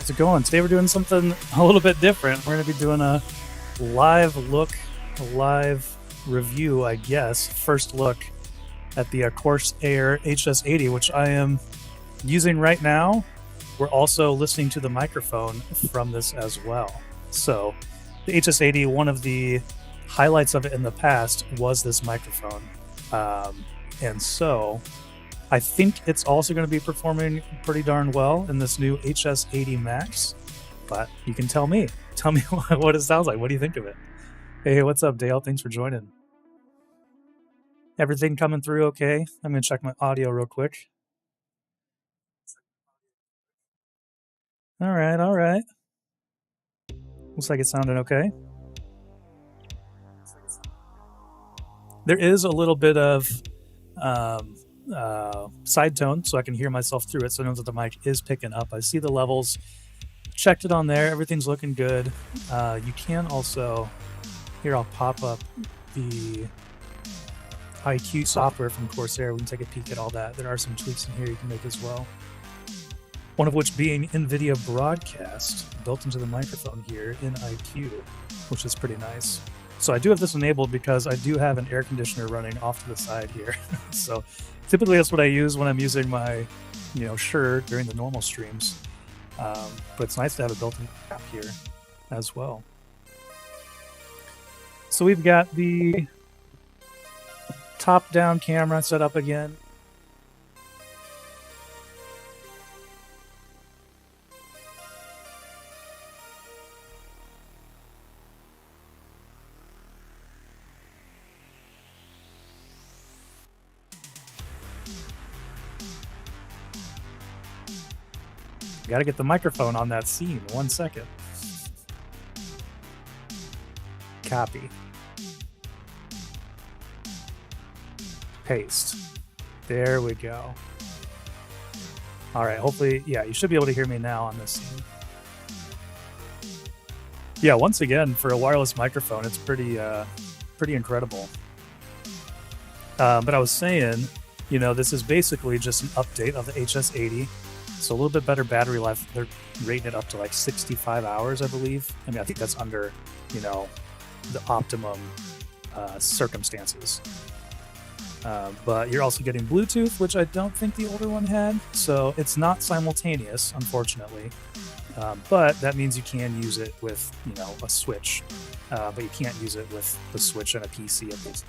How's it going? Today we're doing something a little bit different. We're going to be doing a live look, a live review, I guess. First look at the Corsair HS80, which I am using right now. We're also listening to the microphone from this as well. So the HS80, one of the highlights of it in the past was this microphone. And so I think it's also going to be performing pretty darn well in this new HS80 Max, but you can tell me what it sounds like. What do you think of it? Hey, what's up, Dale? Thanks for joining. Everything coming through okay? I'm going to check my audio real quick. All right. Looks like it's sounding okay. There is a little bit of side tone, so I can hear myself through it, so I know that the mic is picking up. I see the levels, checked it on there, everything's looking good. You can also, here I'll pop up the IQ software from Corsair. We can take a peek at all that. There are some tweaks in here you can make as well. One of which being NVIDIA Broadcast, built into the microphone here in IQ, which is pretty nice. So I do have this enabled because I do have an air conditioner running off to the side here. So typically that's what I use when I'm using my, Shure during the normal streams. But it's nice to have a built-in app here as well. So we've got the top-down camera set up again. Got to get the microphone on that scene. 1 second. Copy. Paste. There we go. All right. Hopefully, yeah, you should be able to hear me now on this scene. Yeah, once again, for a wireless microphone, it's pretty incredible. But I was saying, this is basically just an update of the HS80. So a little bit better battery life. They're rating it up to like 65 hours, I believe. I mean, I think that's under, the optimum circumstances. But you're also getting Bluetooth, which I don't think the older one had. So it's not simultaneous, unfortunately. But that means you can use it with, a Switch. But you can't use it with the Switch and a PC at least.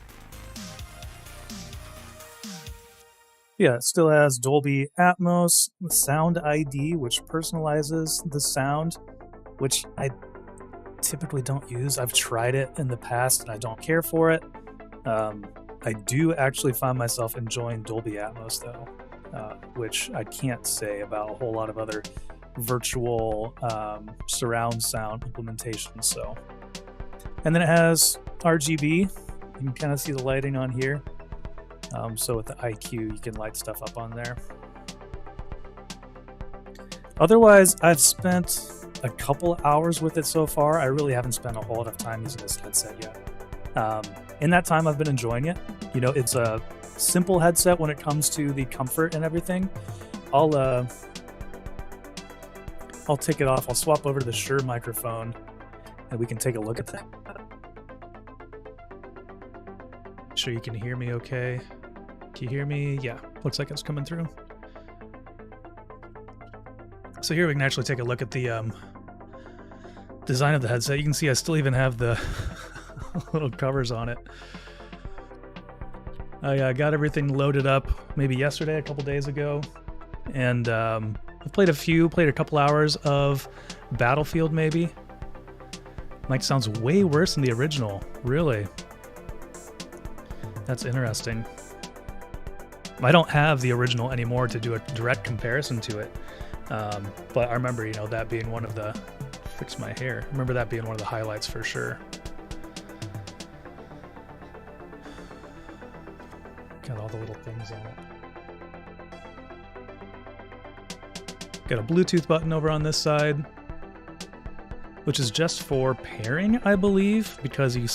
Yeah, it still has Dolby Atmos, Sound ID, which personalizes the sound, which I typically don't use. I've tried it in the past and I don't care for it. I do actually find myself enjoying Dolby Atmos though, which I can't say about a whole lot of other virtual surround sound implementations. So, and then it has RGB. You can kind of see the lighting on here. So with the IQ, you can light stuff up on there. Otherwise, I've spent a couple hours with it so far. I really haven't spent a whole lot of time using this headset yet. In that time, I've been enjoying it. It's a simple headset when it comes to the comfort and everything. I'll take it off. I'll swap over to the Shure microphone, and we can take a look at that. Sure you can hear me okay. Can you hear me? Yeah, looks like it's coming through. So here we can actually take a look at the design of the headset. You can see I still even have the little covers on it. I got everything loaded up maybe yesterday, a couple days ago. And I've played a couple hours of Battlefield maybe. Mic sounds way worse than the original, really. That's interesting. I don't have the original anymore to do a direct comparison to it. But I remember, that being one of the... Fix my hair. I remember that being one of the highlights for sure. Got all the little things on it. Got a Bluetooth button over on this side, which is just for pairing, I believe, because you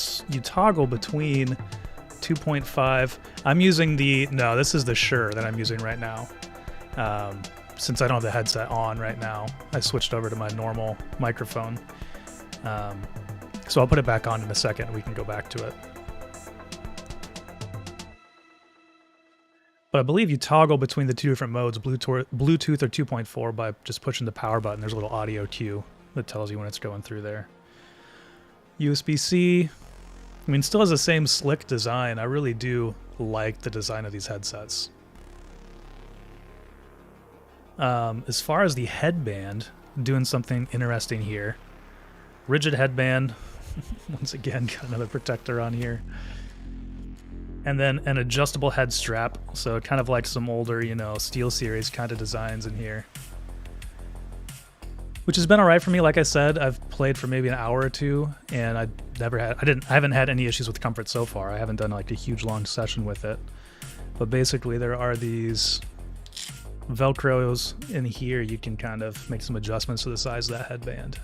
toggle between 2.5. I'm using this is the Shure that I'm using right now. since I don't have the headset on right now, I switched over to my normal microphone. So I'll put it back on in a second and we can go back to it. But I believe you toggle between the two different modes, Bluetooth or 2.4, by just pushing the power button. There's a little audio cue that tells you when it's going through there. USB-C, I mean, still has the same slick design. I really do like the design of these headsets. As far as the headband, doing something interesting here. Rigid headband. Once again, got another protector on here. And then an adjustable head strap. So kind of like some older, you know, SteelSeries kind of designs in here. Which has been all right for me. Like I said, I've played for maybe an hour or two, and I haven't had any issues with comfort so far. I haven't done like a huge long session with it. But basically there are these Velcros in here. You can kind of make some adjustments to the size of that headband.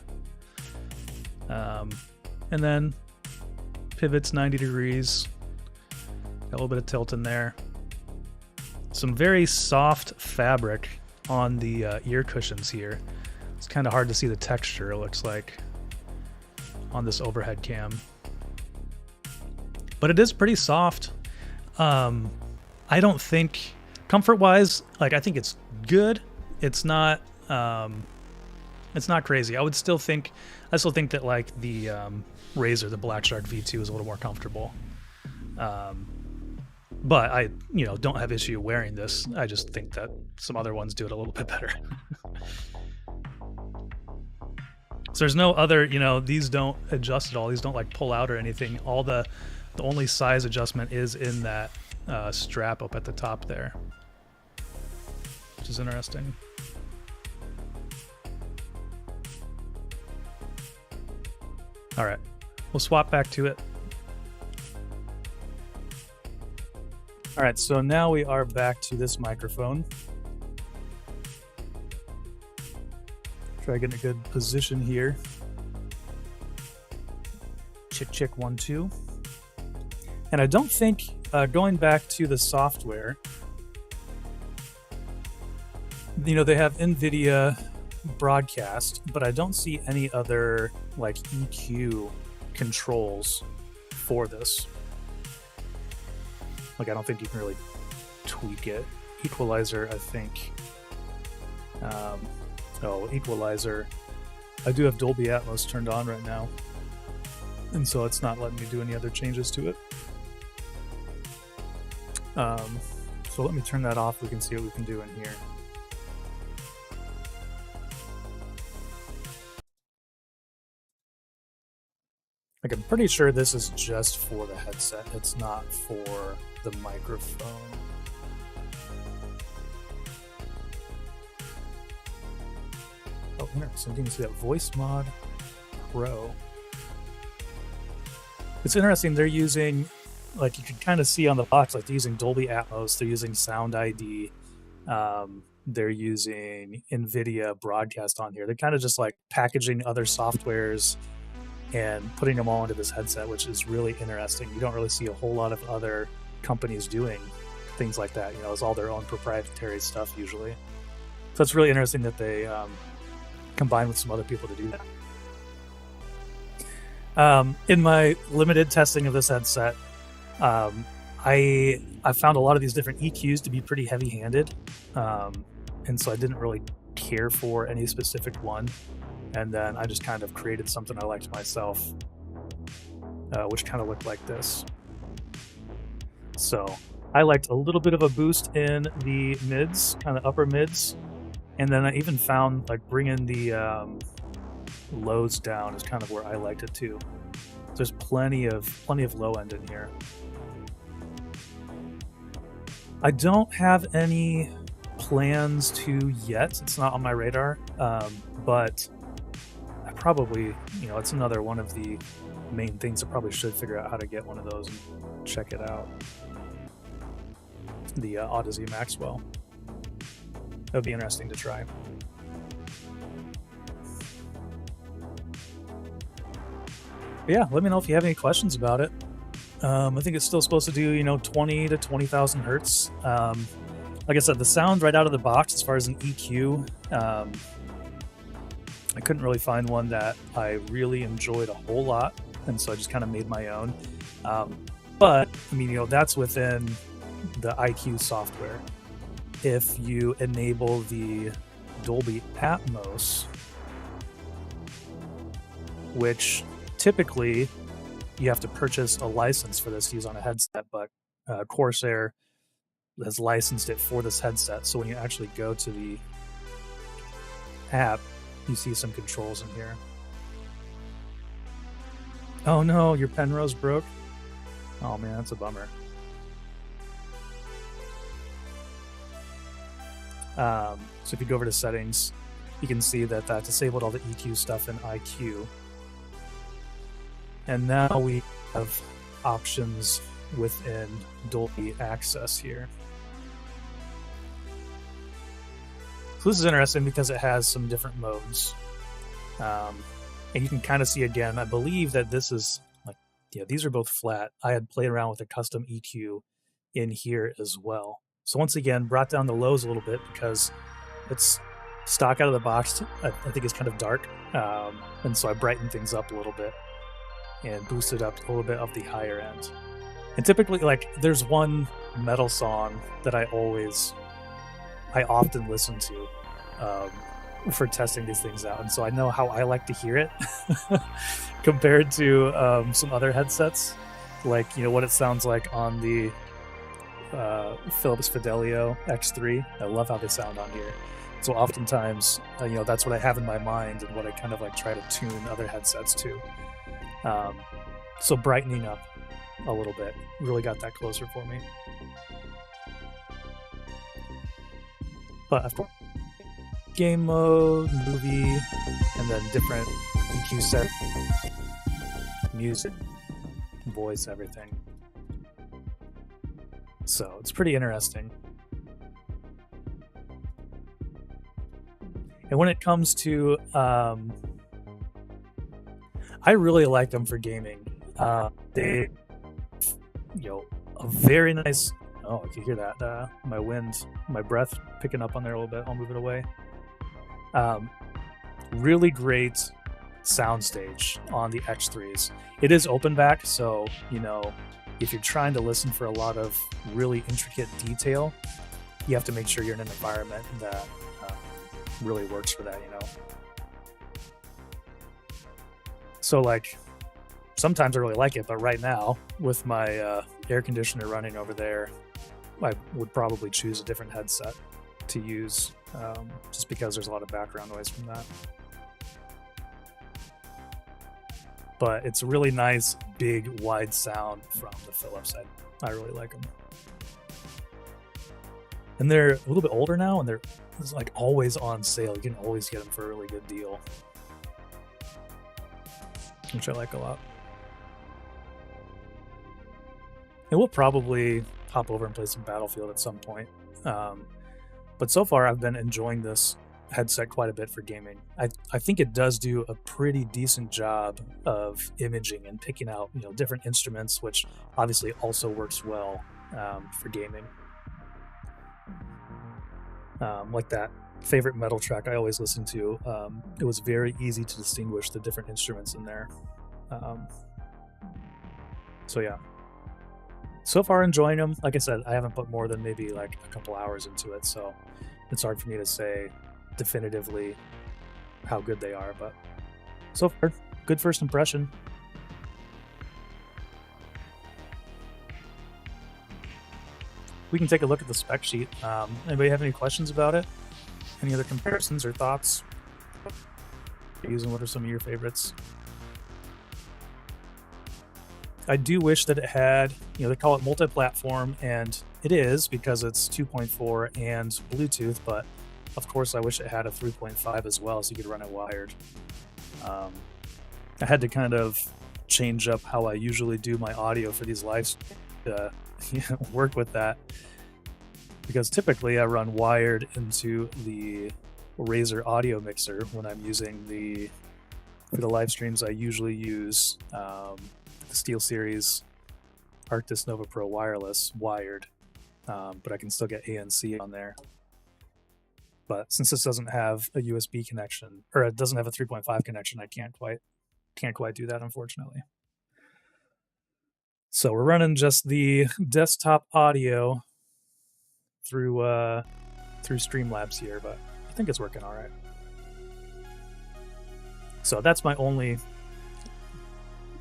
And then pivots 90 degrees. Got a little bit of tilt in there. Some very soft fabric on the ear cushions here. It's kind of hard to see the texture, it looks like, on this overhead cam. But it is pretty soft. I don't think, comfort-wise, like, I think it's good. It's not crazy. I still think that like the Razer, the Black Shark V2 is a little more comfortable. But I, you know, don't have issue wearing this. I just think that some other ones do it a little bit better. So there's no other, you know, these don't adjust at all. These don't like pull out or anything. All the only size adjustment is in that strap up at the top there, which is interesting. All right, we'll swap back to it. All right, so now we are back to this microphone. Try to get in a good position here. Check, check, 1, 2. And I don't think, going back to the software, you know, they have NVIDIA broadcast, but I don't see any other like EQ controls for this. Like, I don't think you can really tweak it. Equalizer, I think. Equalizer. I do have Dolby Atmos turned on right now, and so it's not letting me do any other changes to it. So let me turn that off. We can see what we can do in here. Like, I'm pretty sure this is just for the headset. It's not for the microphone. Oh, interesting. You can see that Voice Mod Pro. It's interesting. They're using, like, you can kind of see on the box, like, they're using Dolby Atmos. They're using Sound ID. They're using NVIDIA broadcast on here. They're kind of just like packaging other softwares and putting them all into this headset, which is really interesting. You don't really see a whole lot of other companies doing things like that. You know, it's all their own proprietary stuff usually. So it's really interesting that they combine with some other people to do that. In my limited testing of this headset, I found a lot of these different EQs to be pretty heavy-handed, and so I didn't really care for any specific one. And then I just kind of created something I liked myself, which kind of looked like this. So I liked a little bit of a boost in the mids, kind of upper mids. And then I even found like bringing the lows down is kind of where I liked it too. There's plenty of low end in here. I don't have any plans to yet. It's not on my radar, but I probably, you know, it's another one of the main things. I probably should figure out how to get one of those and check it out. The Odyssey Maxwell. That would be interesting to try. But yeah, let me know if you have any questions about it. I think it's still supposed to do, you know, 20 to 20,000 hertz. like I said, the sound right out of the box as far as an EQ, I couldn't really find one that I really enjoyed a whole lot, and so I just kind of made my own. But I mean, that's within the IQ software. If you enable the Dolby Atmos, which typically you have to purchase a license for this to use on a headset, but Corsair has licensed it for this headset. So when you actually go to the app, you see some controls in here. Oh no, your Penrose broke. Oh man, that's a bummer. So if you go over to settings, you can see that that disabled all the EQ stuff in IQ. And now we have options within Dolby Access here. So this is interesting because it has some different modes. And you can kind of see again, I believe that this is like, yeah, these are both flat. I had played around with a custom EQ in here as well. So once again, brought down the lows a little bit because it's stock out of the box. I think it's kind of dark. And so I brightened things up a little bit and boosted up a little bit of the higher end. And typically, like, there's one metal song that I often listen to for testing these things out, and so I know how I like to hear it compared to some other headsets, like what it sounds like on the Philips Fidelio X3. I love how they sound on here. So oftentimes, that's what I have in my mind and what I kind of like try to tune other headsets to. So brightening up a little bit really got that closer for me. But of course, game mode, movie, and then different EQ set, music, voice, everything. So it's pretty interesting. And when it comes to, I really like them for gaming. They, a very nice. Oh, I can hear that. My breath picking up on there a little bit. I'll move it away. Really great soundstage on the X3s. It is open back, so if you're trying to listen for a lot of really intricate detail, you have to make sure you're in an environment that really works for that. So like, sometimes I really like it, but right now with my air conditioner running over there, I would probably choose a different headset to use, just because there's a lot of background noise from that. But it's a really nice, big, wide sound from the Philips. I really like them. And they're a little bit older now, and they're like always on sale. You can always get them for a really good deal, which I like a lot. And we'll probably hop over and play some Battlefield at some point. But so far, I've been enjoying this headset quite a bit for gaming. I think it does do a pretty decent job of imaging and picking out different instruments, which obviously also works well for gaming. Like that favorite metal track I always listen to, it was very easy to distinguish the different instruments in there. So yeah. So far enjoying them. Like I said, I haven't put more than maybe like a couple hours into it, so it's hard for me to say definitively how good they are, but so far, good first impression. We can take a look at the spec sheet. Anybody have any questions about it? Any other comparisons or thoughts? Using what are some of your favorites? I do wish that it had, they call it multi-platform, and it is because it's 2.4 and Bluetooth, but of course I wish it had a 3.5 as well, so you could run it wired. I had to kind of change up how I usually do my audio for these lives to work with that, because typically I run wired into the Razer audio mixer when I'm using for the live streams. I usually use the SteelSeries Arctis Nova Pro wireless wired, but I can still get ANC on there. But since this doesn't have a USB connection, or it doesn't have a 3.5 connection, I can't quite do that, unfortunately. So we're running just the desktop audio through Streamlabs here, but I think it's working all right. So that's my only.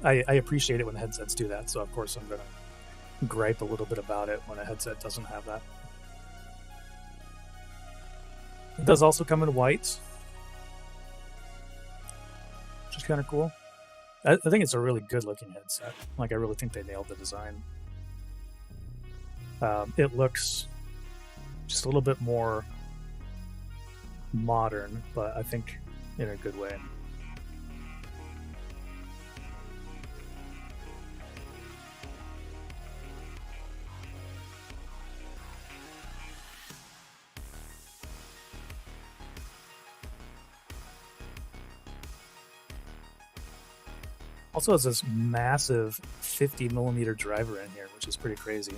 I appreciate it when headsets do that. So of course I'm gonna gripe a little bit about it when a headset doesn't have that. It does also come in white, which is kind of cool. I think it's a really good looking headset. Like, I really think they nailed the design. It looks just a little bit more modern, but I think in a good way. Also has this massive 50mm driver in here, which is pretty crazy.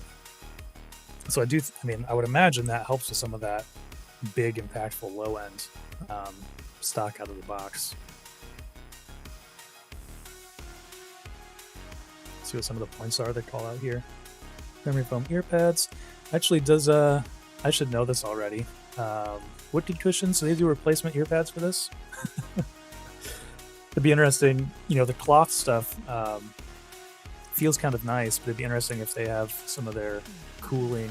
So I would imagine that helps with some of that big, impactful low end stock out of the box. See what some of the points are they call out here. Memory foam ear pads. Actually, does I should know this already. Wicked cushions. So they do replacement ear pads for this. It'd be interesting, the cloth stuff feels kind of nice, but it'd be interesting if they have some of their cooling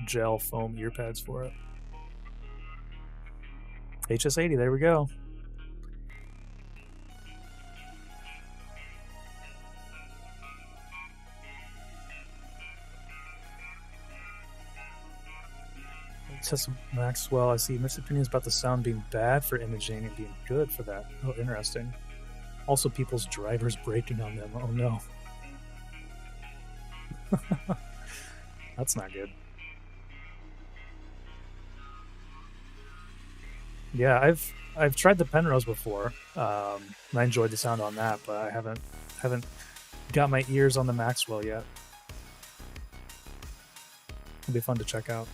gel foam ear pads for it. HS80, there we go. Tessa Maxwell, I see mixed opinions about the sound being bad for imaging and being good for that. Oh, interesting. Also, people's drivers breaking on them. Oh no. That's not good. Yeah, I've tried the Penrose before. I enjoyed the sound on that, but I haven't got my ears on the Maxwell yet. It'll be fun to check out.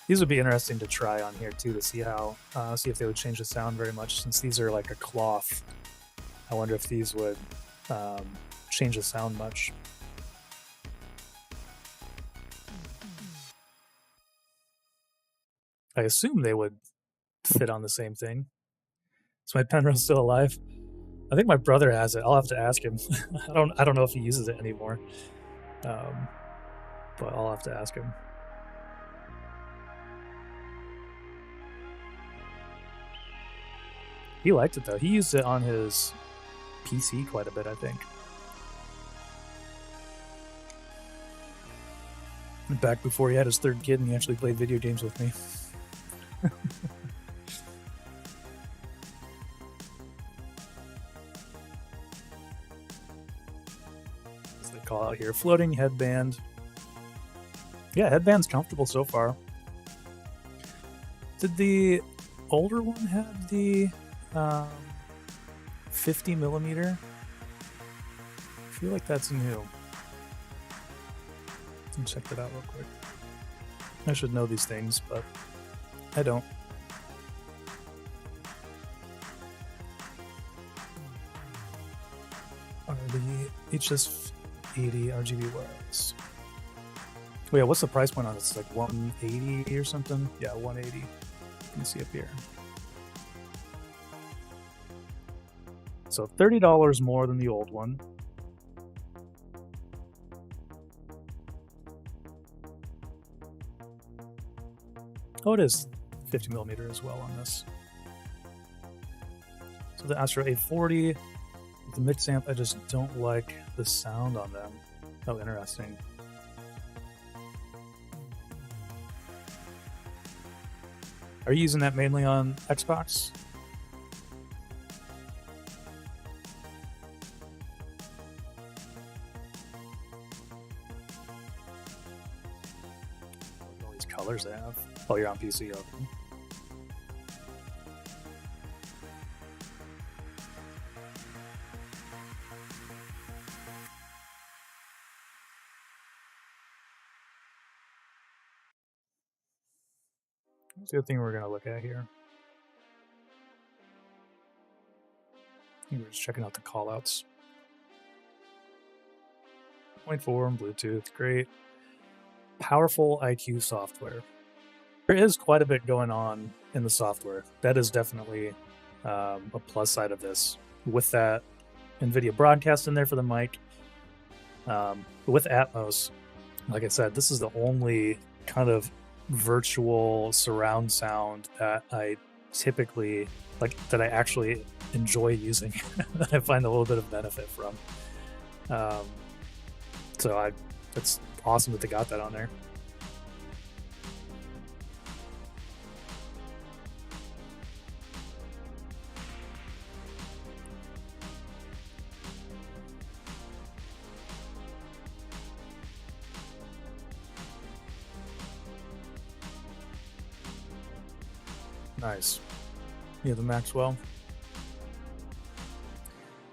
These would be interesting to try on here too, to see how see if they would change the sound very much, since these are like a cloth. I wonder if these would change the sound much. I assume they would fit on the same thing. Is my Penrose still alive? I think my brother has it. I'll have to ask him. I don't know if he uses it anymore, but I'll have to ask him. He liked it though. He used it on his PC quite a bit, I think. Back before he had his third kid and he actually played video games with me. As they call out here, floating headband. Yeah, headband's comfortable so far. Did the older one have the 50mm? I feel like that's new. Let me check that out real quick. I should know these things, but I don't. Are the HS80 RGB wireless? Oh yeah, what's the price point on this? Like 180 or something? Yeah, 180. You can see up here. So $30 more than the old one. Oh, it is 50mm as well on this. So the Astro A40, the mix amp, I just don't like the sound on them. Oh, interesting. Are you using that mainly on Xbox? All these colors they have. Oh, you're on PC, okay. That's the other thing we're going to look at here. We're just checking out the callouts. 0.4 on Bluetooth, great. Powerful IQ software. There is quite a bit going on in the software. That is definitely a plus side of this. With that NVIDIA broadcast in there for the mic, with Atmos, like I said, this is the only kind of virtual surround sound that I typically like, that I actually enjoy using, that I find a little bit of benefit from. So it's awesome that they got that on there. Nice. Yeah, the Maxwell.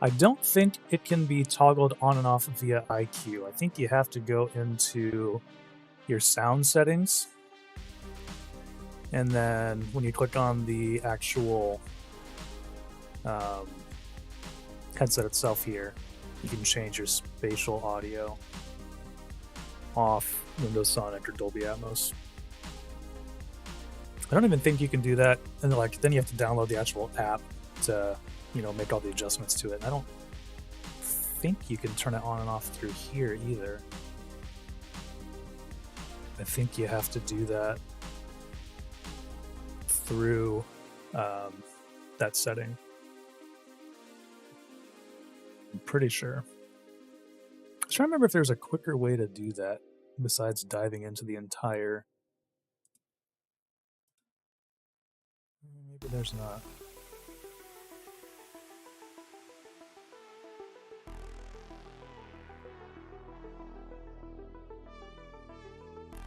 I don't think it can be toggled on and off via IQ. I think you have to go into your sound settings, and then when you click on the actual headset itself here, you can change your spatial audio off Windows Sonic or Dolby Atmos. I don't even think you can do that, and then you have to download the actual app to, make all the adjustments to it. And I don't think you can turn it on and off through here either. I think you have to do that through that setting. I'm pretty sure. I was trying to remember if there's a quicker way to do that besides diving into the entire. Maybe there's not.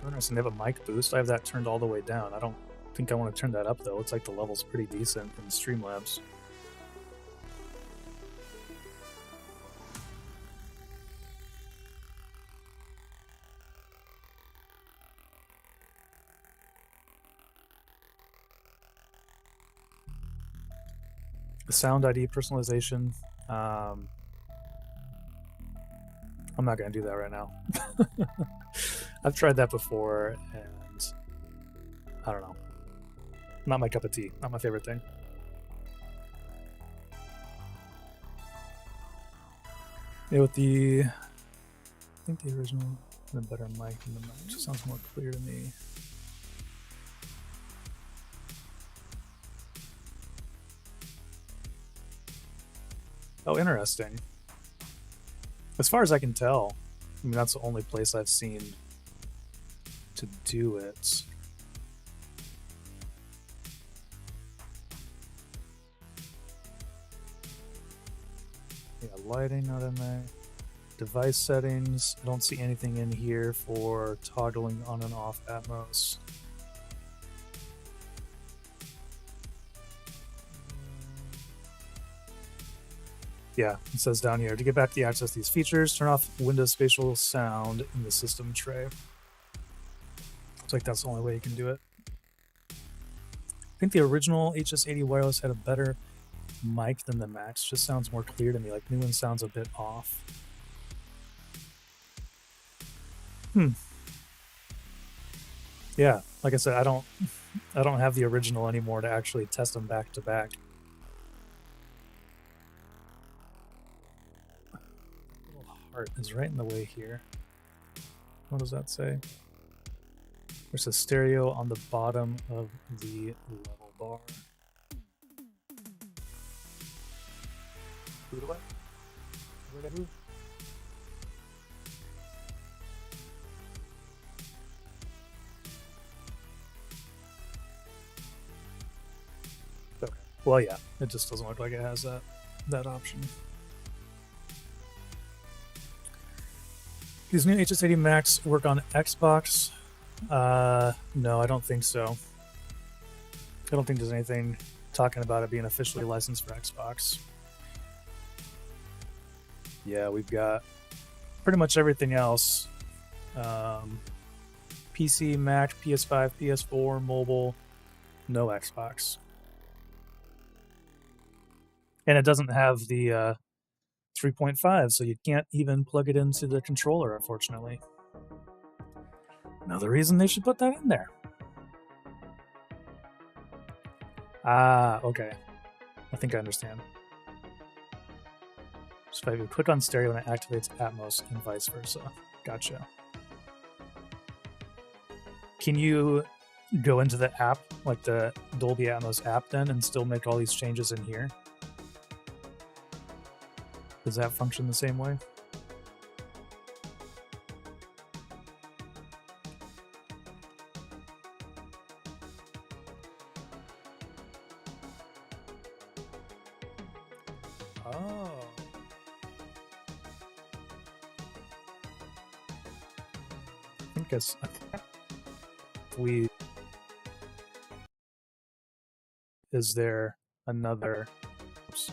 Interesting. They have a mic boost. I have that turned all the way down. I don't think I want to turn that up though. It's like the level's pretty decent in Streamlabs. The sound ID personalization. I'm not going to do that right now. I've tried that before, and I don't know. Not my cup of tea. Not my favorite thing. Yeah, with I think the original had a better mic than the mic. It just sounds more clear to me. Oh, interesting. As far as I can tell, I mean, that's the only place I've seen to do it. Yeah, lighting not in there. Device settings. I don't see anything in here for toggling on and off Atmos. Yeah, it says down here, to get back to access these features, turn off Windows Spatial Sound in the system tray. Looks like that's the only way you can do it. I think the original HS80 wireless had a better mic than the Max. Just sounds more clear to me. Like, new one sounds a bit off. Yeah, like I said, I don't have the original anymore to actually test them back to back. Heart is right in the way here. What does that say? There's a stereo on the bottom of the level bar. Who do I? Where did I move? Okay. Well, yeah, it just doesn't look like it has that option. These new HS80 Max work on Xbox? No, I don't think so. I don't think there's anything talking about it being officially licensed for Xbox. Yeah, we've got pretty much everything else. PC, Mac, PS5, PS4, mobile, No Xbox. And it doesn't have the 3.5, so you can't even plug it into the controller, unfortunately. Another reason they should put that in there. Ah, okay. I think I understand. So if I click on stereo and it activates Atmos and vice versa. Gotcha. Can you go into the app, like the Dolby Atmos app then, and still make all these changes in here? Does that function the same way? Oh. I think is there another, oops.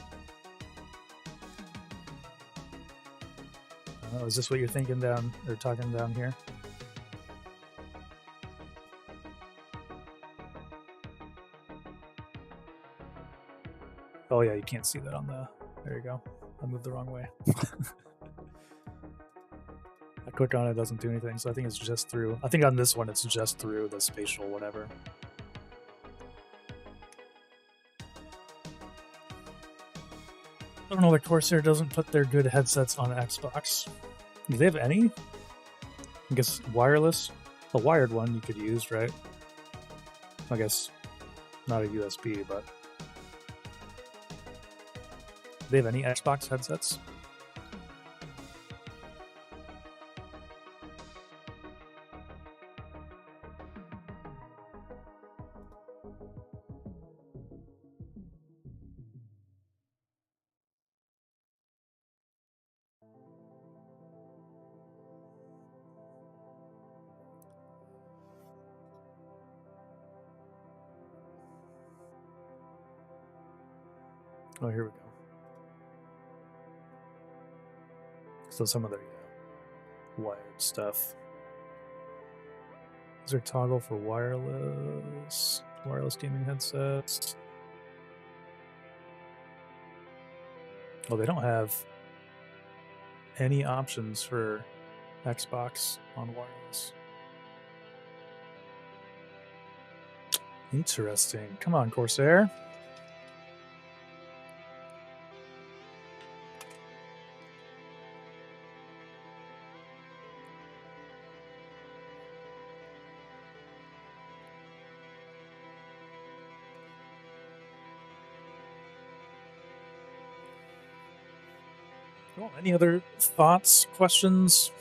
Oh, is this what you're thinking down or talking down here? Oh yeah, you can't see that on the, there you go. I moved the wrong way. I click on it, doesn't do anything, so I think it's just through, I think on this one it's just through the spatial whatever. I don't know why Corsair doesn't put their good headsets on Xbox. Do they have any? I guess wireless? A wired one you could use, right? I guess not a USB, but do they have any Xbox headsets? Oh, here we go. So some of their wired stuff. Is there toggle for wireless gaming headsets? Oh, they don't have any options for Xbox on wireless. Interesting. Come on, Corsair. Well, any other thoughts, questions,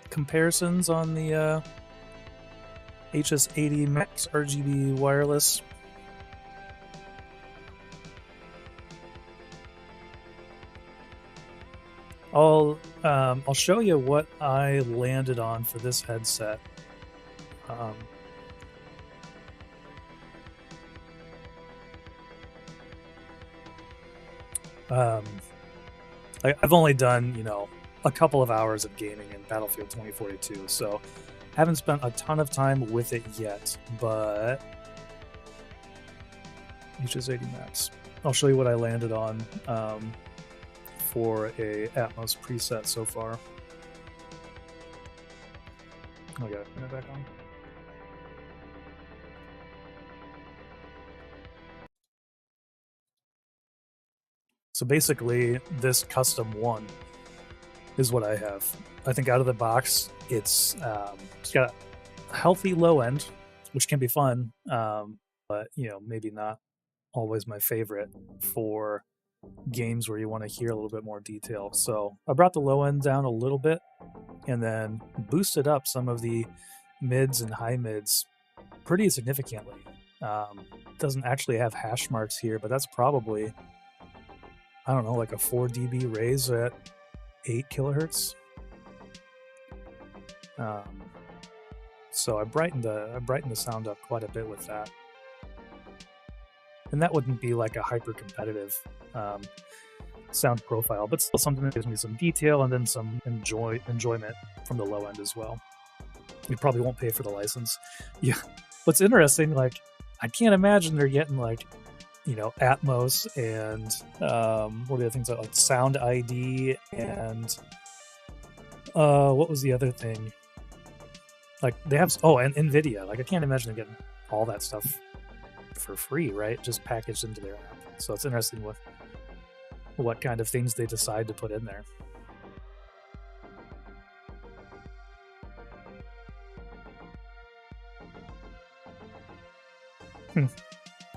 comparisons on the HS80 Max RGB wireless? I'll show you what I landed on for this headset. I've only done, you know, a couple of hours of gaming in Battlefield 2042, so haven't spent a ton of time with it yet, but HS80 Max. I'll show you what I landed on for a Atmos preset so far. Oh, I gotta turn it back on. So basically, this custom one is what I have. I think out of the box, it's got a healthy low end, which can be fun, but you know, maybe not always my favorite for games where you want to hear a little bit more detail. So I brought the low end down a little bit and then boosted up some of the mids and high mids pretty significantly. Doesn't actually have hash marks here, but that's probably, I don't know, like a 4 dB raise at 8 kilohertz. So I brightened the sound up quite a bit with that. And that wouldn't be like a hyper competitive sound profile, but still something that gives me some detail and then some enjoyment from the low end as well. You probably won't pay for the license. Yeah. What's interesting, like I can't imagine they're getting like, Atmos and what are the other things like Sound ID and what was the other thing? Like they have and NVIDIA. Like I can't imagine them getting all that stuff for free, right? Just packaged into their app. So it's interesting what kind of things they decide to put in there.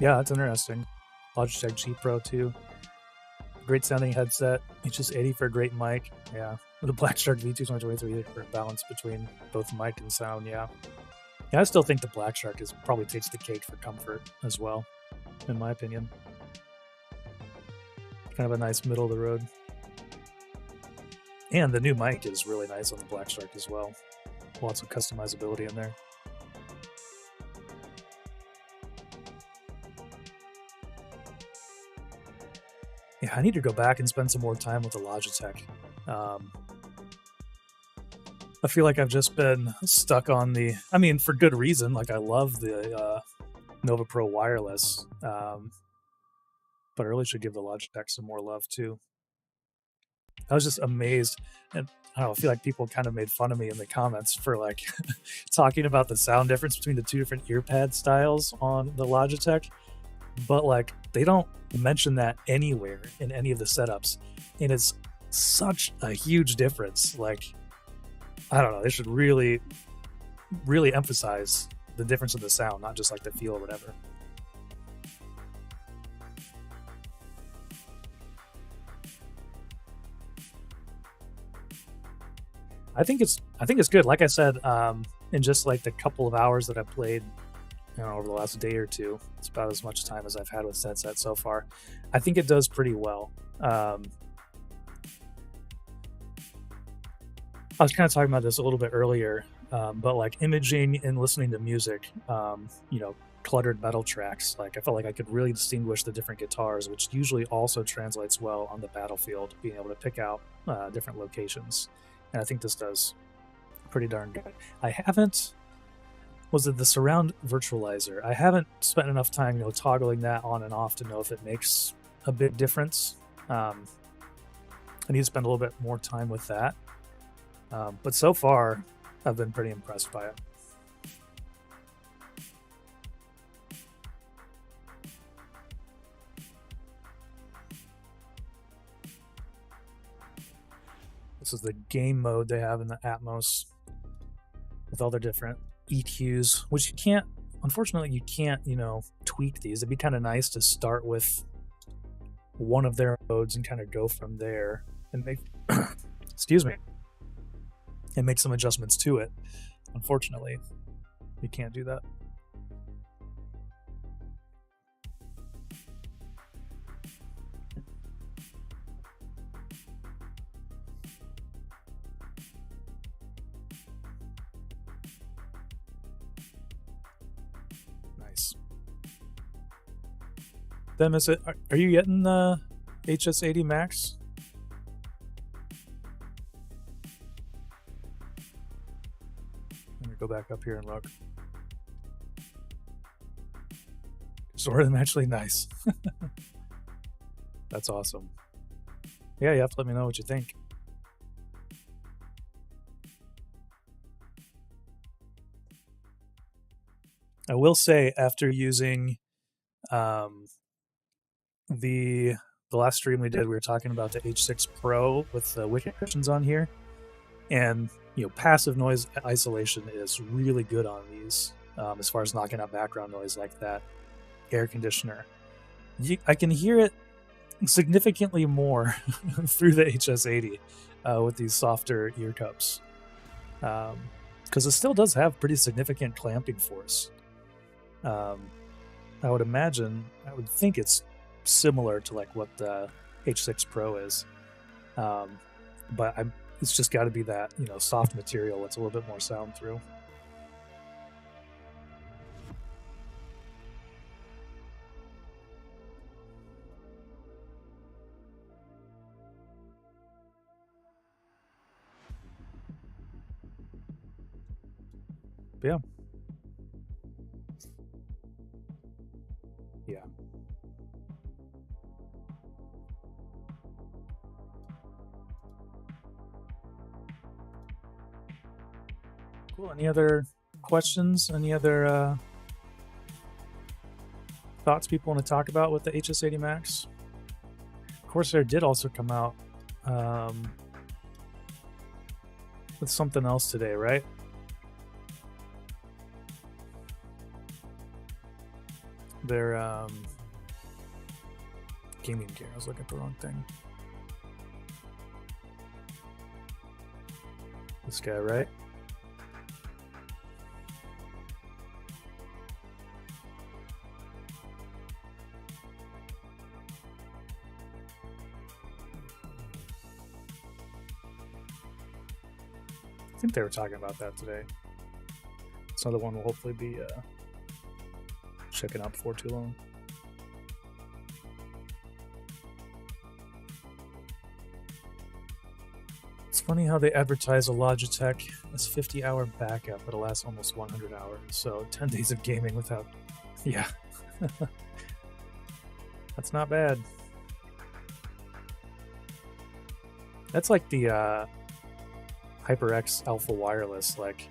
Yeah, that's interesting. Logitech G Pro 2. Great sounding headset. HS80 for a great mic. Yeah. The Black Shark V2 2023 for balance between both mic and sound. Yeah. Yeah, I still think the Black Shark probably takes the cake for comfort as well, in my opinion. Kind of a nice middle of the road. And the new mic is really nice on the Black Shark as well. Lots of customizability in there. Yeah, I need to go back and spend some more time with the Logitech. I feel like I've just been stuck on for good reason. Like I love the Nova Pro wireless, but I really should give the Logitech some more love too. I was just amazed, and I feel like people kind of made fun of me in the comments for like talking about the sound difference between the two different earpad styles on the Logitech, but like they don't mention that anywhere in any of the setups, and it's such a huge difference. Like I don't know, they should really emphasize the difference in the sound, not just like the feel or whatever. I think it's good. Like I said, in just like the couple of hours that I've played, over the last day or two, it's about as much time as I've had with headset so far. I think it does pretty well. I was kind of talking about this a little bit earlier, but like imaging and listening to music, cluttered metal tracks, like I felt like I could really distinguish the different guitars, which usually also translates well on the battlefield, being able to pick out different locations. And I think this does pretty darn good. I haven't, was it the surround virtualizer? I haven't spent enough time, toggling that on and off to know if it makes a big difference. I need to spend a little bit more time with that. But so far, I've been pretty impressed by it. This is the game mode they have in the Atmos with all their different EQs, which unfortunately, you can't, tweak these. It'd be kind of nice to start with one of their modes and kind of go from there and make, excuse me, and make some adjustments to it. Unfortunately, you can't do that. Nice. Then are you getting the HS80 Max? Let me go back up here and look. Sort of them actually nice. That's awesome. Yeah, you have to let me know what you think. I will say, after using the last stream we did, we were talking about the H6 Pro with the wicket cushions on here, and passive noise isolation is really good on these, as far as knocking out background noise like that air conditioner. I can hear it significantly more through the HS80 with these softer ear cups, because it still does have pretty significant clamping force. I would think it's similar to like what the H6 Pro is, but it's just got to be that soft material that's a little bit more sound through. But yeah. Yeah. Cool. Any other questions? Any other thoughts people want to talk about with the HS80 Max? Corsair did also come out with something else today, right? Their gaming gear. I was looking at the wrong thing. This guy, right? I think they were talking about that today. It's another one we'll hopefully be checking out before too long. It's funny how they advertise a Logitech as 50-hour backup, but it lasts almost 100 hours. So 10 days of gaming without... Yeah. That's not bad. That's like the HyperX Alpha Wireless. Like,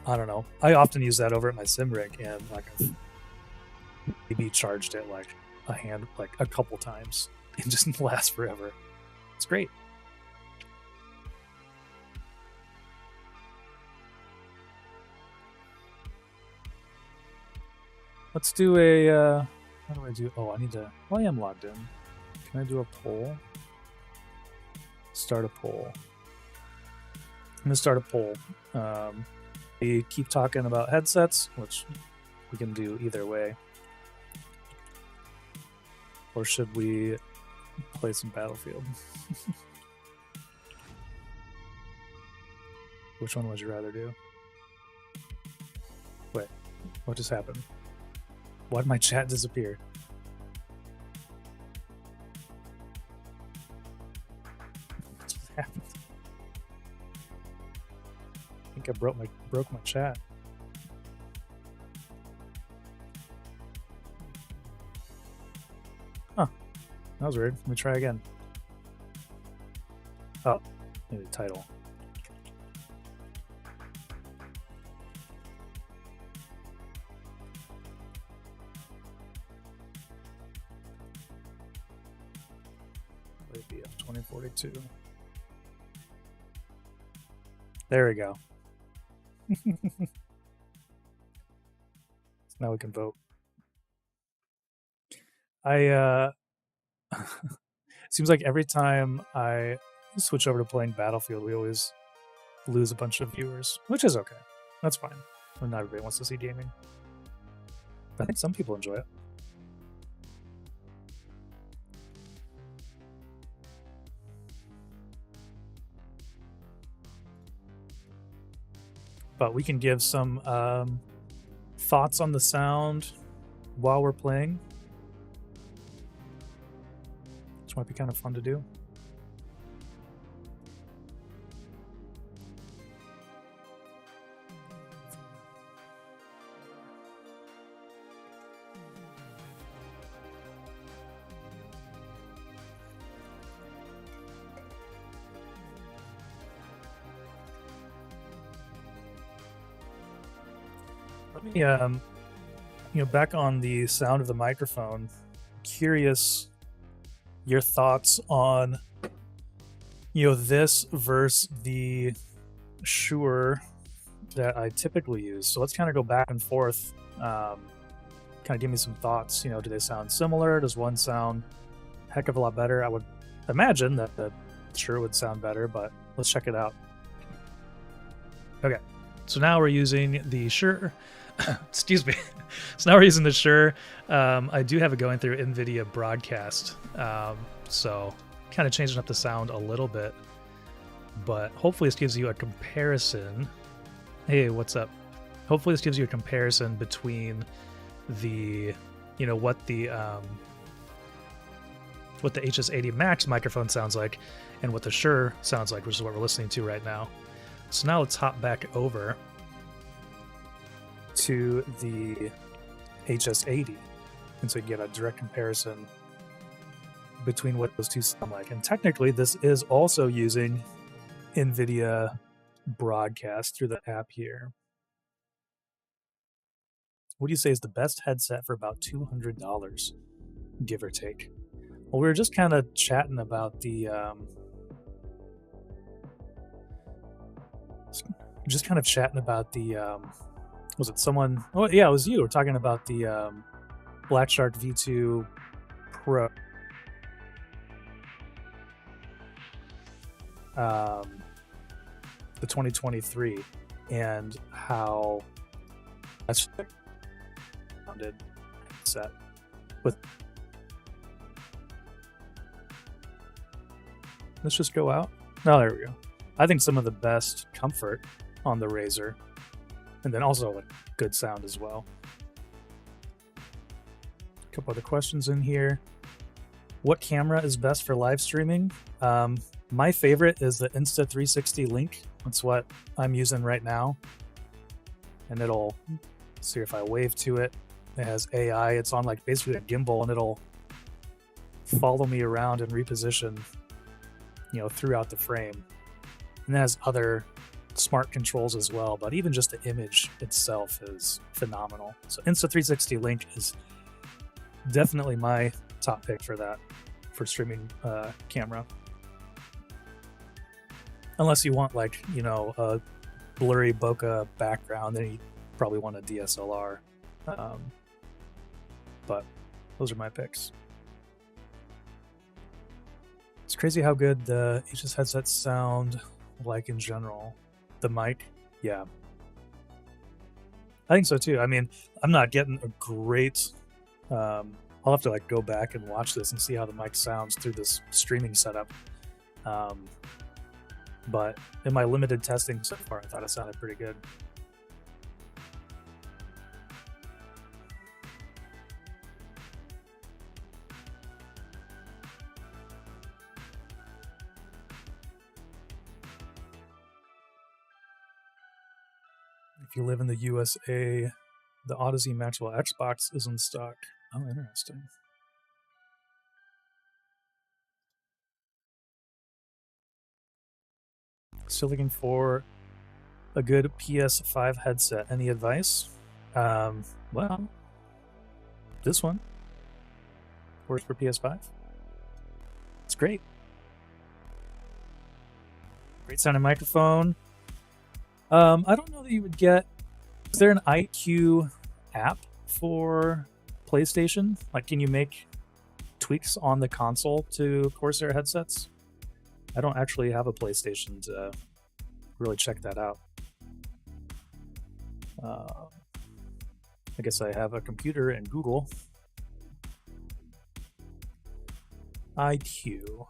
I don't know. I often use that over at my sim rig, and like I've maybe charged it like a couple times. It just lasts forever. It's great. Let's do a, how do I do, oh, I need to, well, I am logged in. Can I do a poll? Start a poll. I'm gonna start a poll. We keep talking about headsets, which we can do either way. Or should we play some Battlefield? Which one would you rather do? Wait, what just happened? Why did my chat disappear? What just happened? I think I broke my chat. Huh. That was weird. Let me try again. Oh, maybe the title. ABF 2042. There we go. Now we can vote. Seems like every time I switch over to playing Battlefield, we always lose a bunch of viewers, which is okay. That's fine. Not everybody wants to see gaming. But I think some people enjoy it. But we can give some thoughts on the sound while we're playing, which might be kind of fun to do. Let me, back on the sound of the microphone, curious your thoughts on, this versus the Shure that I typically use. So let's kind of go back and forth. Kind of give me some thoughts. Do they sound similar? Does one sound a heck of a lot better? I would imagine that the Shure would sound better, but let's check it out. Okay, so now we're using the Shure. Excuse me. So now we're using the Shure. I do have it going through NVIDIA Broadcast, so kind of changing up the sound a little bit, but hopefully this gives you a comparison. Hey, what's up? Hopefully this gives you a comparison between the, what the HS80 Max microphone sounds like and what the Shure sounds like, which is what we're listening to right now. So now let's hop back over to the HS80. And so you get a direct comparison between what those two sound like. And technically, this is also using NVIDIA Broadcast through the app here. What do you say is the best headset for about $200, give or take? Well, we were just kind of chatting about the was it someone? Oh yeah, it was you. We're talking about the Black Shark V2 Pro. The 2023, and how that's sounded set with. Let's just go out. Oh, there we go. I think some of the best comfort on the Razer, and then also like good sound as well. A couple other questions in here. What camera is best for live streaming? My favorite is the Insta360 Link. That's what I'm using right now. And it'll see if I wave to it. It has AI. It's on like basically a gimbal, and it'll follow me around and reposition, throughout the frame. And it has other smart controls as well, but even just the image itself is phenomenal. So Insta360 Link is definitely my top pick for that, for streaming camera. Unless you want like, a blurry bokeh background, then you probably want a DSLR. But those are my picks. It's crazy how good the HS headsets sound like in general. The mic, yeah. I think so too. I mean, I'm not getting a great... I'll have to like go back and watch this and see how the mic sounds through this streaming setup. But in my limited testing so far, I thought it sounded pretty good. If you live in the USA, the Odyssey Maxwell Xbox is in stock. Oh, interesting. Still looking for a good PS5 headset. Any advice? Well, this one works for PS5. It's great. Great sounding microphone. I don't know that you would get... Is there an IQ app for PlayStation? Like, can you make tweaks on the console to Corsair headsets? I don't actually have a PlayStation to really check that out. I guess I have a computer and Google. IQ.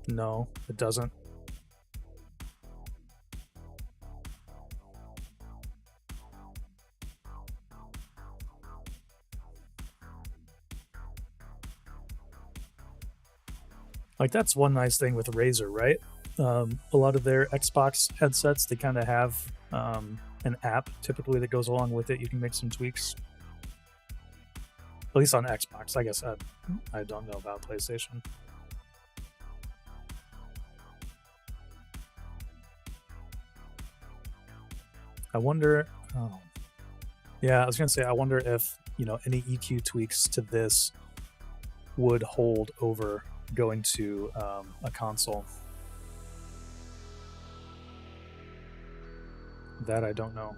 No, it doesn't. Like, that's one nice thing with Razer, right? A lot of their Xbox headsets, they kind of have an app typically that goes along with it. You can make some tweaks. At least on Xbox. I guess I don't know about PlayStation. I wonder... Oh. Yeah, I was going to say, I wonder if, any EQ tweaks to this would hold over going to a console. That I don't know.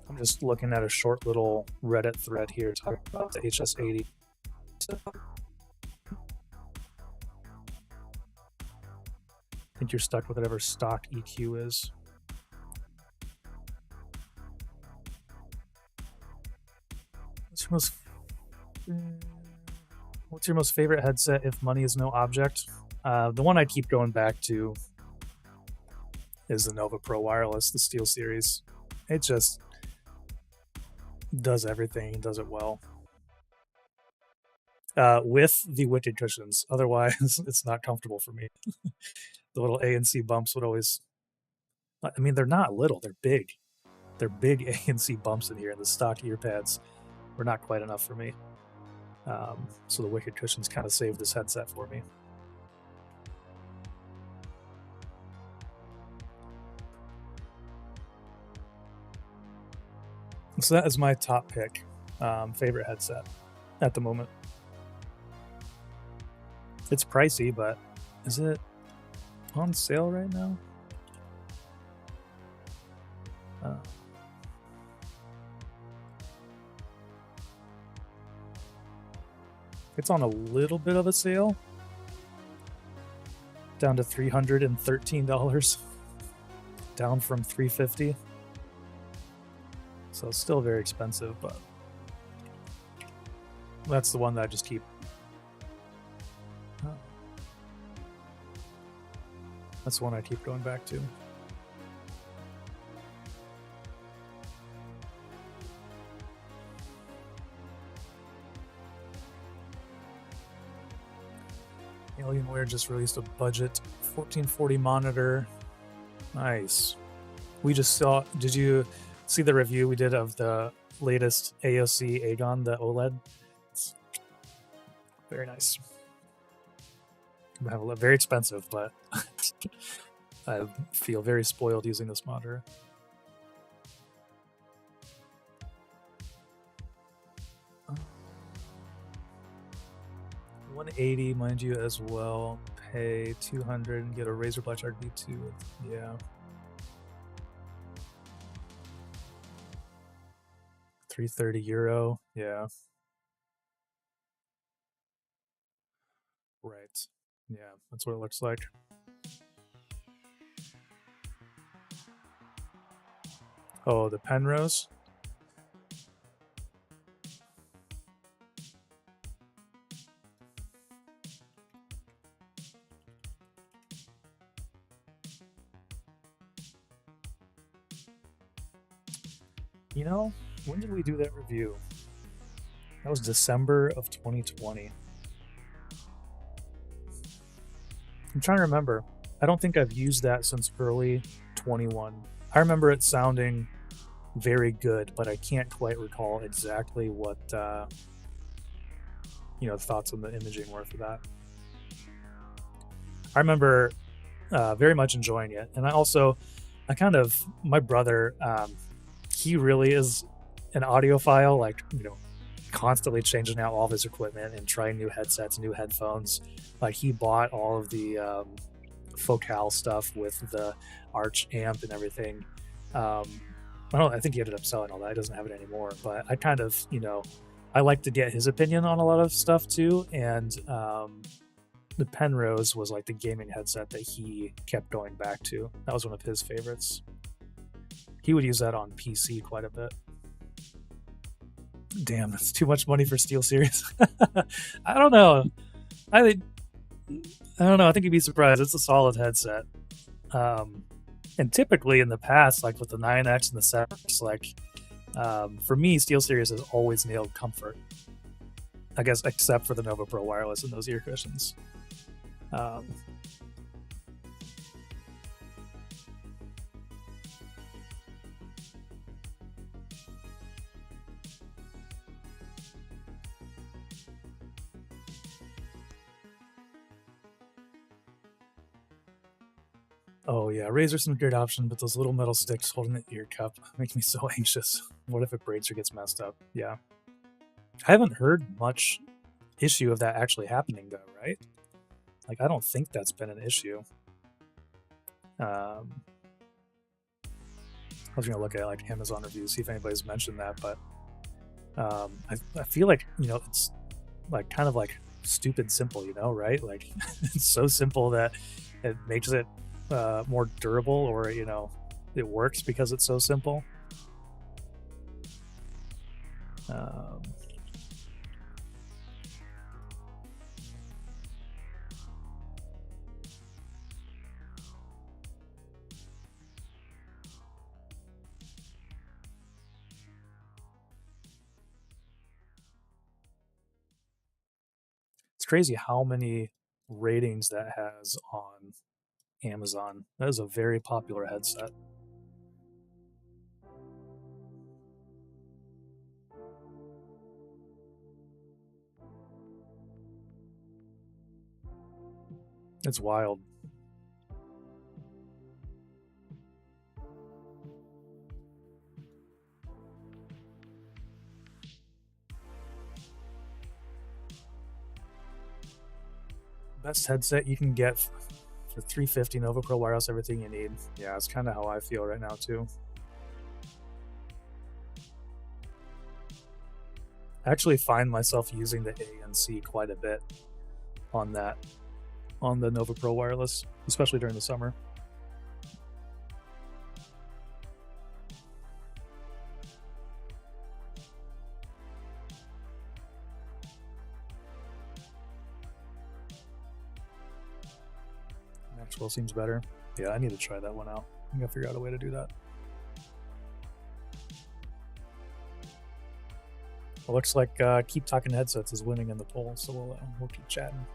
I'm just looking at a short little Reddit thread here talking about the HS80. I think you're stuck with whatever stock EQ is. What's your most favorite headset if money is no object? The one I keep going back to is the Nova Pro Wireless, the Steel Series. It just does everything and does it well. With the wicked cushions. Otherwise, it's not comfortable for me. The little A and C bumps would always... I mean, they're not little, they're big. They're big A and C bumps in here, and the stock ear pads were not quite enough for me. So the wicked cushions kind of saved this headset for me. So that is my top pick, favorite headset at the moment. It's pricey, but is it on sale right now? It's on a little bit of a sale, down to $313, down from $350. So it's still very expensive, but that's the one that I just keep. That's the one I keep going back to. Alienware just released a budget 1440 monitor. Nice. We just saw... Did you see the review we did of the latest AOC Aegon, the OLED? It's very nice. Very expensive, but I feel very spoiled using this monitor. $180, mind you, as well. Pay $200 and get a Razer Black Shark V2. Yeah. €330. Yeah. Right. Yeah, that's what it looks like. Oh, the Penrose. You know, when did we do that review? That was December of 2020. I'm trying to remember. I don't think I've used that since early 21. I remember it sounding very good, but I can't quite recall exactly what the thoughts on the imaging were for that. I remember very much enjoying it, and my brother, he really is an audiophile, like, constantly changing out all of his equipment and trying new headsets, new headphones. Like, he bought all of the Focal stuff with the Arch amp and everything. I think he ended up selling all that. He doesn't have it anymore, but I kind of, I like to get his opinion on a lot of stuff too. And the Penrose was like the gaming headset that he kept going back to. That was one of his favorites. He would use that on PC quite a bit. Damn, that's too much money for SteelSeries. I don't know. I don't know. I think you'd be surprised. It's a solid headset. And typically in the past, like with the 9X and the 7X, like for me, SteelSeries has always nailed comfort. I guess except for the Nova Pro Wireless and those ear cushions. Oh yeah, Razer's some great option, but those little metal sticks holding the ear cup make me so anxious. What if it breaks or gets messed up? Yeah. I haven't heard much issue of that actually happening though, right? Like, I don't think that's been an issue. I was gonna look at like Amazon reviews, see if anybody's mentioned that, but I feel like, it's like kind of like stupid simple, right? Like it's so simple that it makes it more durable, or it works because it's so simple. It's crazy how many ratings that has on Amazon. That is a very popular headset. It's wild. Best headset you can get for $350, Nova Pro wireless, everything you need. Yeah, it's kind of how I feel right now too. I actually find myself using the ANC quite a bit on that, on the Nova Pro wireless, especially during the summer. Maxwell seems better. Yeah, I need to try that one out. I'm gonna figure out a way to do that. It looks like Keep Talking Headsets is winning in the poll, so we'll keep chatting.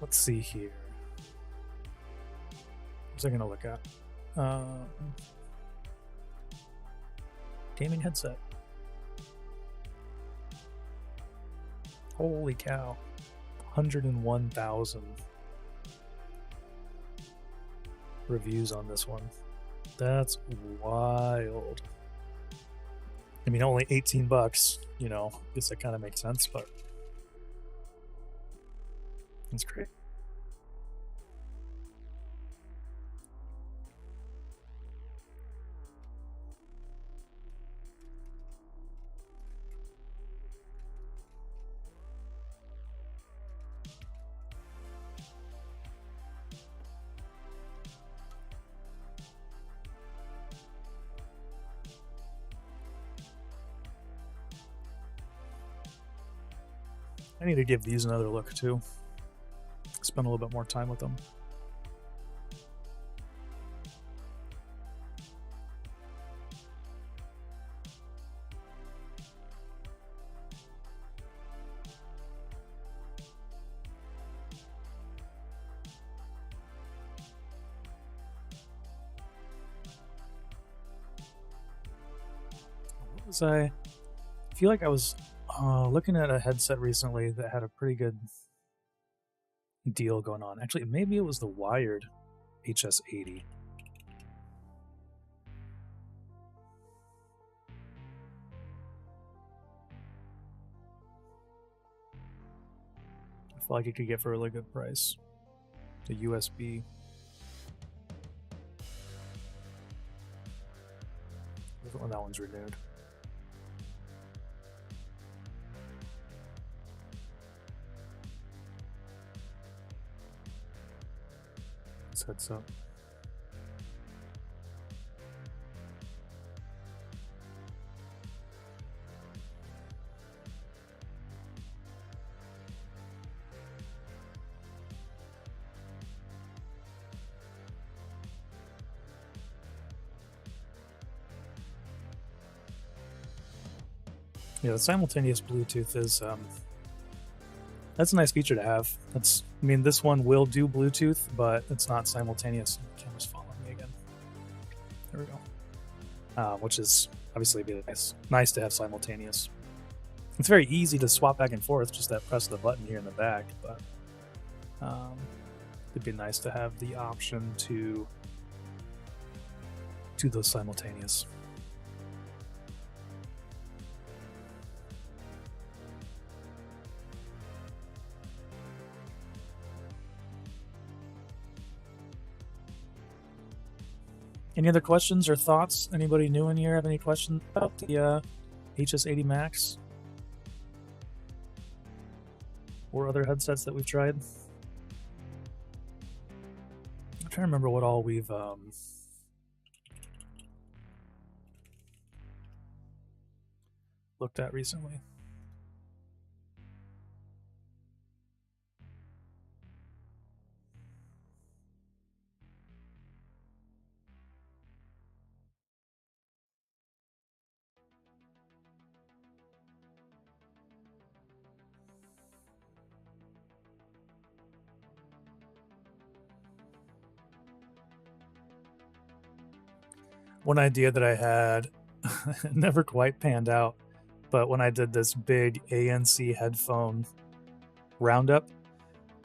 Let's see here. What was I gonna look at? Gaming headset. Holy cow. 101,000 reviews on this one. That's wild. I mean, only 18 bucks, you know, I guess that kind of makes sense, but that's great. I need to give these another look too. Spend a little bit more time with them. What was I feel like I was looking at a headset recently that had a pretty good deal going on. Actually, maybe it was the wired HS80. I feel like you could get for a really good price. The USB. When that one's renewed. Headset. Yeah, the simultaneous Bluetooth is that's a nice feature to have. That's, I mean, this one will do Bluetooth, but it's not simultaneous. The camera's following me again. There we go. Which is obviously nice to have simultaneous. It's very easy to swap back and forth, just that press of the button here in the back, but it'd be nice to have the option to do those simultaneous. Any other questions or thoughts? Anybody new in here have any questions about the HS80 Max? or other headsets that we've tried. I'm trying to remember what all we've looked at recently. One idea that I had never quite panned out, but when I did this big ANC headphone roundup,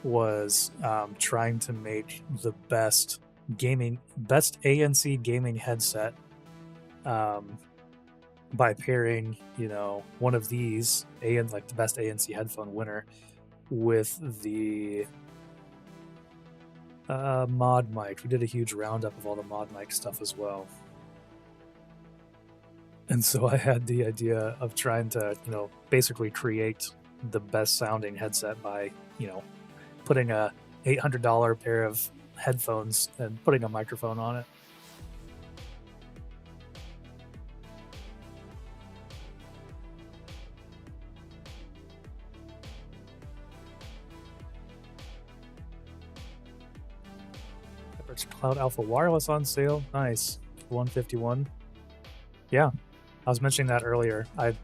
was trying to make the best ANC gaming headset by pairing, one of these like the best ANC headphone winner with the mod mic. We did a huge roundup of all the mod mic stuff as well. And so I had the idea of trying to, basically create the best sounding headset by, putting a $800 pair of headphones and putting a microphone on it. Cloud Alpha Wireless on sale. Nice. 151. Yeah. I was mentioning that earlier. I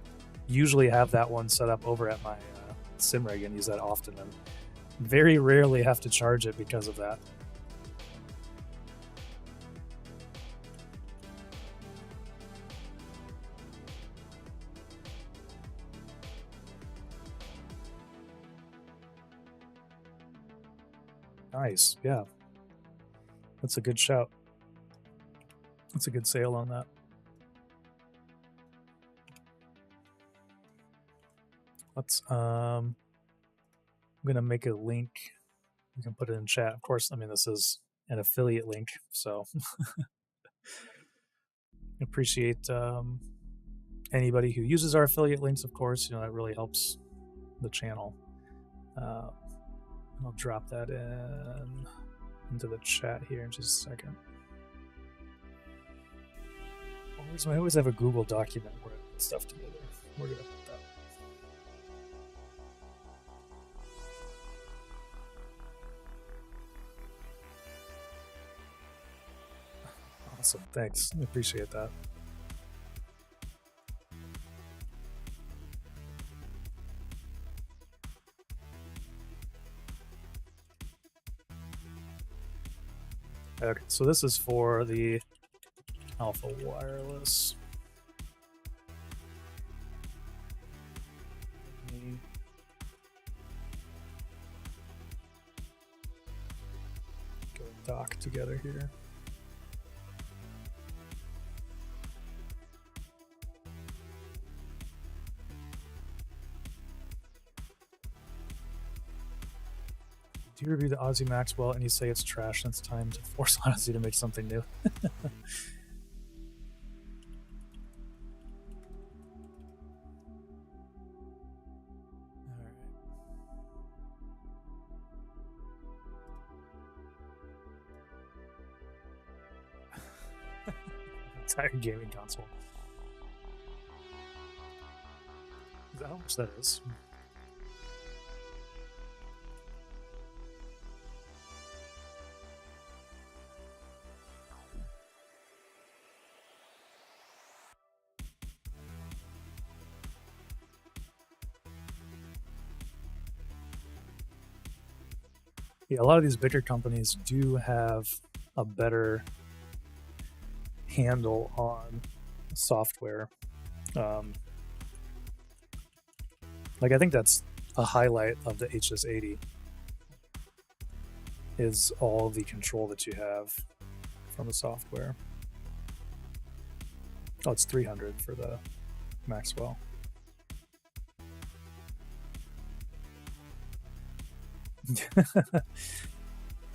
usually have that one set up over at my sim rig and use that often, and very rarely have to charge it because of that. Nice. Yeah. That's a good shout. That's a good sale on that. Let's I'm gonna make a link. You can put it in chat. Of course, I mean this is an affiliate link, so appreciate anybody who uses our affiliate links. Of course, that really helps the channel. I'll drop that into the chat here in just a second. I always have a Google document where I put stuff together. Where did I put that? Awesome, thanks. I appreciate that. Okay, so this is for the Alpha Wireless. Go dock together here. Do you review the Aussie Maxwell and you say it's trash and it's time to force Aussie to make something new? Entire gaming console. Is that how much that is? Yeah, a lot of these bigger companies do have a better handle on software. Like I think that's a highlight of the HS80 is all the control that you have from the software. Oh, it's 300 for the Maxwell.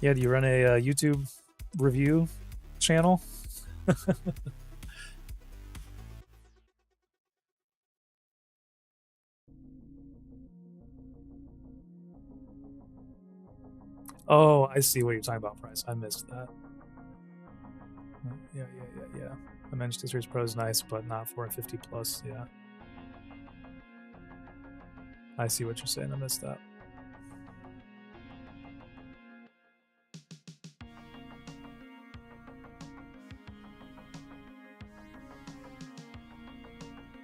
Yeah, do you run a YouTube review channel? Oh, I see what you're talking about, price. I missed that. Yeah. The Manchester Series Pro is nice, but not for a 50 plus. Yeah. I see what you're saying. I missed that.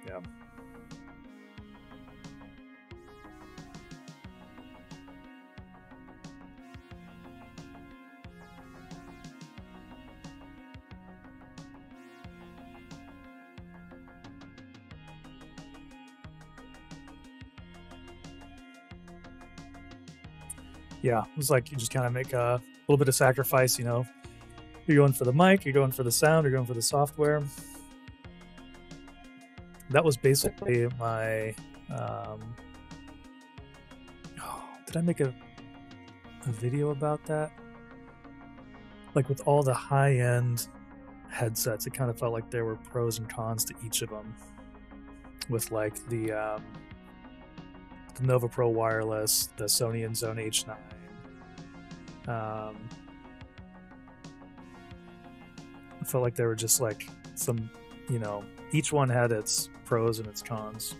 Yeah. Yeah, it was like you just kind of make a little bit of sacrifice, you know. You're going for the mic, you're going for the sound, you're going for the software. That was basically my did I make a video about that? Like with all the high-end headsets, it kind of felt like there were pros and cons to each of them. With like the Nova Pro wireless, the Sony InZone H9. I felt like there were just like some, you know, each one had its pros and its cons.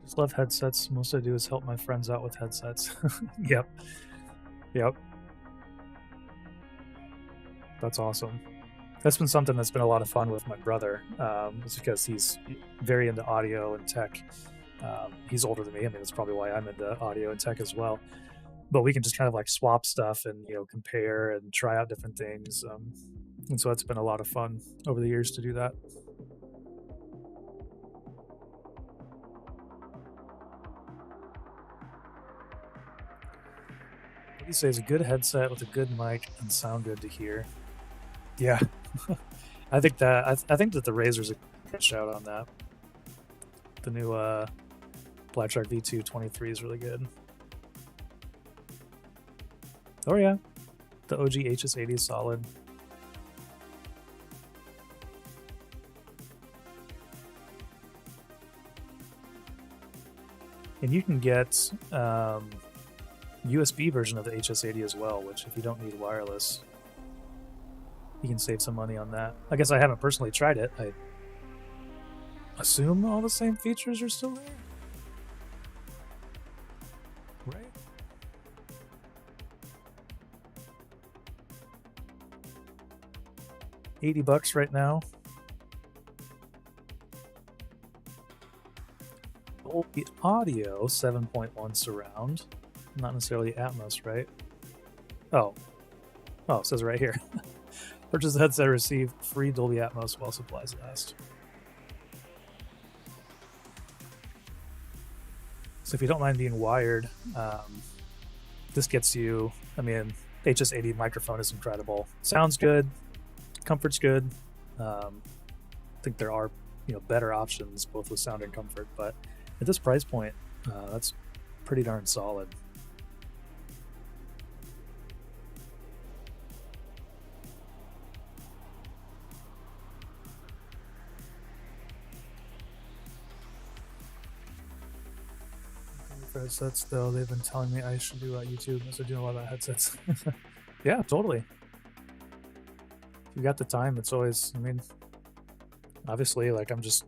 Just love headsets. Most I do is help my friends out with headsets. Yep. That's awesome. That's been something that's been a lot of fun with my brother. It's because he's very into audio and tech. He's older than me. I mean, that's probably why I'm into audio and tech as well. But we can just kind of like swap stuff and, you know, compare and try out different things. And so it's been a lot of fun over the years to do that. What do you say is a good headset with a good mic and sound good to hear? Yeah. I think that the Razer's a good shout on that. The new Black Shark V2 23 is really good. Oh yeah, the OG HS80 is solid. And you can get USB version of the HS80 as well, which if you don't need wireless, you can save some money on that. I guess I haven't personally tried it. I assume all the same features are still there, right? $80 right now. Dolby Audio 7.1 surround, not necessarily Atmos, right? Oh, it says right here. Purchase the headset, receive free Dolby Atmos while supplies last. So if you don't mind being wired, this gets you, I mean, HS80 microphone is incredible. Sounds good, comfort's good. I think there are, you know, better options both with sound and comfort, but at this price point, that's pretty darn solid. For headsets, though, they've been telling me I should do YouTube as I do a lot of headsets. Yeah, totally. If you got the time, it's always, I mean, obviously, like, I'm just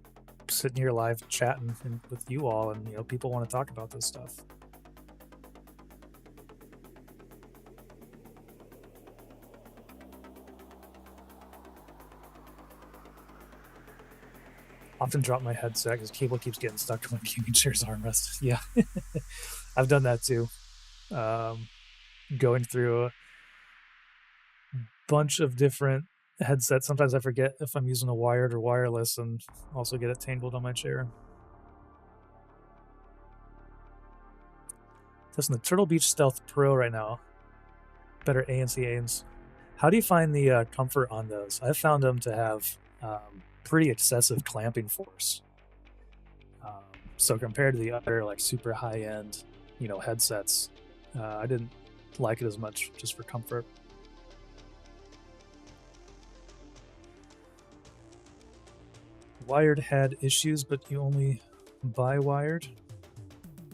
sitting here live chatting with you all, and, you know, people want to talk about this stuff. Often drop my headset because cable keeps getting stuck to my gaming chair's armrest. Yeah, I've done that too. Going through a bunch of different headsets. Sometimes I forget if I'm using a wired or wireless, and also get it tangled on my chair. Testing the Turtle Beach Stealth Pro right now. Better ANC aims. How do you find the comfort on those? I've found them to have pretty excessive clamping force. So compared to the other like super high end headsets. I didn't like it as much just for comfort. Wired had issues, but you only buy wired?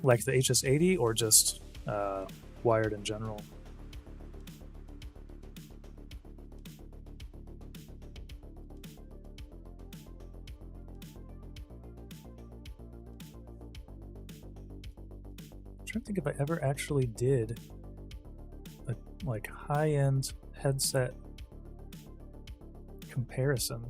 Like the HS80 or just wired in general? I'm trying to think if I ever actually did a high-end headset comparison.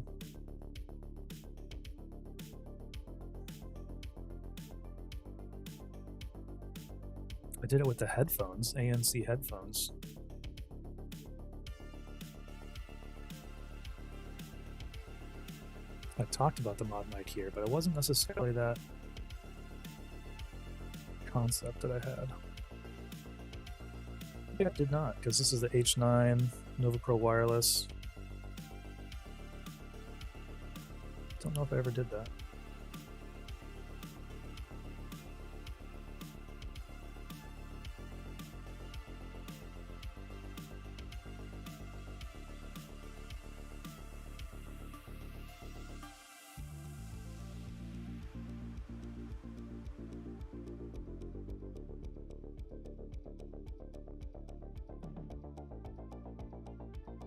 I did it with the headphones, ANC headphones. I talked about the mod mic here, but it wasn't necessarily that concept that I had. Yeah, I did not, because this is the H9 Nova Pro wireless. Don't know if I ever did that.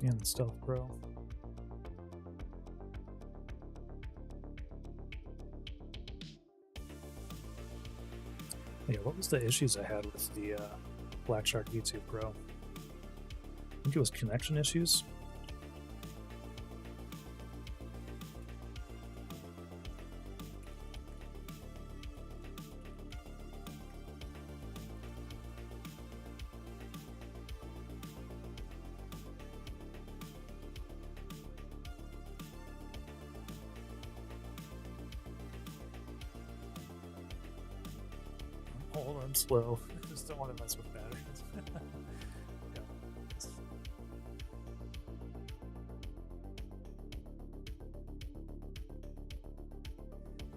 And the Stealth Pro. Yeah, what was the issues I had with the Black Shark V2 Pro? I think it was connection issues. Hold on, slow. I just don't want to mess with batteries.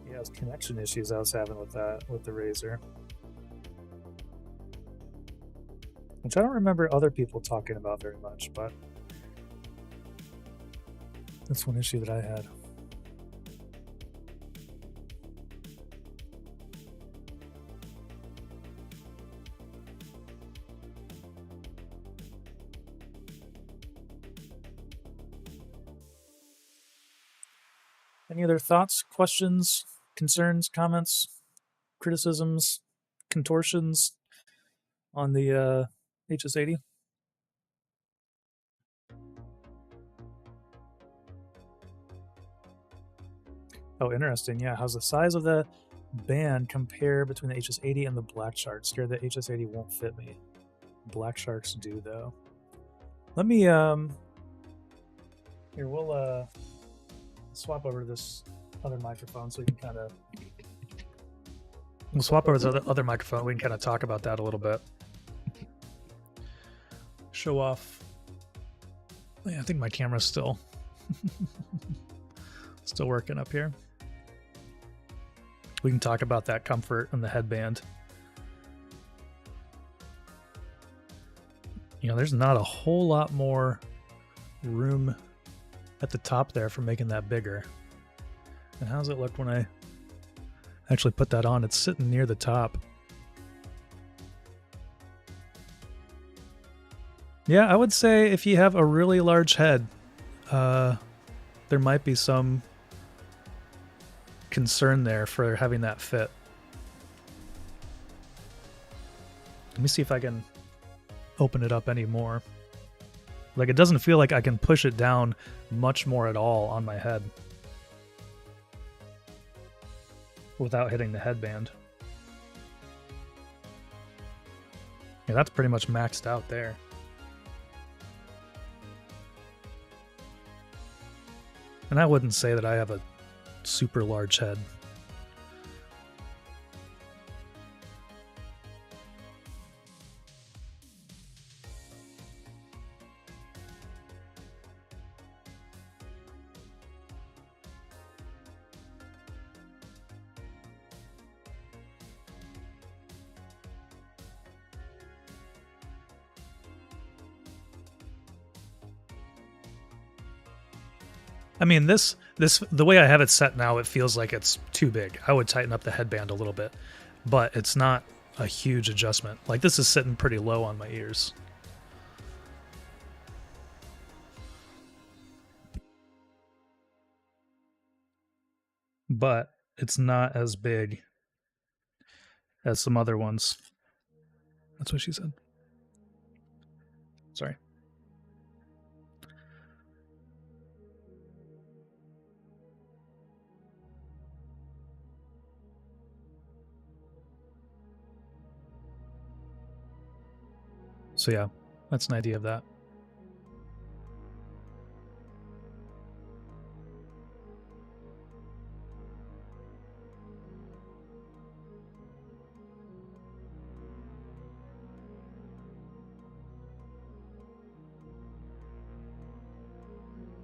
Yeah, it was connection issues I was having with the Razer, which I don't remember other people talking about very much, but that's one issue that I had. Any other thoughts, questions, concerns, comments, criticisms, contortions on the HS80? Oh, interesting. Yeah, how's the size of the band compare between the HS80 and the Black Shark? Scared that HS80 won't fit me. Black Sharks do, though. Let me here, we'll swap over to this other microphone so we can kind of swap over to the other microphone. We can kind of talk about that a little bit. Show off. Yeah, I think my camera's still working up here. We can talk about that comfort and the headband. There's not a whole lot more room at the top there for making that bigger. And how's it look when I actually put that on? It's sitting near the top. Yeah, I would say if you have a really large head, there might be some concern there for having that fit. Let me see if I can open it up any more. Like, it doesn't feel like I can push it down much more at all on my head without hitting the headband. Yeah, that's pretty much maxed out there. And I wouldn't say that I have a super large head. I mean, this the way I have it set now, it feels like it's too big. I would tighten up the headband a little bit, but it's not a huge adjustment. Like, this is sitting pretty low on my ears. But it's not as big as some other ones. That's what she said. Sorry. So yeah, that's an idea of that.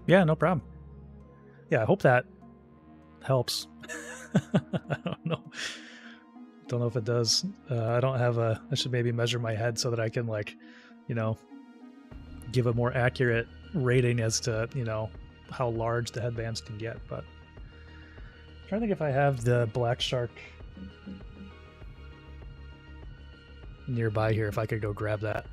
Yeah, no problem. Yeah, I hope that helps. I don't know. Don't know if it does. I don't have a. I should maybe measure my head so that I can, like, you know, give a more accurate rating as to, you know, how large the headbands can get. But I'm trying to think if I have the Black Shark nearby here, if I could go grab that.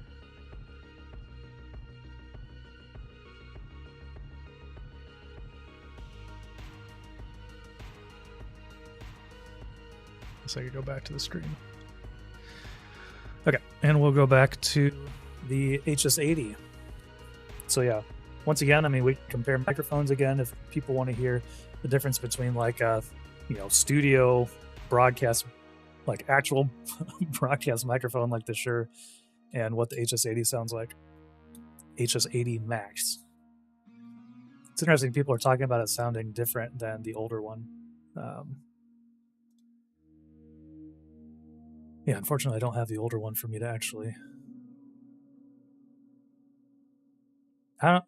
So I could go back to the screen. Okay, and we'll go back to the HS80. So yeah, once again, I mean, we compare microphones again if people want to hear the difference between, like, a, you know, studio broadcast, like actual broadcast microphone like the Shure, and what the HS80 sounds like. HS80 Max. It's interesting, people are talking about it sounding different than the older one. Yeah, unfortunately, I don't have the older one for me to actually.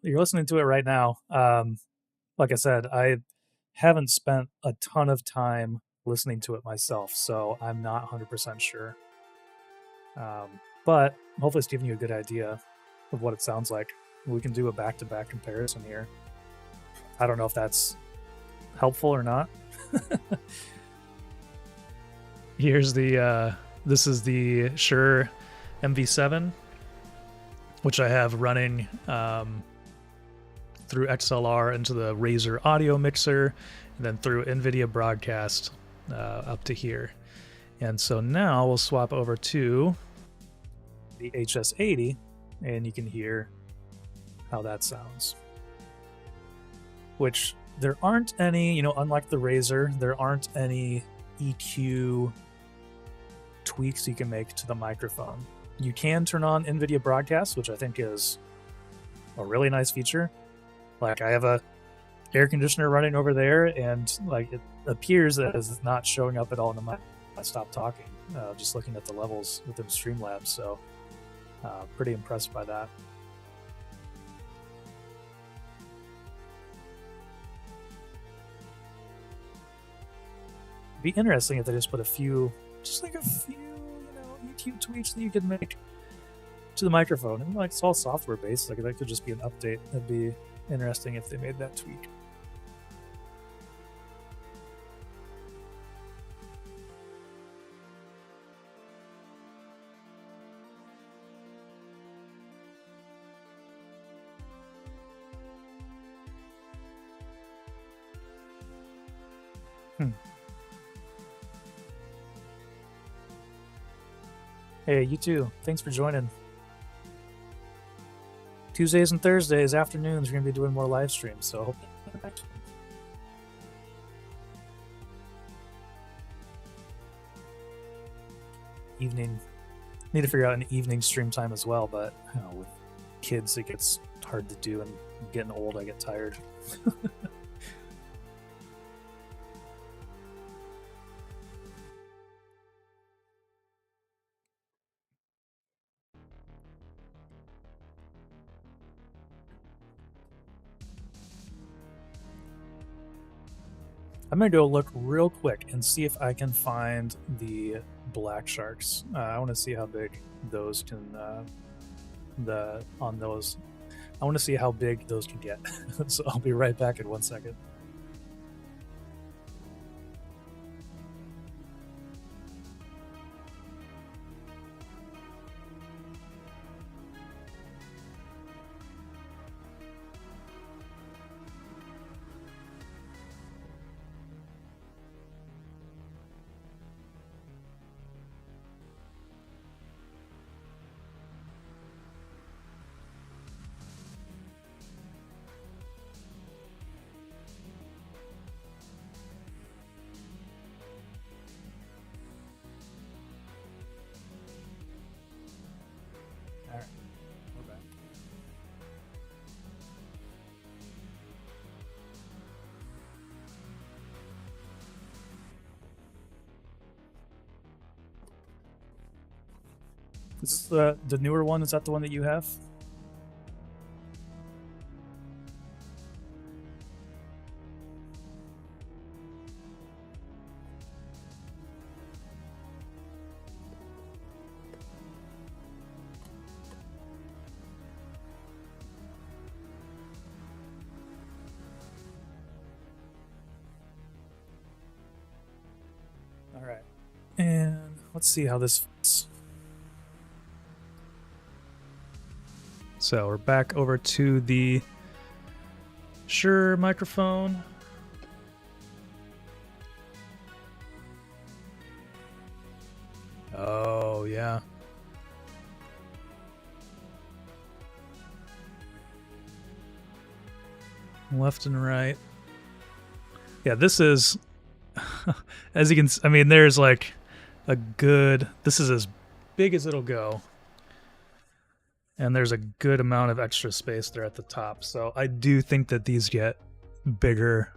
You're listening to it right now. Like I said, I haven't spent a ton of time listening to it myself, so I'm not 100% sure. But hopefully, it's giving you a good idea of what it sounds like. We can do a back-to-back comparison here. I don't know if that's helpful or not. Here's the this is the Shure MV7, which I have running through XLR into the Razer audio mixer, and then through NVIDIA Broadcast up to here. And so now we'll swap over to the HS80, and you can hear how that sounds. Which, there aren't any, you know, unlike the Razer, there aren't any EQ tweaks you can make to the microphone. You can turn on NVIDIA Broadcast, which I think is a really nice feature. Like, I have a air conditioner running over there, and, like, it appears that it's not showing up at all in the mic. I stopped talking, just looking at the levels within Streamlabs. So pretty impressed by that. It'd be interesting if they just put a few, you know, EQ tweaks that you could make to the microphone. And, like, it's all software based. Like, that could just be an update. It'd be interesting if they made that tweak. Hey, you too. Thanks for joining. Tuesdays and Thursdays afternoons, we're going to be doing more live streams, so I hope you come back. Evening. Need to figure out an evening stream time as well, but I don't know, with kids it gets hard to do, and getting old, I get tired. I'm gonna go look real quick and see if I can find the Black Sharks. I want to see how big those can on those. I want to see how big those can get. So I'll be right back in 1 second. All right, we're back. Is this the newer one? Is that the one that you have? All right. And let's see how this fits. So we're back over to the Shure microphone. Oh, yeah. Left and right. Yeah, this is, as you can, I mean, there's like a good, this is as big as it'll go. And there's a good amount of extra space there at the top. So I do think that these get bigger.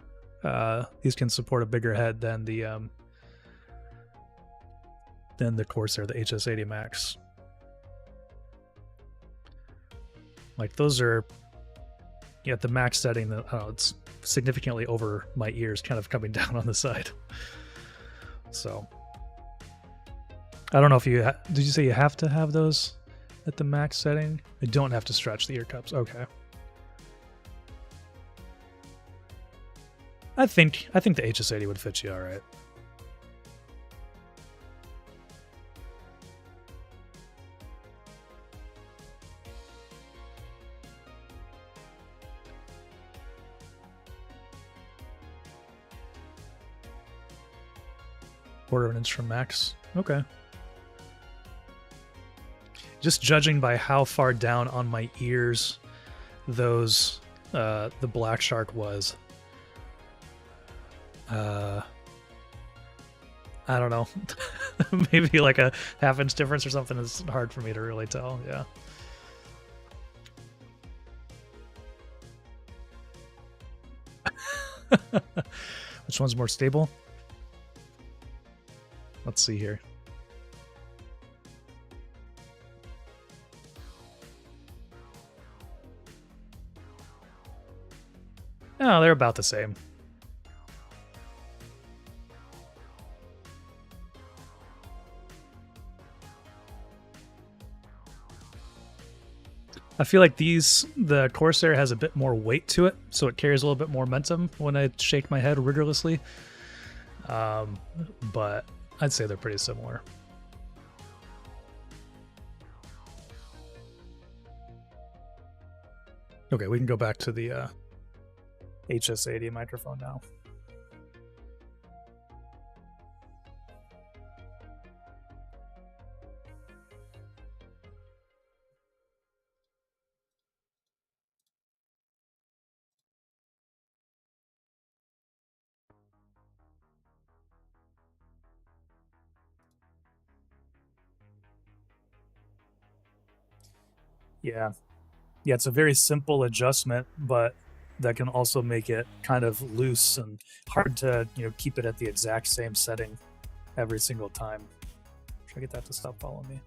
These can support a bigger head than the Corsair, the HS80 Max. Like those are, at the max setting, it's significantly over my ears, kind of coming down on the side. So I don't know if you did you say you have to have those at the max setting? I don't have to stretch the ear cups. Okay. I think the HS80 would fit you all right. Quarter of an inch from max. Okay. Just judging by how far down on my ears those the Black Shark was. I don't know. Maybe like a half-inch difference or something is hard for me to really tell. Yeah. Which one's more stable? Let's see here. Oh, they're about the same. I feel like the Corsair has a bit more weight to it, so it carries a little bit more momentum when I shake my head rigorously. But I'd say they're pretty similar. Okay, we can go back to the HS80 microphone now. Yeah. Yeah, it's a very simple adjustment, but that can also make it kind of loose and hard to, keep it at the exact same setting every single time. Should I get that to stop following me?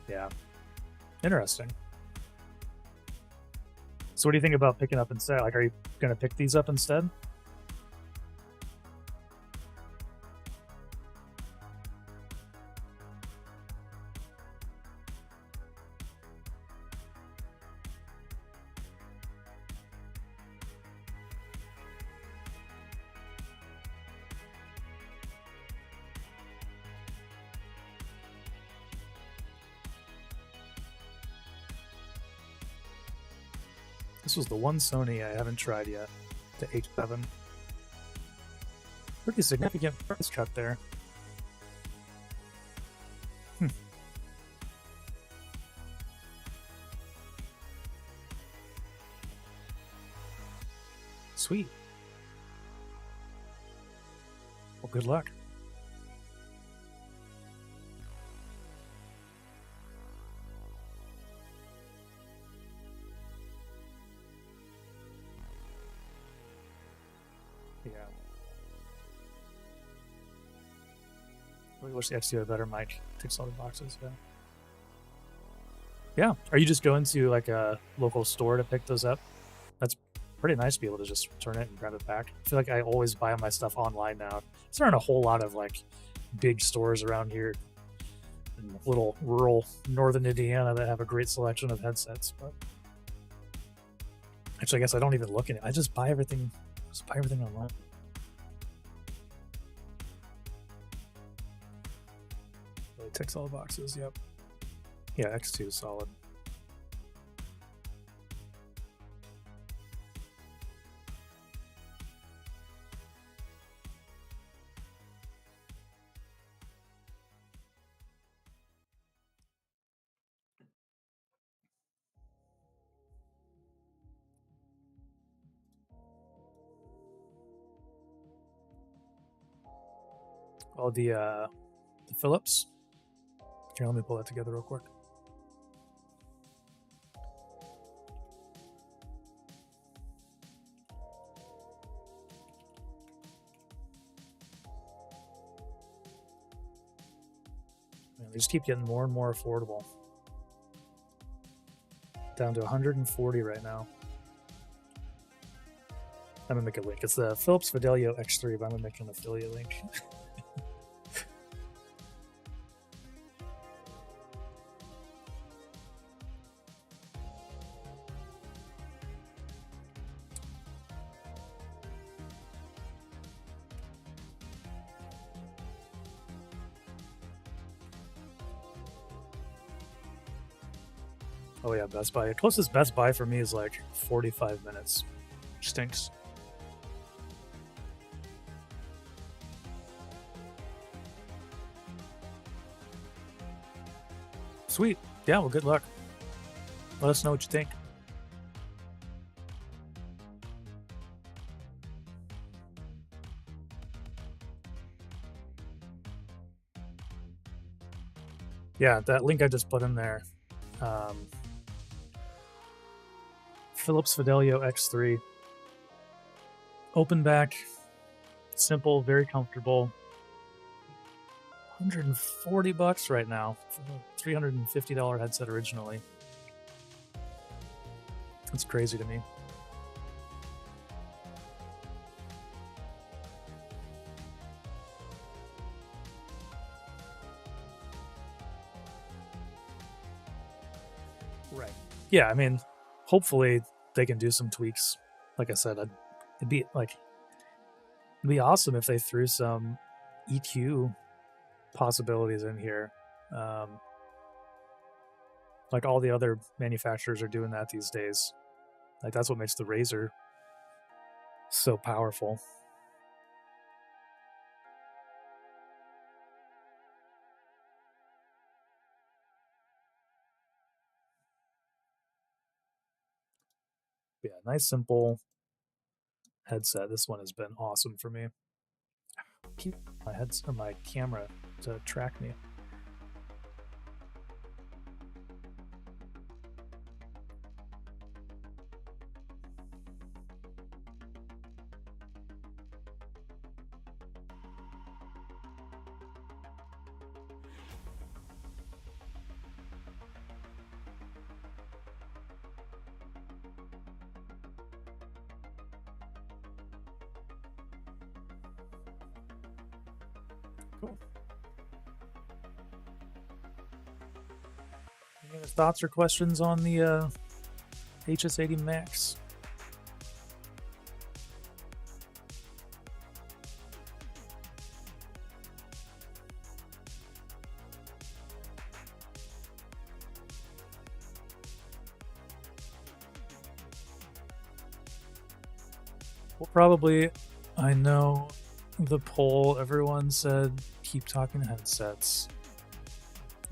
Yeah. Interesting. So what do you think about picking up instead? Like, are you going to pick these up instead? This was the one Sony I haven't tried yet, the H7. Pretty significant price cut there. Sweet. Well, good luck. Yeah. I wish the X2 had a better mic. Ticks all the boxes, yeah. Yeah. Are you just going to like a local store to pick those up? That's pretty nice to be able to just turn it and grab it back. I feel like I always buy my stuff online now. There aren't a whole lot of like big stores around here in little rural northern Indiana that have a great selection of headsets. But actually, I guess I don't even look in it. I just buy everything. Just buy everything online. It ticks all the boxes. Yep. Yeah, X2 is solid. Oh, the Philips. Here, let me pull that together real quick. Man, they just keep getting more and more affordable. Down to 140 right now. I'm gonna make a link. It's the Philips Fidelio X3, but I'm gonna make an affiliate link. Oh yeah, Best Buy. Closest Best Buy for me is like 45 minutes. Stinks. Sweet. Yeah, well, good luck. Let us know what you think. Yeah, that link I just put in there. Philips Fidelio X3. Open back. Simple, very comfortable. $140 right now for a $350 headset originally. That's crazy to me. Right. Yeah, I mean, hopefully they can do some tweaks. Like I said, it'd be awesome if they threw some EQ possibilities in here. Like all the other manufacturers are doing that these days. Like that's what makes the Razer so powerful. Yeah, nice simple headset. This one has been awesome for me. Keep my camera to track me. Cool. Any other thoughts or questions on the HS80 Max? We'll probably, I know the poll, everyone said keep talking headsets.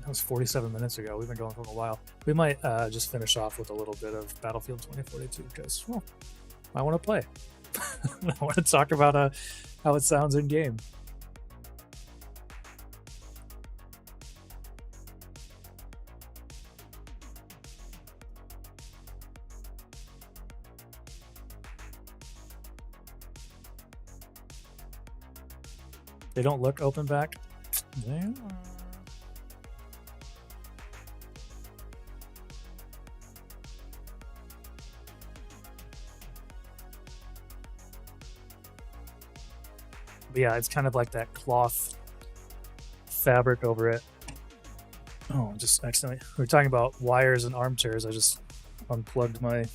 That was 47 minutes ago. We've been going for a while. We might just finish off with a little bit of Battlefield 2042 because, well, I want to play. I want to talk about how it sounds in game. They don't look open back. Yeah. But yeah, it's kind of like that cloth fabric over it. Oh, just accidentally. We were talking about wires and armchairs. I just unplugged my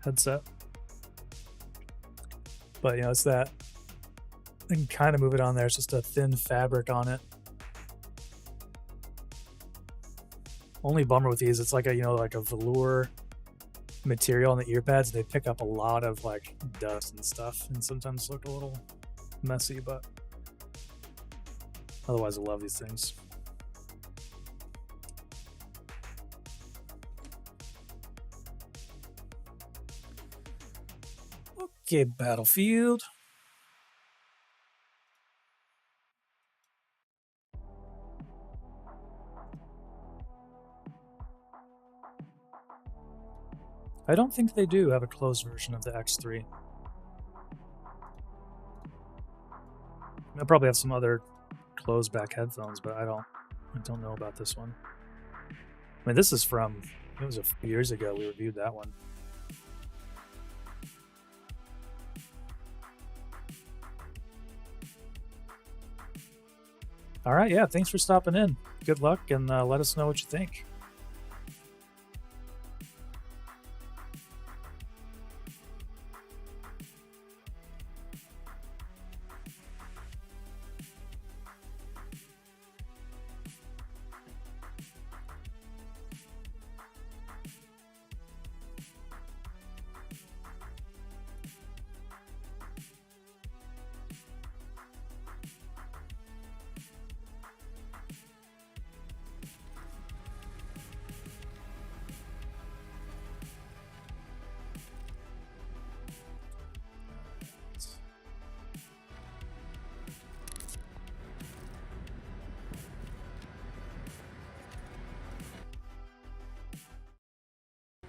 headset. But you know, it's that. I can kind of move it on there. It's just a thin fabric on it. Only bummer with these, it's like a, you know, like a velour material on the ear pads. They pick up a lot of like dust and stuff, and sometimes look a little messy, but otherwise I love these things. Okay, Battlefield. I don't think they do have a closed version of the X3. They'll probably have some other closed back headphones, but I don't know about this one. I mean, this is from, it was a few years ago we reviewed that one. All right, yeah, thanks for stopping in. Good luck, and let us know what you think.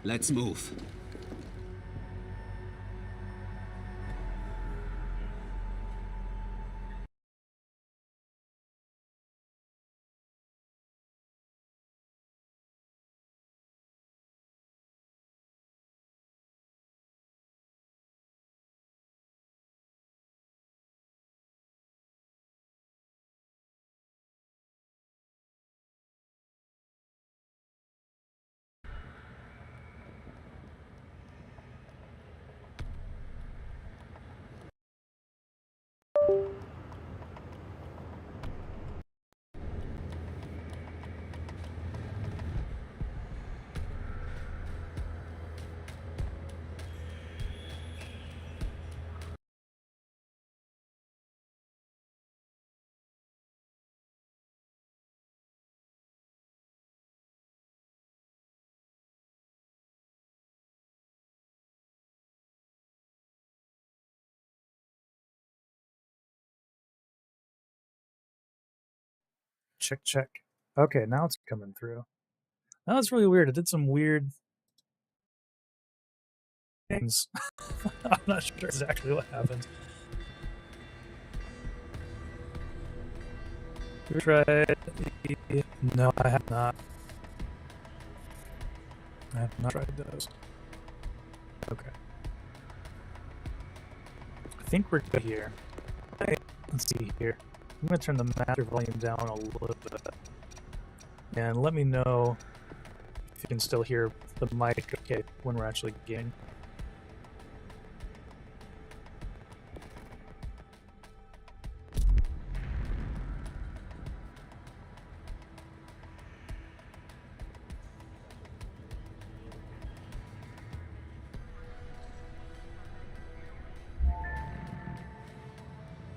Let's move. Check, check. Okay, now it's coming through. That was really weird. It did some weird things. I'm not sure exactly what happened. Tried. No, I have not. I have not tried those. Okay. I think we're good here. Let's see here. I'm going to turn the master volume down a little bit. And let me know if you can still hear the mic okay when we're actually getting.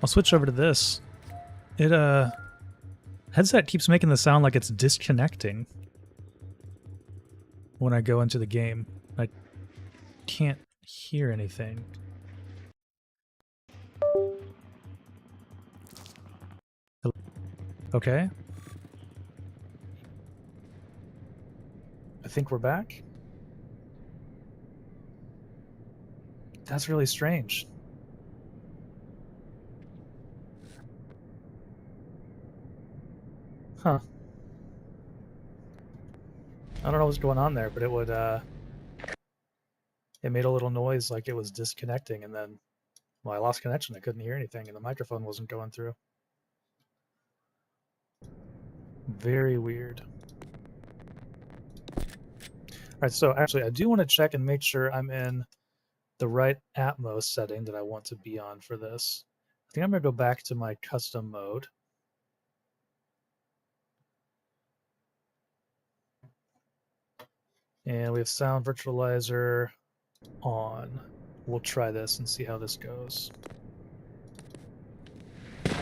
I'll switch over to this. It headset keeps making the sound like it's disconnecting when I go into the game. I can't hear anything. Okay. I think we're back. That's really strange. Huh. I don't know what's going on there, but it would, it made a little noise like it was disconnecting, and then, well, I lost connection. I couldn't hear anything, and the microphone wasn't going through. Very weird. All right, so actually, I do want to check and make sure I'm in the right Atmos setting that I want to be on for this. I think I'm going to go back to my custom mode. And we have sound virtualizer on. We'll try this and see how this goes. The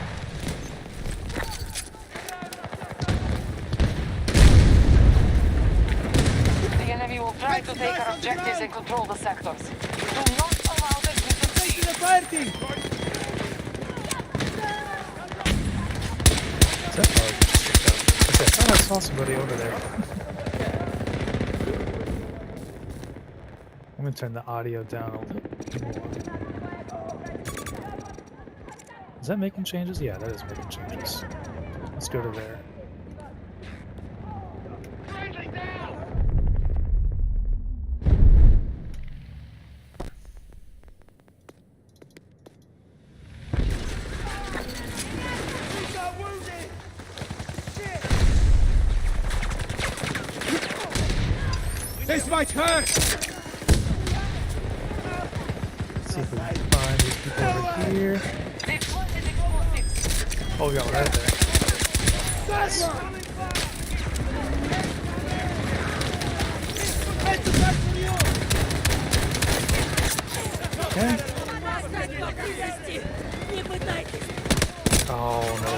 enemy will try to take our objectives and control the sectors. Do not allow them to succeed. Is that okay, I thought I saw somebody over there. I'm going to turn the audio down a little more. Is that making changes? Yeah, that is making changes. Let's go to there. This might hurt! See if we can find these people over here. Oh, we got one right there. Yes. Okay. Oh no.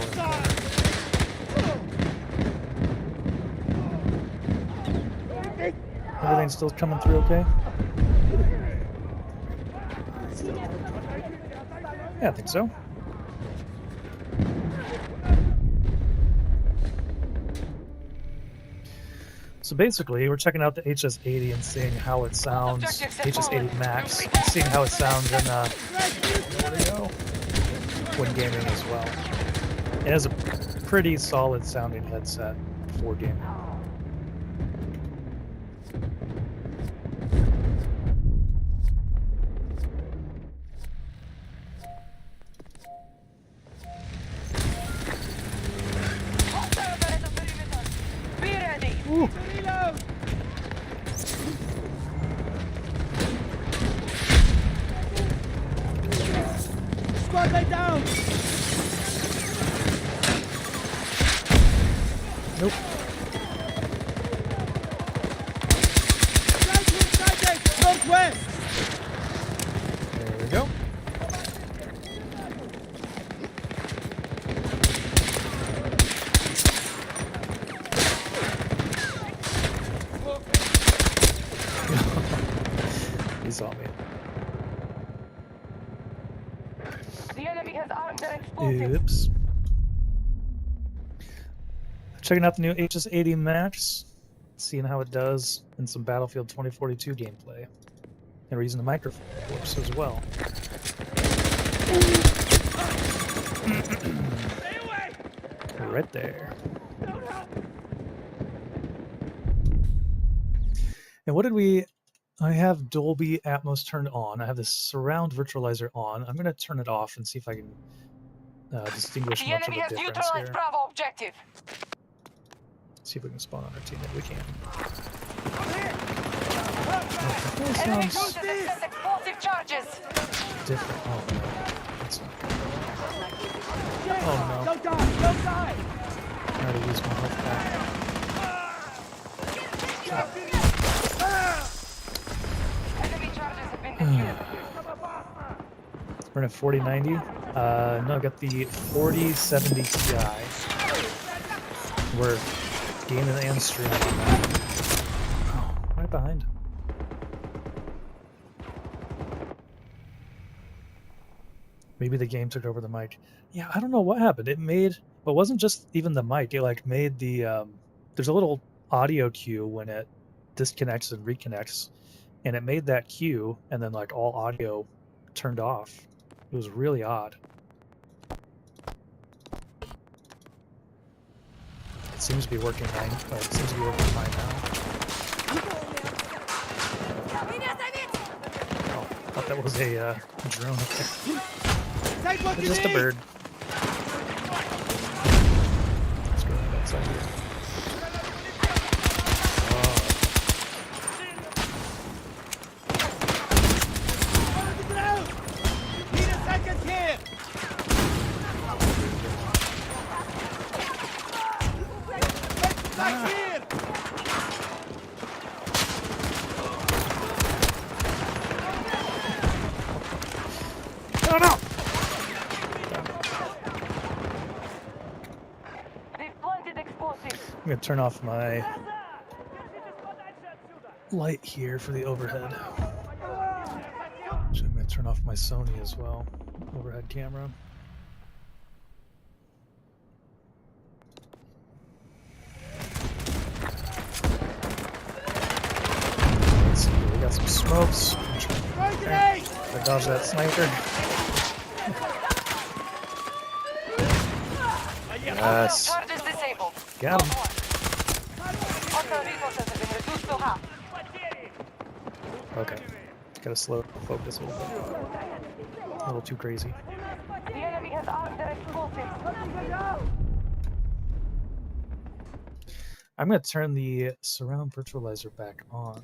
Everything's still coming through okay? Yeah, I think so. So basically, we're checking out the HS80 and seeing how it sounds. HS80 Max, seeing how it sounds in when gaming as well. It has a pretty solid sounding headset for gaming. Ooh. Squad lay down! Nope. Northwest! There we go. He saw me. The enemy has armed their explosives. Oops. Checking out the new HS80 Max, seeing how it does in some Battlefield 2042 gameplay. And we're using the microphone, of course, as well. Right there. And what did we... I have Dolby Atmos turned on. I have this surround virtualizer on. I'm going to turn it off and see if I can distinguish The much of enemy a has difference neutralized here. Bravo objective. See if we can spawn on our teammate. We can. Enemy Sounds cruisers access explosive charges. different. Oh no, that's not good. Oh no, Don't die! Don't die! I already used my health back. Enemy charges have been secured. We're in a 4090. No, I got the 4070 Ti. We're gaming and streaming on that. Oh, right behind. Maybe the game took over the mic. Yeah, I don't know what happened. It wasn't just even the mic. It like made the there's a little audio cue when it disconnects and reconnects, and it made that cue, and then like all audio turned off. It was really odd. It seems to be working fine. It seems to be working fine now. Oh, I thought that was a drone up there. It's just a bird. Let's go outside here. Need a second here. Back here. Oh no! They've planted explosives. I'm gonna turn off my light here for the overhead. So I'm gonna turn off my Sony as well, overhead camera. Let's see, we got some smokes. Okay. I dodged that sniper. Yes. Charge is disabled. Got him. Hostile resources have been reduced to half. Okay. Gotta slow focus a little bit. A little too crazy. The enemy has armed their explosives. I'm gonna turn the surround virtualizer back on.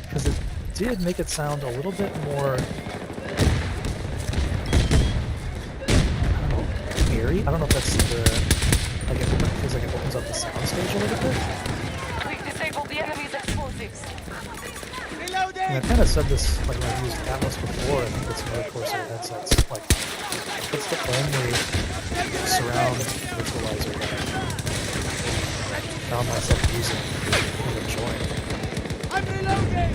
Because it did make it sound a little bit more eerie. I don't know if that's the like it feels like it opens up the soundstage a little bit. We've disabled the enemy's explosives. And I kind of said this like when I used Atmos before. I think it's one of the Corsair headsets. Like it's the only surround virtualizer that I found myself using and enjoying. I'm reloading.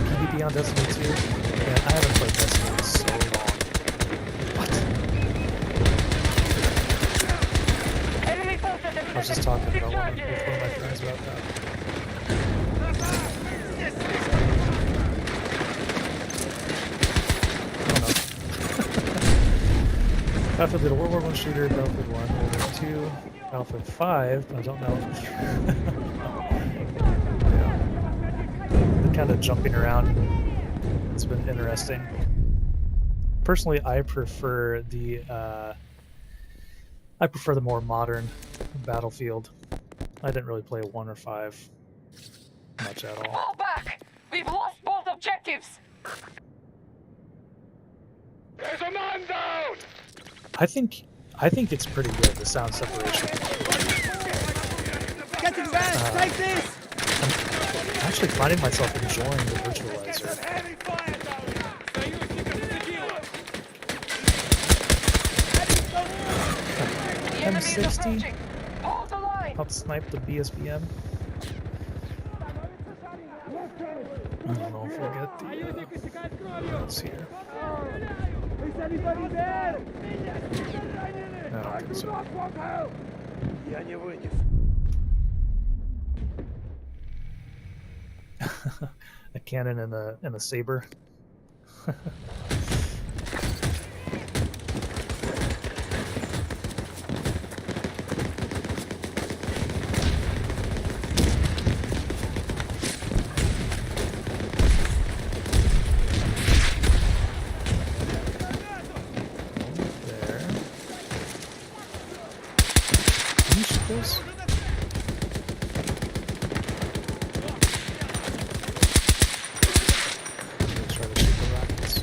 Can you be on Destiny 2? Man, I haven't played Destiny in so long. What? Enemy forces have I was just talking about with one of my charges. friends about that. I don't know. Battlefield did a World War I shooter, Battlefield 1, World War 2, Battlefield 5, I don't know. Yeah. Been kind of jumping around. It's been interesting. Personally, I prefer the more modern Battlefield. I didn't really play 1 or 5 much at all. Fall back! We've lost both objectives! There's a man down! I think it's pretty good, the sound separation. Getting fast. Take this. I'm actually finding myself enjoying the virtualizer. Heavy fire down! Союзника всадила! The enemy is M60 approaching! Hold the line! help snipe the BSBM. I don't know if we'll get the notes here. Is anybody there? I don't think so. Я не вынес. A cannon and a saber. There. Can you shoot those? Let's try to shoot the rockets.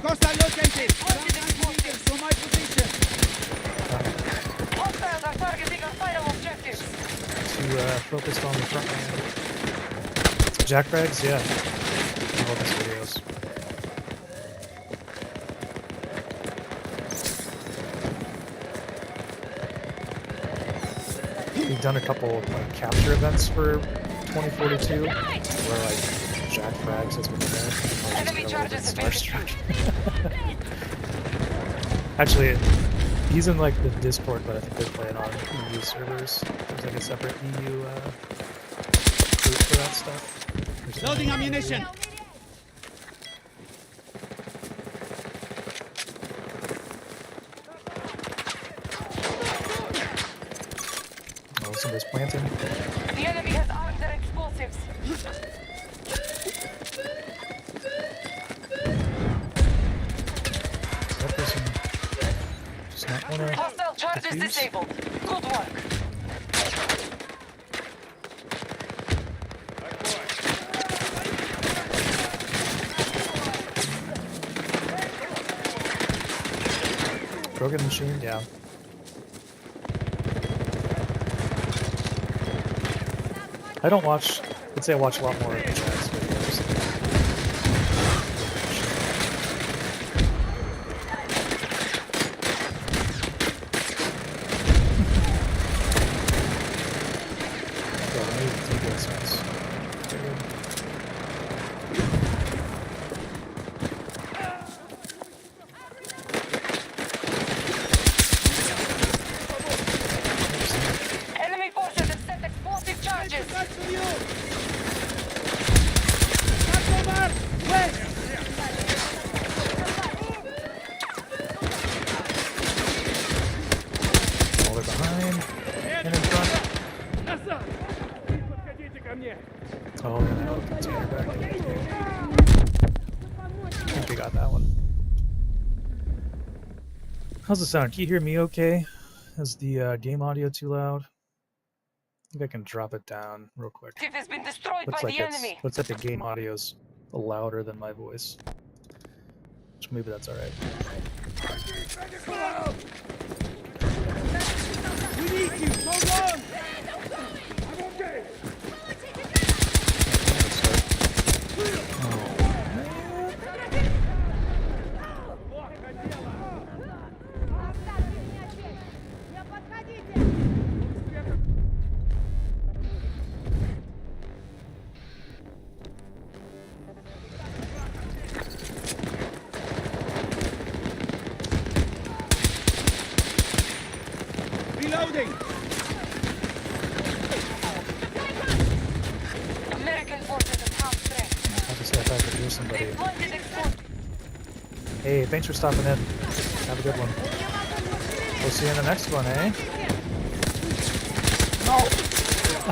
Costa located. From my position. Hostiles are targeting our final objective! too focused on the front line. Jack frags, yeah. I love his videos. We've done a couple like capture events for 2042 where like Jack frags has been in there. Enemy charges have been Starstruck. Actually, he's in like the Discord, but I think they're playing on EU servers. There's like a separate EU group for that stuff. Loading ammunition. Oh, somebody's planting. The enemy has armed their explosives. That person does not want to Hostile charges defuse. disabled. Good work. Broken machine, yeah. I don't watch. I'd say I watch a lot more of Jack's videos. Yeah, the new TV sounds pretty good. Enemy forces have set explosive charges. Back to you. Back over. West. All they're behind and in front. Назад! Подходите ко мне! Oh, yeah, now the container back in. I think we got that one. How's it sound? Can you hear me okay? Is the game audio too loud? I think I can drop it down real quick. It has been destroyed Looks by like the enemy. looks like the game audio's louder than my voice. So maybe that's alright. We need you. Hold on. Reloading. American forces have half strength. I have to see if I can hear somebody. They planted explosives. Hey, thanks for stopping in. Have a good one. We'll see you in the next one, eh? No!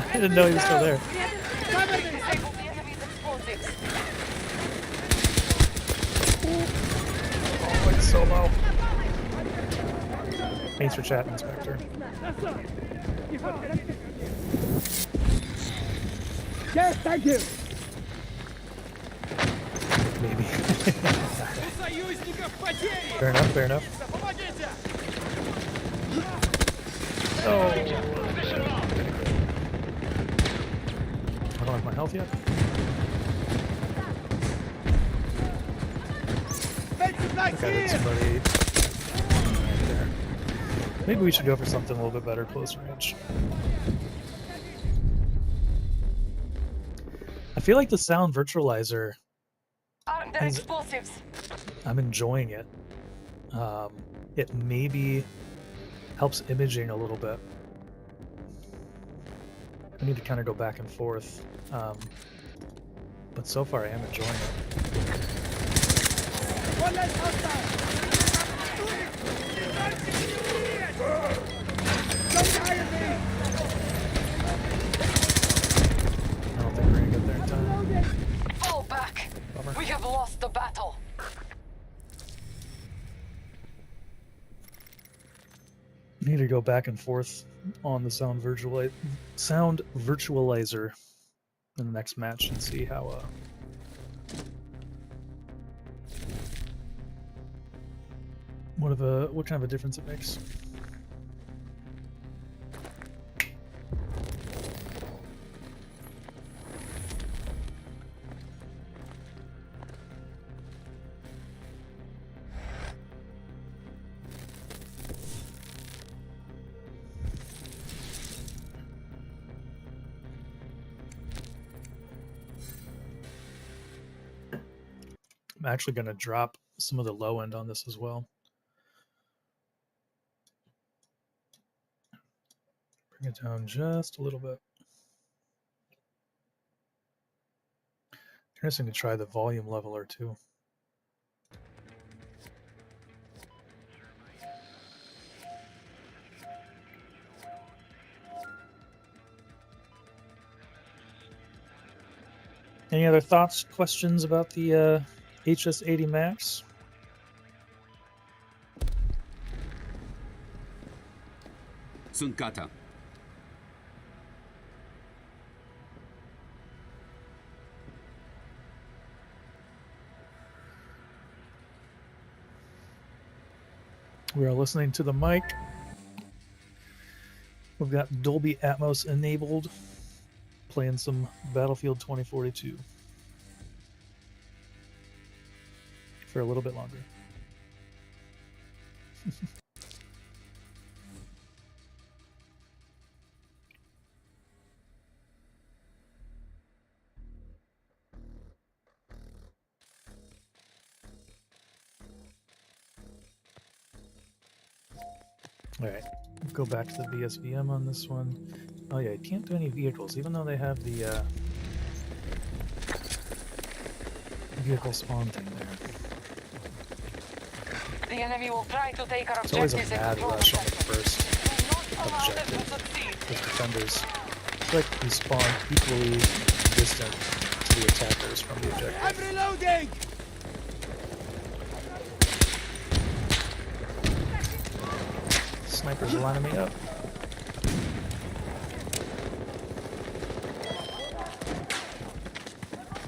I didn't know he was still there. Disable the enemy's explosives. Oh, it's so low. Thanks for chatting, Inspector. Yes, thank you. Maybe. У союзников потери! Fair enough, fair enough. Помогите! Oh. I don't have my health yet. Defensive lights I got here. somebody right there. Maybe we should go for something a little bit better close range. I feel like the sound virtualizer, Armed their Is- explosives. I'm enjoying it. It maybe helps imaging a little bit. I need to kind of go back and forth. But so far I am enjoying it. One less hostile. Don't die at me. I don't think we're gonna get there in time. Fall back. Bummer. We have lost the battle. Need to go back and forth on the sound virtualizer in the next match and see how what kind of a difference it makes. I'm actually going to drop some of the low end on this as well. Bring it down just a little bit. Interesting to try the volume leveler too. Any other thoughts, questions about the HS80 Max? Sunt gata. We are listening to the mic. We've got Dolby Atmos enabled, playing some Battlefield 2042 for a little bit longer. All right, go back to the VSVM on this one. Oh yeah, you can't do any vehicles, even though they have the vehicle spawn thing there. The enemy will try to take our It's always a objectives and mad control the rush on the sector. first Do not allow them to objective. succeed. Those defenders, it's like we spawn equally distant to the attackers from the objective. I'm reloading! Snipers are lining me up.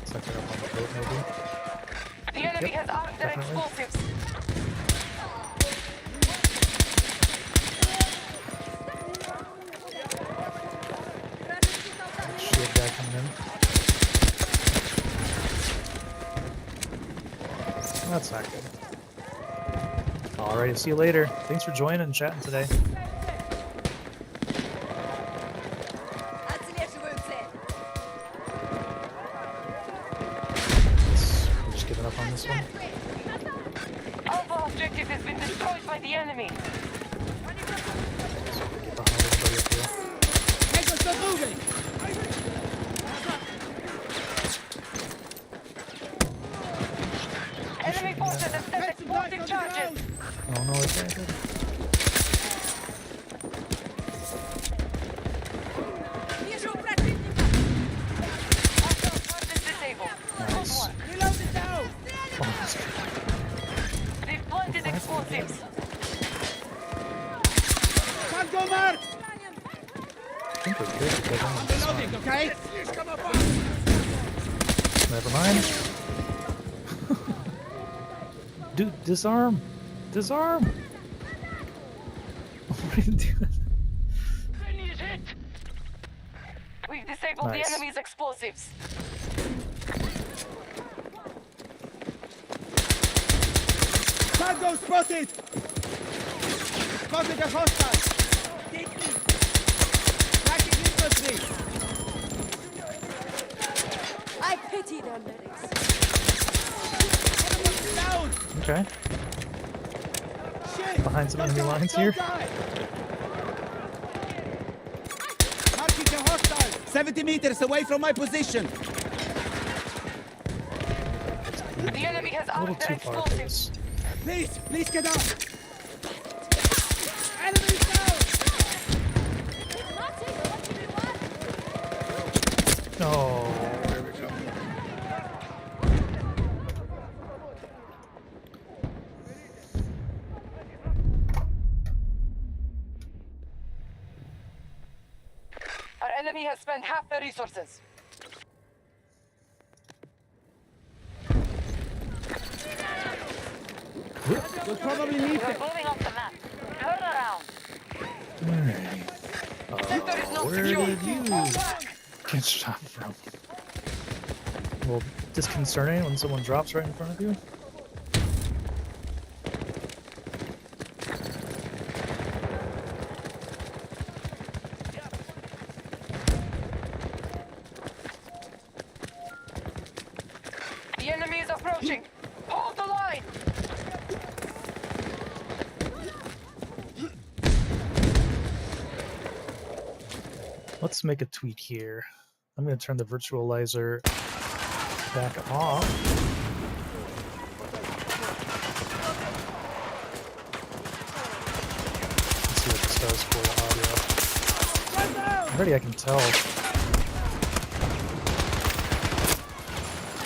Suck it up on the boat, maybe. The enemy Yep, has armed their definitely. explosives. Shield guy coming in. That's not good. Alrighty, see you later. Thanks for joining and chatting today. We're just giving up on this one. Alpha objective has been destroyed by the enemy. So we get behind everybody up here. Tango, stop moving! Enemy forces have set explosive charges. Oh no, it's right. Hostile threat is disabled. Good Nice. one. Reload it now! Oh, that's good. They've planted explosives. Tango marked! I think we're good to get on this Reloading, one. okay? Never mind. Dude, disarm! Disarm! What are you doing? We've disabled Nice. the enemy's explosives. Tango spotted! Spotted a hostile! Tracking infantry! I pity their medics. Down! Okay. Shit! Behind some enemy Don't die, lines don't here. die. Marking a hostile! 70 meters away from my position! The enemy has A little armed their too far for explosives. this. Please get up! Enemy down! Oh, there we go. Our enemy has spent half their resources. We'll probably need We're them. moving off the map. Turn around. Alrighty. Sector is not Where secure. did you get shot from? Well, disconcerting when someone drops right in front of you. The enemy is approaching. Hold the line! Let's make a tweak here. I'm going to turn the virtualizer back off. Let's see what this does for the audio. Already I can tell.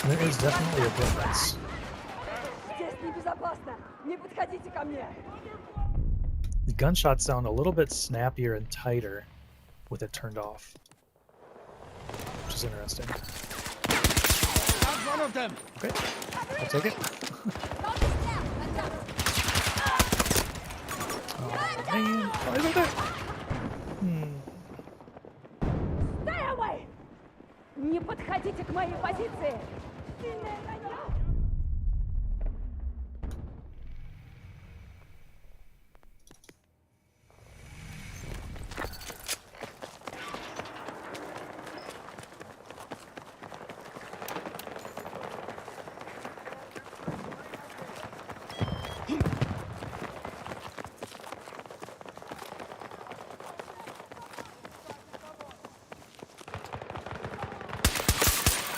There is definitely a difference. Здесь небезопасно. Не подходите ко мне. The gunshots sound a little bit snappier and tighter with it turned off, which is interesting. Found one of them. Okay, I'll take it. Oh man, why is it there? Stay away! Не подходите к моей позиции. Сильное ранение.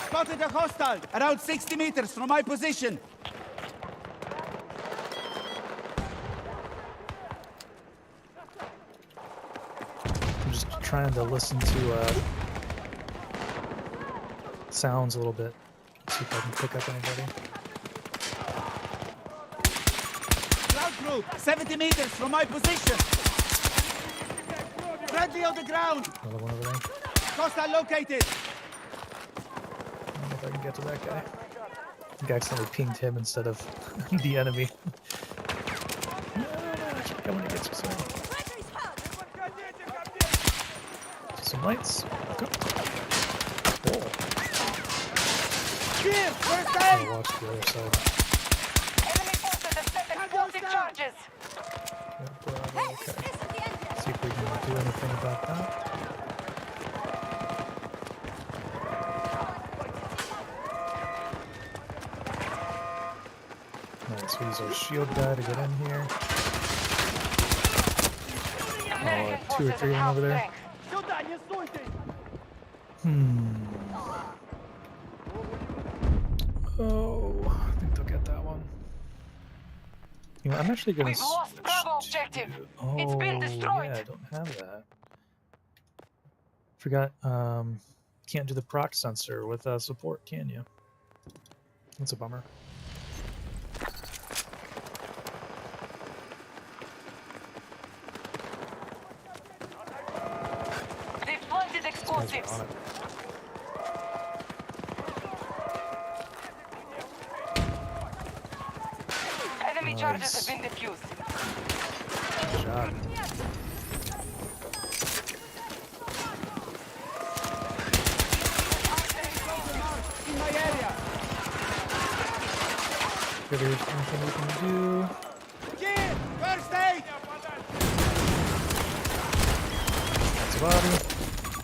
Spotted a hostile around 60 meters from my position. I'm just trying to listen to sounds a little bit. See if I can pick up anybody. Ground group 70 meters from my position. Friendly on the ground. Another one over there. Hostile located. I don't know if I can get to that guy. I think I accidentally pinged him instead of the enemy. I want to get you some lights. Go. Whoa. Here, first I'll aid. watch the other side. Enemy forces have set explosive charges! Yeah, Bravo, okay. See if we can do anything about that. Nice, we use our shield guy to get in here. American Oh, 2 or 3 of them over there. Сюда, не суйтесь! Oh, I think they'll get that one. You know, I'm actually gonna. We've lost switch Bravo to- objective. Oh, It's been destroyed. yeah, I don't have that. Forgot. Can't do the proc sensor with support, can you? That's a bummer. They've planted These guys explosives. are on it. Enemy charges Nice. have been defused. Good job. In my area. If there's anything we can do. Here, first aid. That's a body.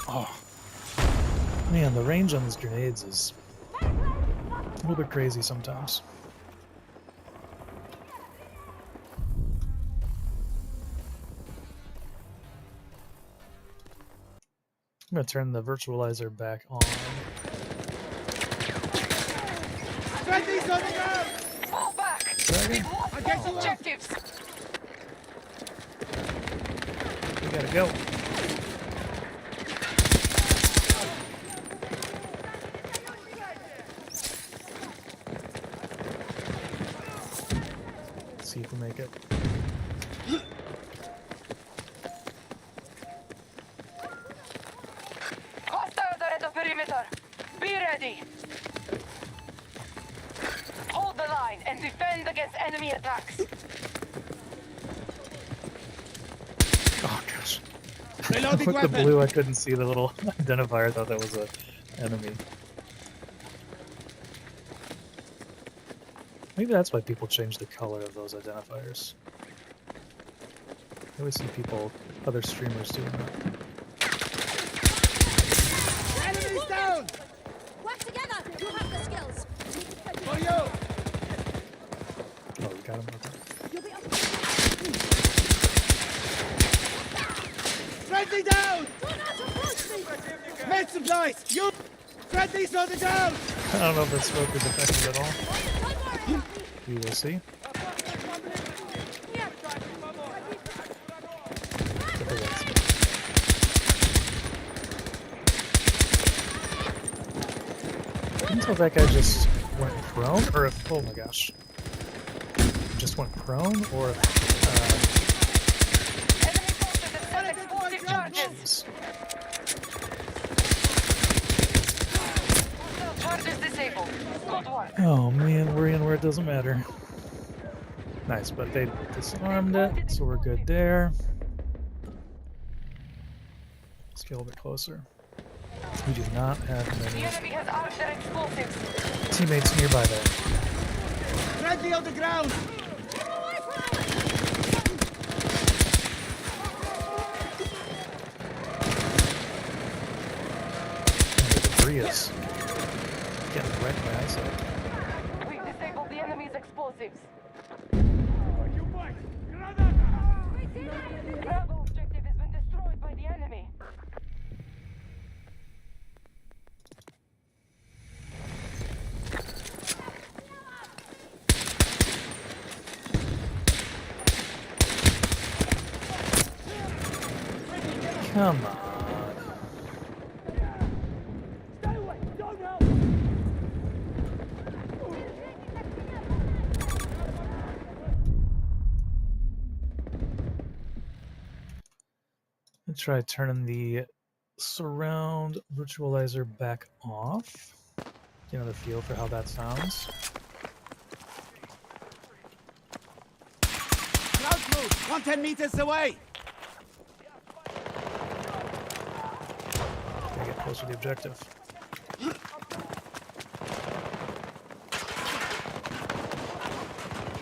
Oh. Man, the range on these grenades is a little bit crazy sometimes. I'm going to turn the virtualizer back on. Friendly's on the ground. Fall back! Dragon? We've lost I guess both you- objectives! We gotta go. Let's see if we make it. Hostiles are at the perimeter. Be ready. Hold the line and defend against enemy attacks. Oh gosh. Reloading With the weapon. blue, I couldn't see the little identifier. I thought that was a enemy. Maybe that's why people change the color of those identifiers. I always see people, other streamers doing that. Enemies down. Work together. You have the skills. For you. got him. Okay. You'll be up. Friendly down! Do not approach me! Med supplies! You! Friendly's on the ground! I don't know if that smoke is effective at all. Don't worry. We will see. But they got smoke. Until that guy just went prone, or if, oh my gosh, just went prone, or if, Enemy forces have set explosive charges. jeez. Hostile charges disabled. Good work. Oh man, we're in where it doesn't matter. Nice, but they disarmed it, so we're good there. Let's get a little bit closer. We do not have The many enemy has armed their explosives. teammates nearby there. Friendly on the ground! And the debris is getting right in my eyesight. We've disabled the enemy's explosives. Bravo objective has been destroyed by the enemy. Come on. Let's try turning the surround virtualizer back off. Get another feel for how that sounds. Ground move! 110 meters away! Gotta get closer to the objective.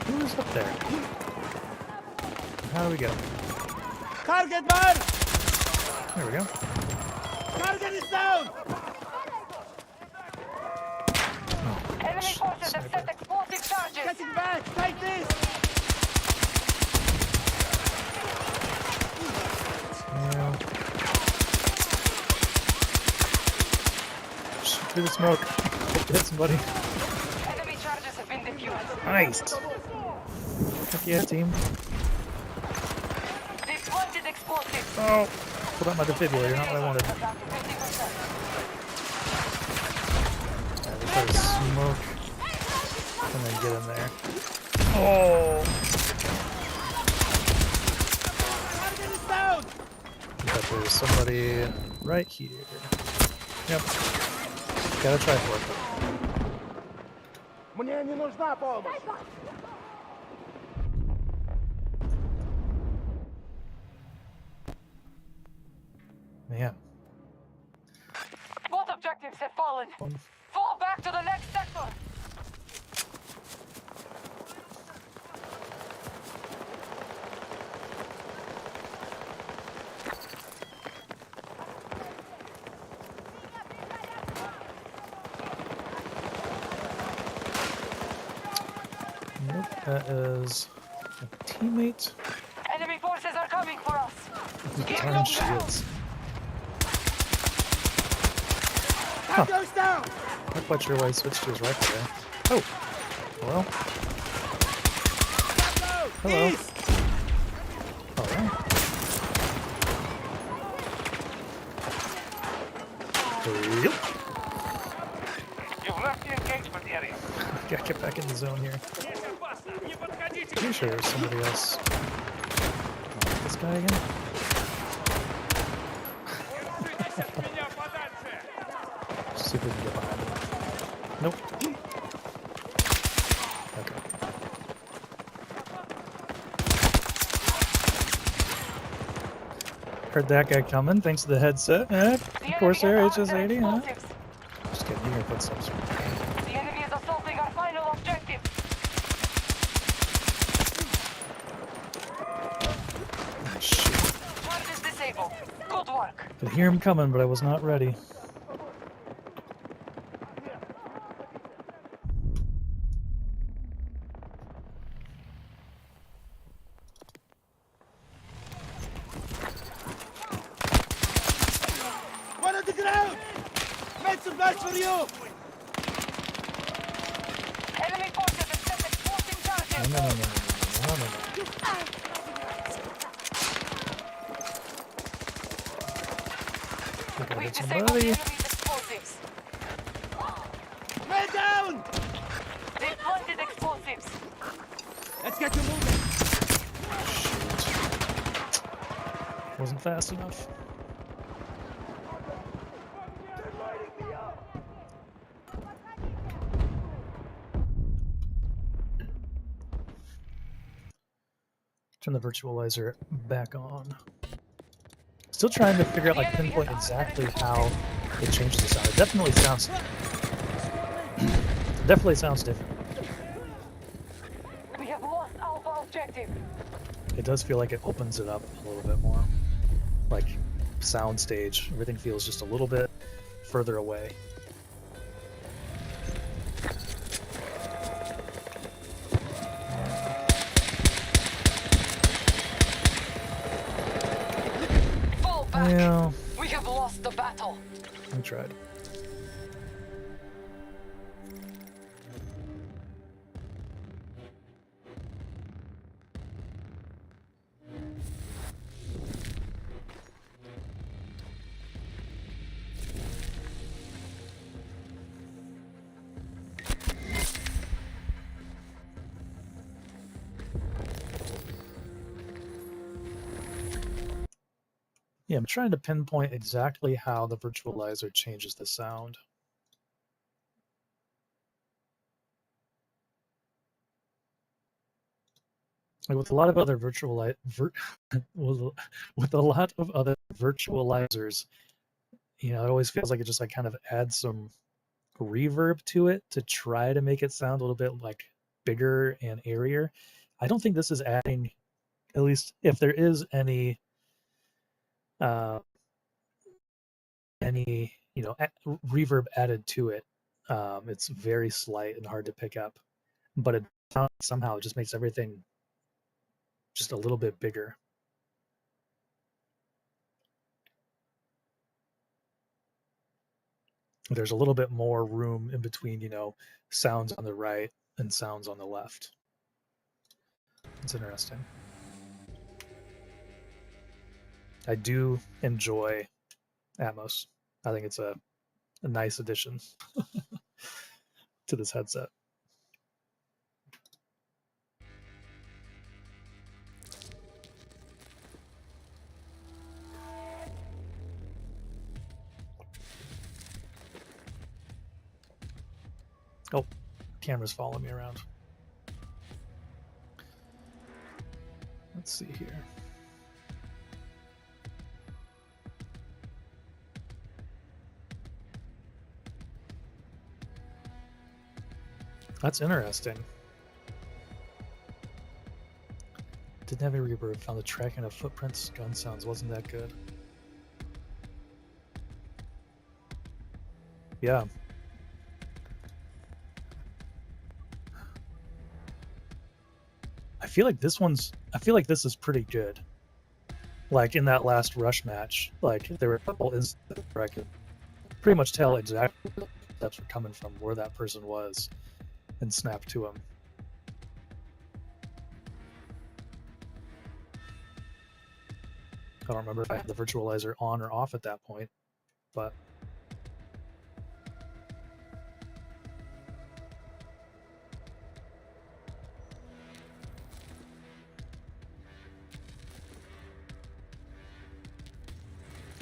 Who's up there? How do we go? Target man! There we go. Target is down! Oh, Enemy gosh. forces have Sniper. set explosive charges. Getting back! Take this! Yeah. Shoot through the smoke. Hit somebody. Enemy charges have been defused. Nice. Heck yeah, team. They've planted explosives. Oh, pulled out my defibrillator. Not what I wanted. Down to 50%. Yeah, they try to smoke and then get in there. Oh. Target is down! But there's somebody right here. Yep. Gotta try for it. Мне не нужна помощь! Man. Both objectives have fallen. Fall back to the next sector. Nope, that is a teammate. Enemy forces are coming for us. Keep Darn them down. shields. That goes down! Not quite sure why he switched to his rifle there. Oh, hello. Hello. East! All right. Yep. You've left the engagement area. Gotta get back in the zone here. Здесь опасно! Не подходите! Pretty sure there's somebody else. Oh, this guy again? Держитесь от меня подальше! Let's see if we can get behind him. Nope. Okay. Heard that guy coming. Thanks to the headset. The enemy Corsair has armed their HS80, huh? explosives. Just kidding. You hear footsteps. The enemy is assaulting our final objective. Ah, shoot. Charge is disabled. Good work. Could hear him coming, but I was not ready. for you! Enemy forces have set explosive charges. No, no, no, no, no, no, no, no. We're gonna We've hit disabled the somebody. enemy's explosives. Man down! They've planted explosives. Let's get you moving. Wasn't fast enough. Turn the virtualizer back on. Still trying to figure out, like, pinpoint exactly how it changes the sound. It definitely sounds different. We have lost Alpha objective. It does feel like it opens it up a little bit more. Like sound stage, everything feels just a little bit further away. Fall back. Yeah, We have lost the battle. I tried. Yeah, I'm trying to pinpoint exactly how the virtualizer changes the sound. Like with a lot of other with a lot of other virtualizers, you know, it always feels like it just like kind of adds some reverb to it to try to make it sound a little bit like bigger and airier. I don't think this is adding, at least if there is any reverb added to it. It's very slight and hard to pick up, but it somehow just makes everything just a little bit bigger. There's a little bit more room in between, you know, sounds on the right and sounds on the left. It's interesting. I do enjoy Atmos. I think it's a nice addition to this headset. Oh, camera's following me around. Let's see here. That's interesting. Didn't have a reverb. Found the tracking of footprints, gun sounds wasn't that good. Yeah. I feel like this is pretty good. Like in that last rush match, like there were a couple instances where I could pretty much tell exactly where the steps were coming from, where that person was, and snap to him. I don't remember if I had the virtualizer on or off at that point, but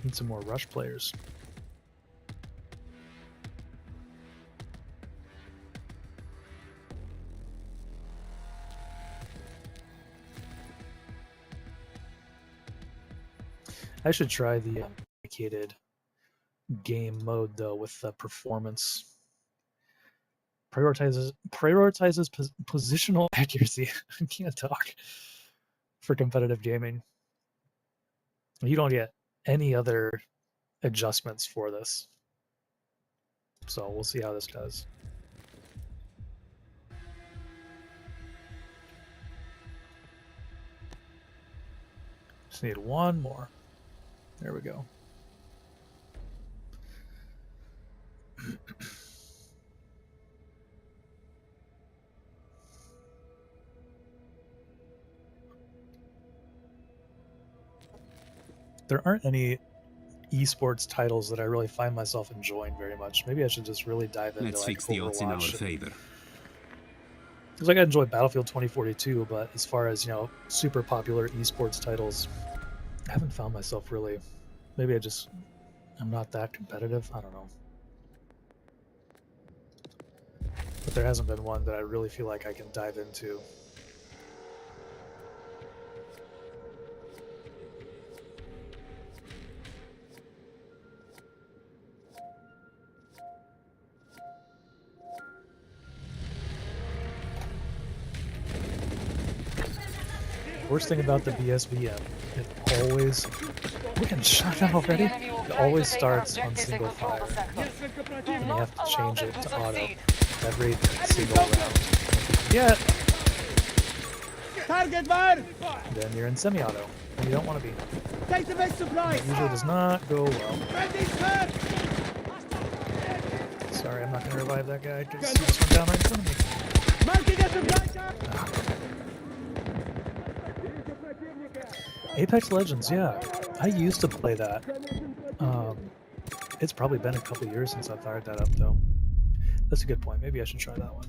need some more rush players. I should try the dedicated game mode though with the performance. Prioritizes positional accuracy. I can't talk for competitive gaming. You don't get any other adjustments for this, so we'll see how this does. Just need one more. There we go. There aren't any esports titles that I really find myself enjoying very much. Maybe I should just really dive into Let's like fix the odds in our Overwatch. favor. Because like I enjoy Battlefield 2042, but as far as, you know, super popular esports titles, I haven't found myself really. Maybe I'm not that competitive. I don't know. But there hasn't been one that I really feel like I can dive into. Worst thing about the BSVM, it always... We're getting shot down already? It always starts on single fire. And you have to change it to auto every single round. Yeah. Target fire! Then you're in semi-auto, and you don't want to be. Take the best supplies! It usually does not go well. Ready, sir! Sorry, I'm not going to revive that guy because he just went down right in front of me. Marking a supply shop! Apex Legends, yeah. I used to play that. It's probably been a couple years since I fired that up, though. That's a good point. Maybe I should try that one.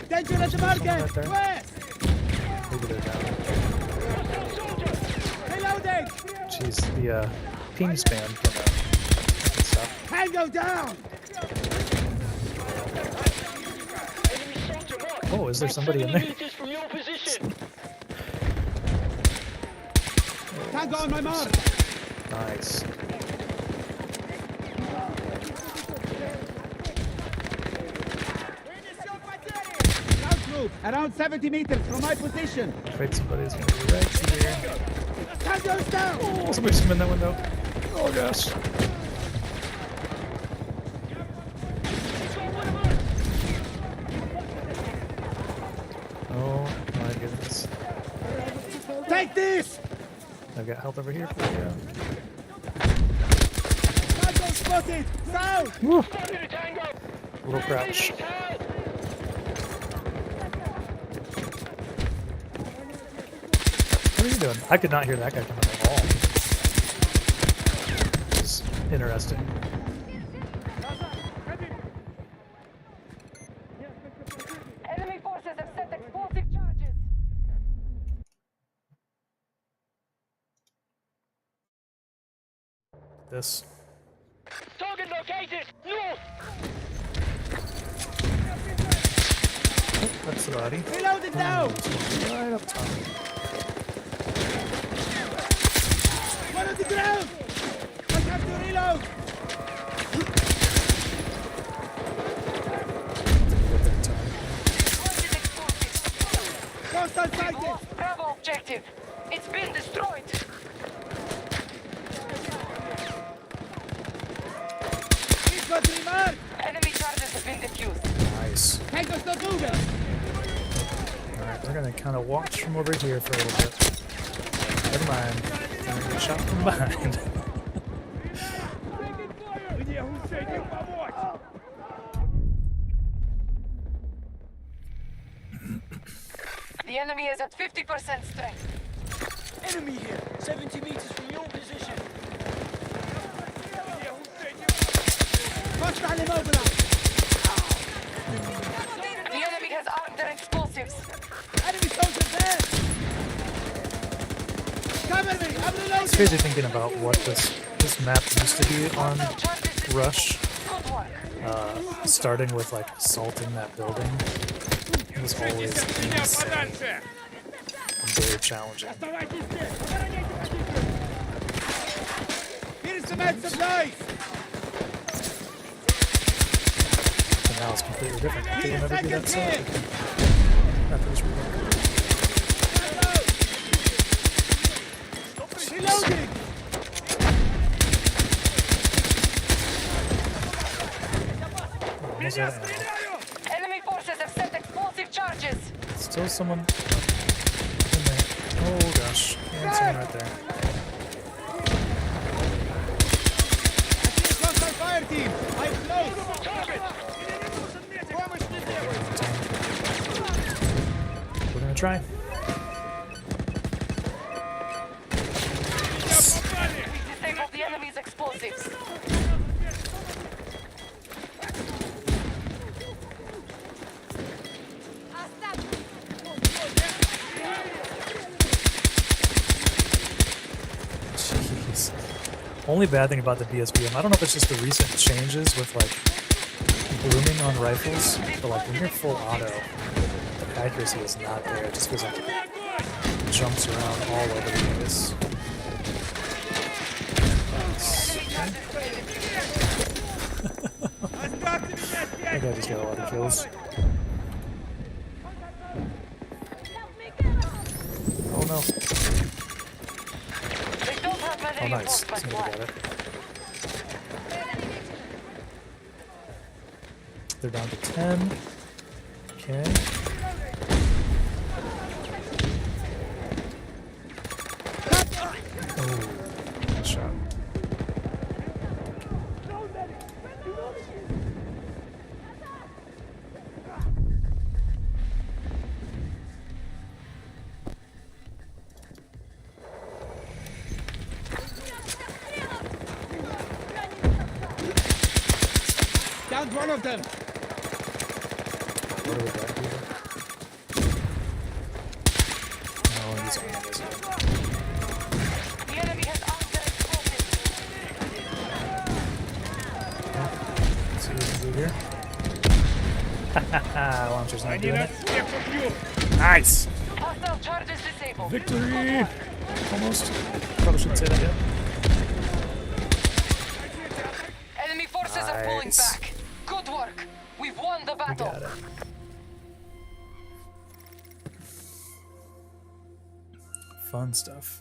Attention at the market! Right there. West! Maybe they're down. Reloading! Jeez, the ping spam from that stuff. Tango down! Oh, is there somebody in there? Tango on my mark! Nice. Scout group, around 70 meters from my position. Afraid somebody's gonna be right here. Tango's down! Oh, somebody's come in that window. Oh gosh. Oh my goodness. Take this! I've got health over here for you. Tango spotted! South! Woo. Little crouch. What are you doing? I could not hear that guy coming at all. It's interesting. Enemy forces have set explosive charges. This. Target located! North! Oh, that's the body. Reloaded now! Right up top. One on the ground! I have to reload! Hostile sighted! Bravo objective. It's been destroyed. Infantry mark! Enemy charges have been defused. Nice. Tango's not moving! Alright, we're gonna kind of watch from over here for a little bit. Never mind. I'm gonna get shot from behind. Мне Гусейну помочь! The enemy is at 50% strength. Enemy here! 70 meters from your position! Мне Гусейну Hostile immobilized! The enemy has armed their explosives. Enemy soldiers there! Cover me! I'm It's reloading! crazy thinking about what this map used to be on Rush. Good work. Starting with like assaulting that building. It was always меня insane подальше! and very challenging. Оставайтесь здесь! Охраняйте позицию! Here is some med supplies! And now it's completely different. It will never be that Seconds same. After this reload. Reloading! Almost out of ammo. Enemy forces have set explosive charges. Still still someone in there. Oh gosh. And someone right there. Frontal fire team! I'm close! We're gonna try. Disable the enemy's explosives. Jeez. Only bad thing about the BSBM, I don't know if it's just the recent changes with like blooming on rifles, but like when you're full auto, the accuracy is not there. It just feels like it jumps around all over the place. That guy just got a lot of kills. Oh no. They don't have many Oh nice. reinforcements Somebody got left. it. They're down to 10. Okay. Oh, nice shot. Downed one of them! What do we got here? Oh, he's on this one. The enemy has armed their explosives. Let's see what we can do here. Haha, launcher's not doing it. Nice! Hostile charges disabled. Victory! Almost. Probably shouldn't say that yet. Enemy forces are pulling Nice. back. Good work. We've won the We battle. got it. Fun stuff.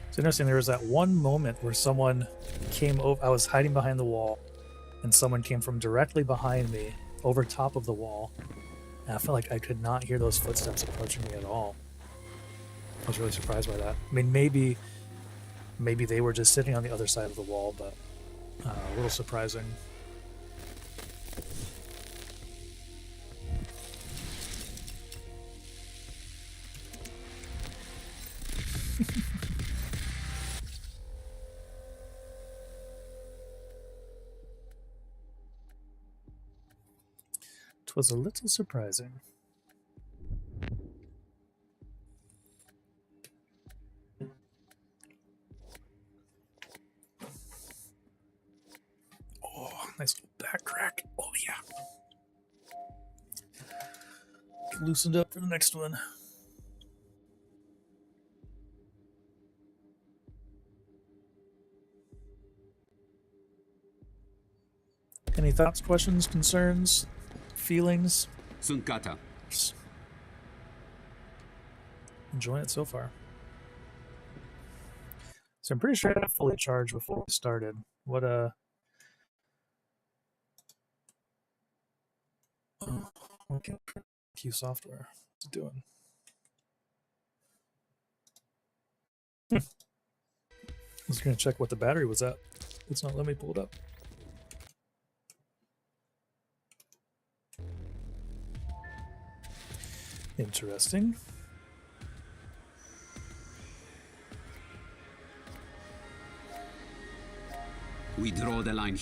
It's interesting, there was that one moment where someone came over. I was hiding behind the wall, and someone came from directly behind me, over top of the wall. And I felt like I could not hear those footsteps approaching me at all. I was really surprised by that. I mean, maybe they were just sitting on the other side of the wall, but a little surprising. It was a little surprising. Oh, nice little back crack. Oh, yeah. Loosened up for the next one. Any thoughts, questions, concerns, feelings? Sunt gata. Enjoying it so far. So I'm pretty sure I had fully charged before we started. What okay, Q software. What's it doing? I was gonna check what the battery was at. It's not letting me pull it up. Interesting. We draw the line.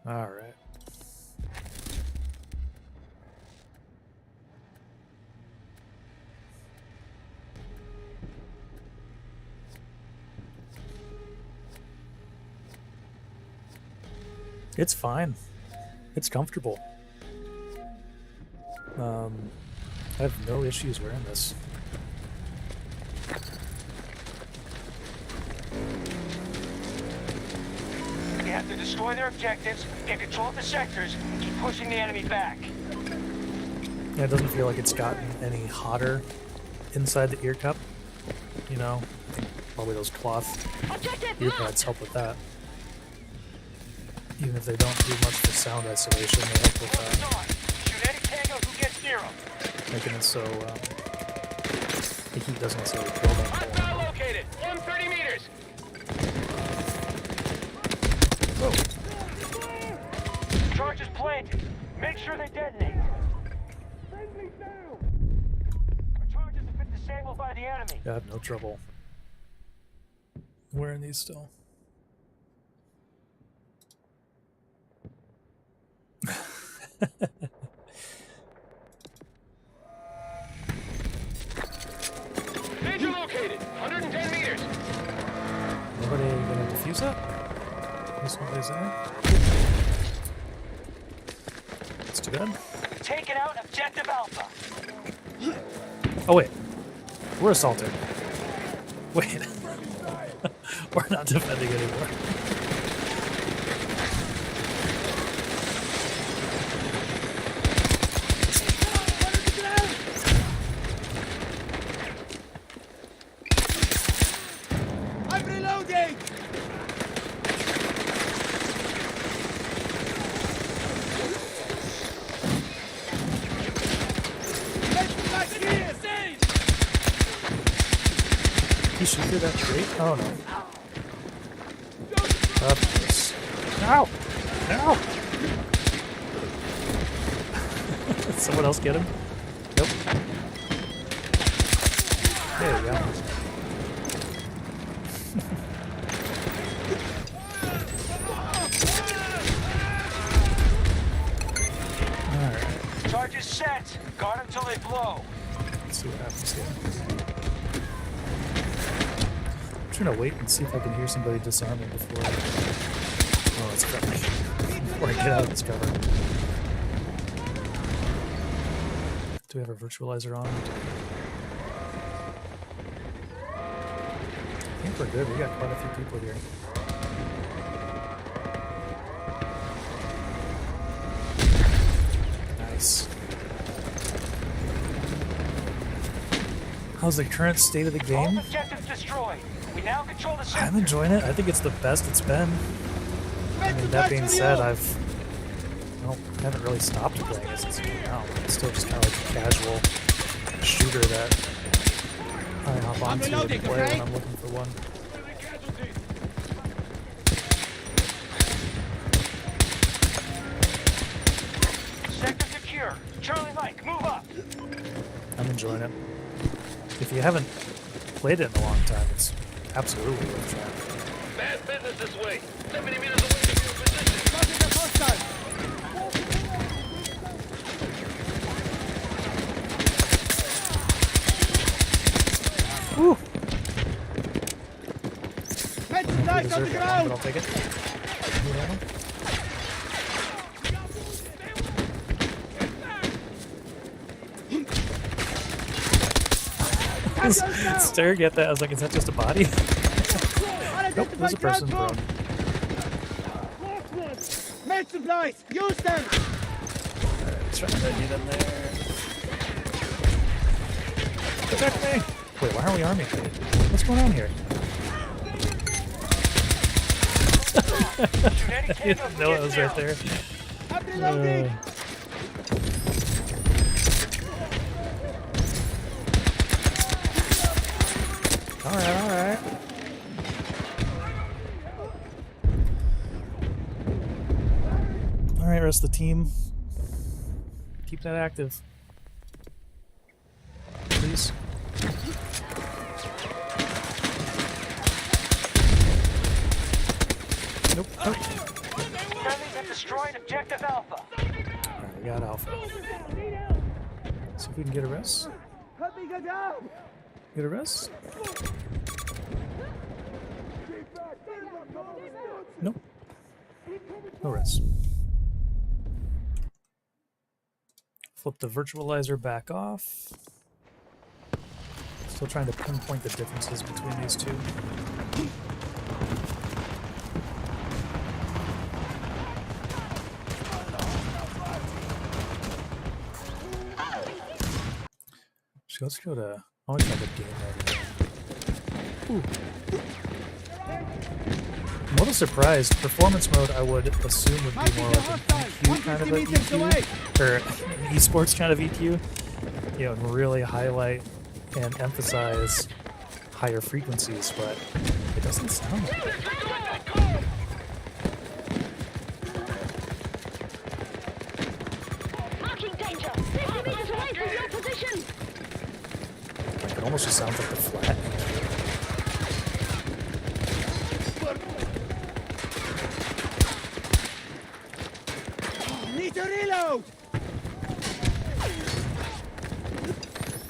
All right. It's fine. It's comfortable. I have no issues wearing this. You have to destroy their objectives, get control of the sectors, and keep pushing the enemy back. Yeah, it doesn't feel like it's gotten any hotter inside the ear cup. You know, I think probably those cloth ear pads help with that. Even if they don't do much for sound isolation, they help with Close on. Shoot any tango who gets near them. making it so the heat doesn't necessarily build up. Hostile located. 130 meters. Whoa. Charges planted. Make sure they detonate. Our charges have been disabled by the enemy. I have no trouble wearing these still. Danger located. 110 meters. Nobody gonna defuse that? There's nobody's there. That's too bad. Taking out objective Alpha. Oh wait, we're assaulted. Wait, we're not defending anymore. I'm reloading! He shoot through that tree? Oh no. Up this. No! No! Someone else get him? Nope. There you go. Alright, Charges set. Guard until they blow. let's see what happens here. I'm trying to wait and see if I can hear somebody disarming before I... Oh, it's coming. Before I get out of this cover. Do we have our virtualizer on? I think we're good. We got quite a few people here. Nice. How's the current state of the All game? objectives destroyed. We now control the I'm sector. enjoying it. I think it's the best it's been. I mean, that being said, I haven't really stopped playing it since it came out. It's still just kind of like a casual shooter that I hop onto and reloading, play okay? when I'm looking for one. Sector secure. Charlie Mike, move up. I'm enjoying it. If you haven't played it in a long time, it's absolutely worth trying. Bad business this way. 70 meters away from your position. Spotted a hostile! Woo! Med I supplies on deserve the that one, ground! but I'll take it. Staring at that, I was like, is that just a body? Nope, there's a person, bro. Med supplies! Use them! Trying to get in there. Protect me! Wait, why aren't we army paid? What's going on here? I didn't know it was right there. I'm reloading! Alright, alright. Alright, rest of the team. Keep that active. Please. Nope, nope. Friendlies have destroyed objective Alpha. Alright, we got Alpha. See if we can get a rest. Help me get down! Get a rest? Nope. No rest. Flip the virtualizer back off. Still trying to pinpoint the differences between these two. So let's go to... I want to try the game mode again. Ooh. I'm a little surprised. Performance mode, I would assume, would be more like an EQ kind of a EQ, or an esports kind of EQ. You know, and really highlight and emphasize higher frequencies, but it doesn't sound like it. Marking danger. 50 meters away from your position. Like, it almost just sounds like the flat EQ. Need to reload!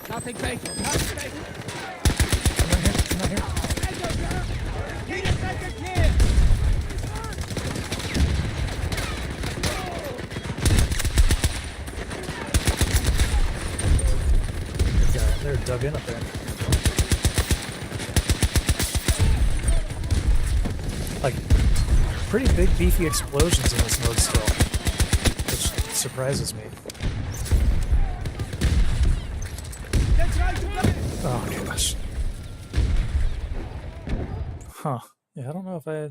Nothing fatal. Nothing fatal. I'm not here. Need a second here! Yeah, they're dug in up there. Like, pretty big beefy explosions in this mode still, which surprises me. Oh gosh. Huh. Yeah, I don't know if I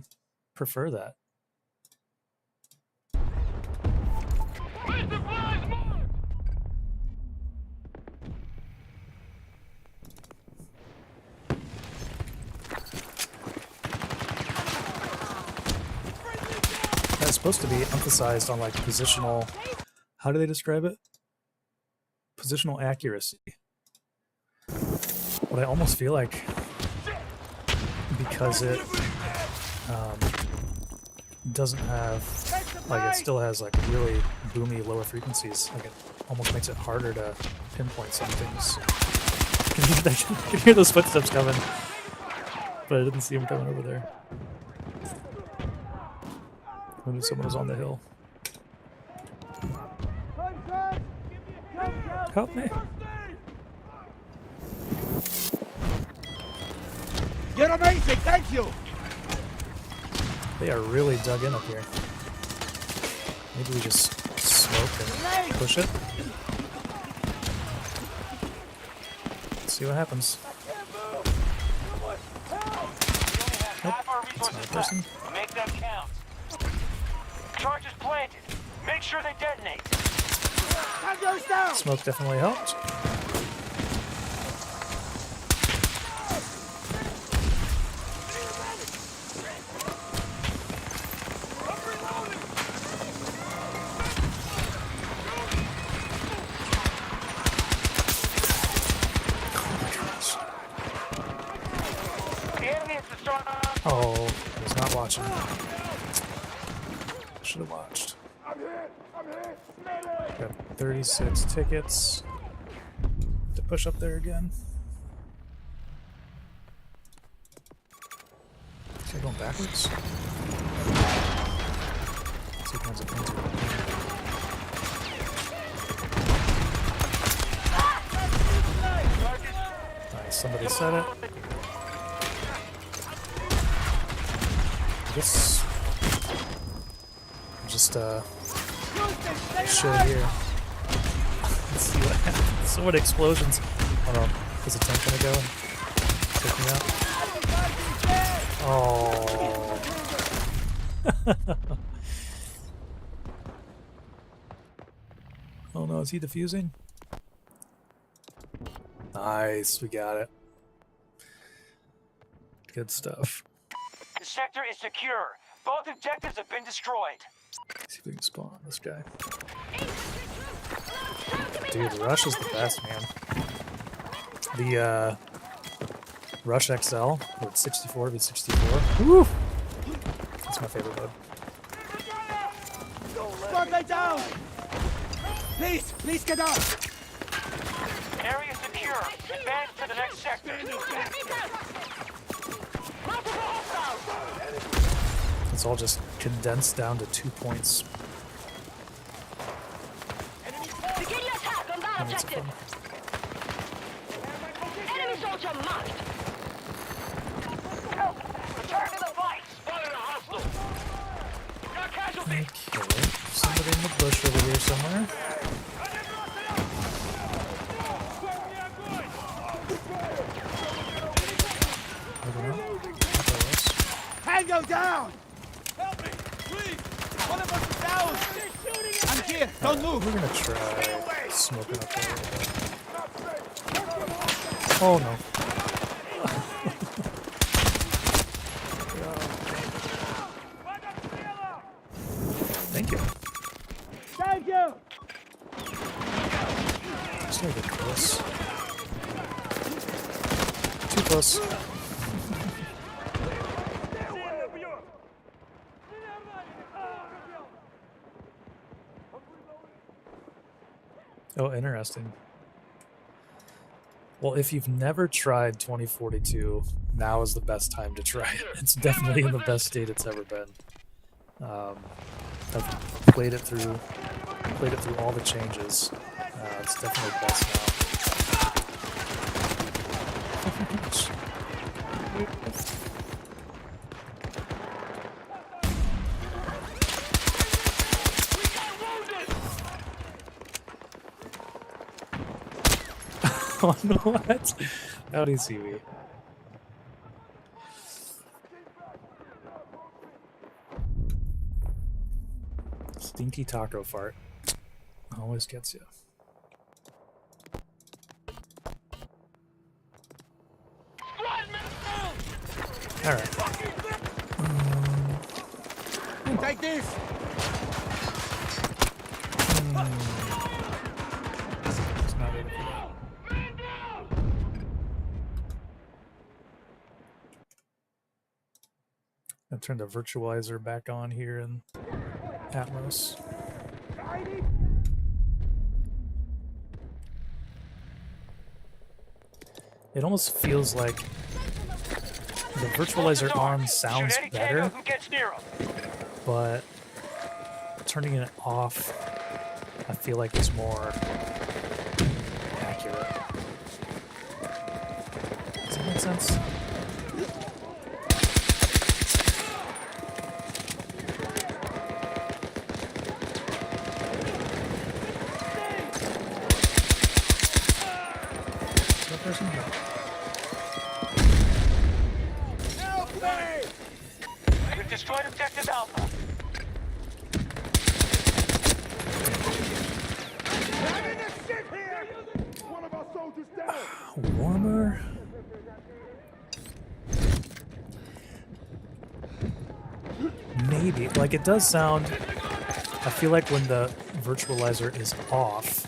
prefer that. That's supposed to be emphasized on like positional, how do they describe it? Positional accuracy. But I almost feel like because it doesn't have, like, it still has like really boomy lower frequencies, like it almost makes it harder to pinpoint some things. I can hear those footsteps coming, but I didn't see them coming over there. I knew someone was on the hill. Help me. You're amazing, thank you! They are really dug in up here. Maybe we just smoke and push it. Let's see what happens. Nope, that's my person. Make them count. Charges planted. Make sure they detonate. Tango's down! Smoke definitely helped. Oh, I was not watching. Should have watched. Got 36 tickets. To push up there again. Is he going backwards? Let's see if one's a painter. Nice, somebody said it. I guess I'll just show here. Let's see what happens. So what explosions? Oh no, is the tank gonna go and take me out? Oh. Oh no, is he defusing? Nice, we got it. Good stuff. The sector is secure. Both objectives have been destroyed. See if we can spawn on this guy. Dude, the Rush is the best, man. The Rush XL with 64 v 64. Woo! That's my favorite mode. Spotlight down! Please get out! Area secure. Advance to the next sector. It's all just condensed down to 2 points. Begin your attack on that Minutes of objective. fun. Enemy soldier marked. Return to the fight. Spotted a hostile. Got casualty. Okay, somebody in the bush over here somewhere. Moving up. Tango down! We're gonna try smoking up there a little bit. Oh no. Thank you. Thank you! Just a little bit close. Too close. Oh, interesting. Well, if you've never tried 2042, now is the best time to try it. It's definitely in the best state it's ever been. I've played it through all the changes. It's definitely best now. Oh no, what? Howdy, Seaweed. Stinky taco fart. Always gets you. Alright. Take this! It's not ready for that. I'll turn the virtualizer back on here in Atmos. It almost feels like the virtualizer on sounds better, but turning it off, I feel like is more accurate. Does that make sense? Person? No. Help me! We've destroyed objective Alpha. Having a ship here! One of our soldiers down! Warmer? Maybe. Like, it does sound... I feel like when the virtualizer is off...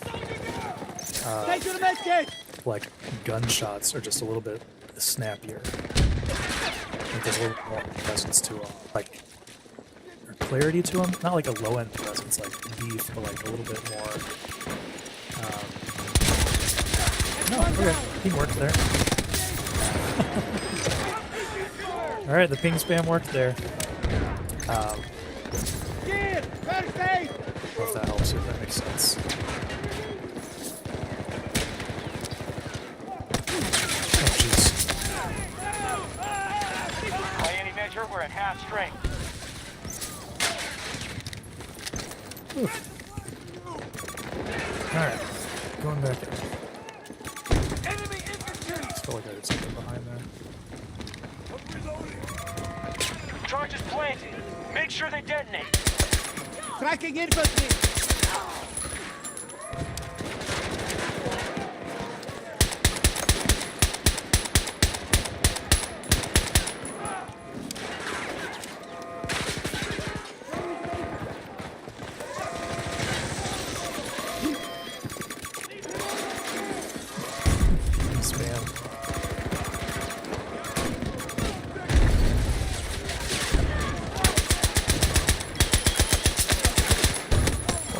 Take to the med kit! like gunshots are just a little bit snappier. Like there's a little more presence to them, like or clarity to them. Not like a low end presence like beef, but like a little bit more. No, okay, teamwork there. All right, the ping spam worked there. Gear! First aid! I don't know if that helps you, if that makes sense. We're at half strength. Alright, going back in. Enemy infantry! I feel like I had something behind there. Charges planted. Make sure they detonate. Tracking infantry!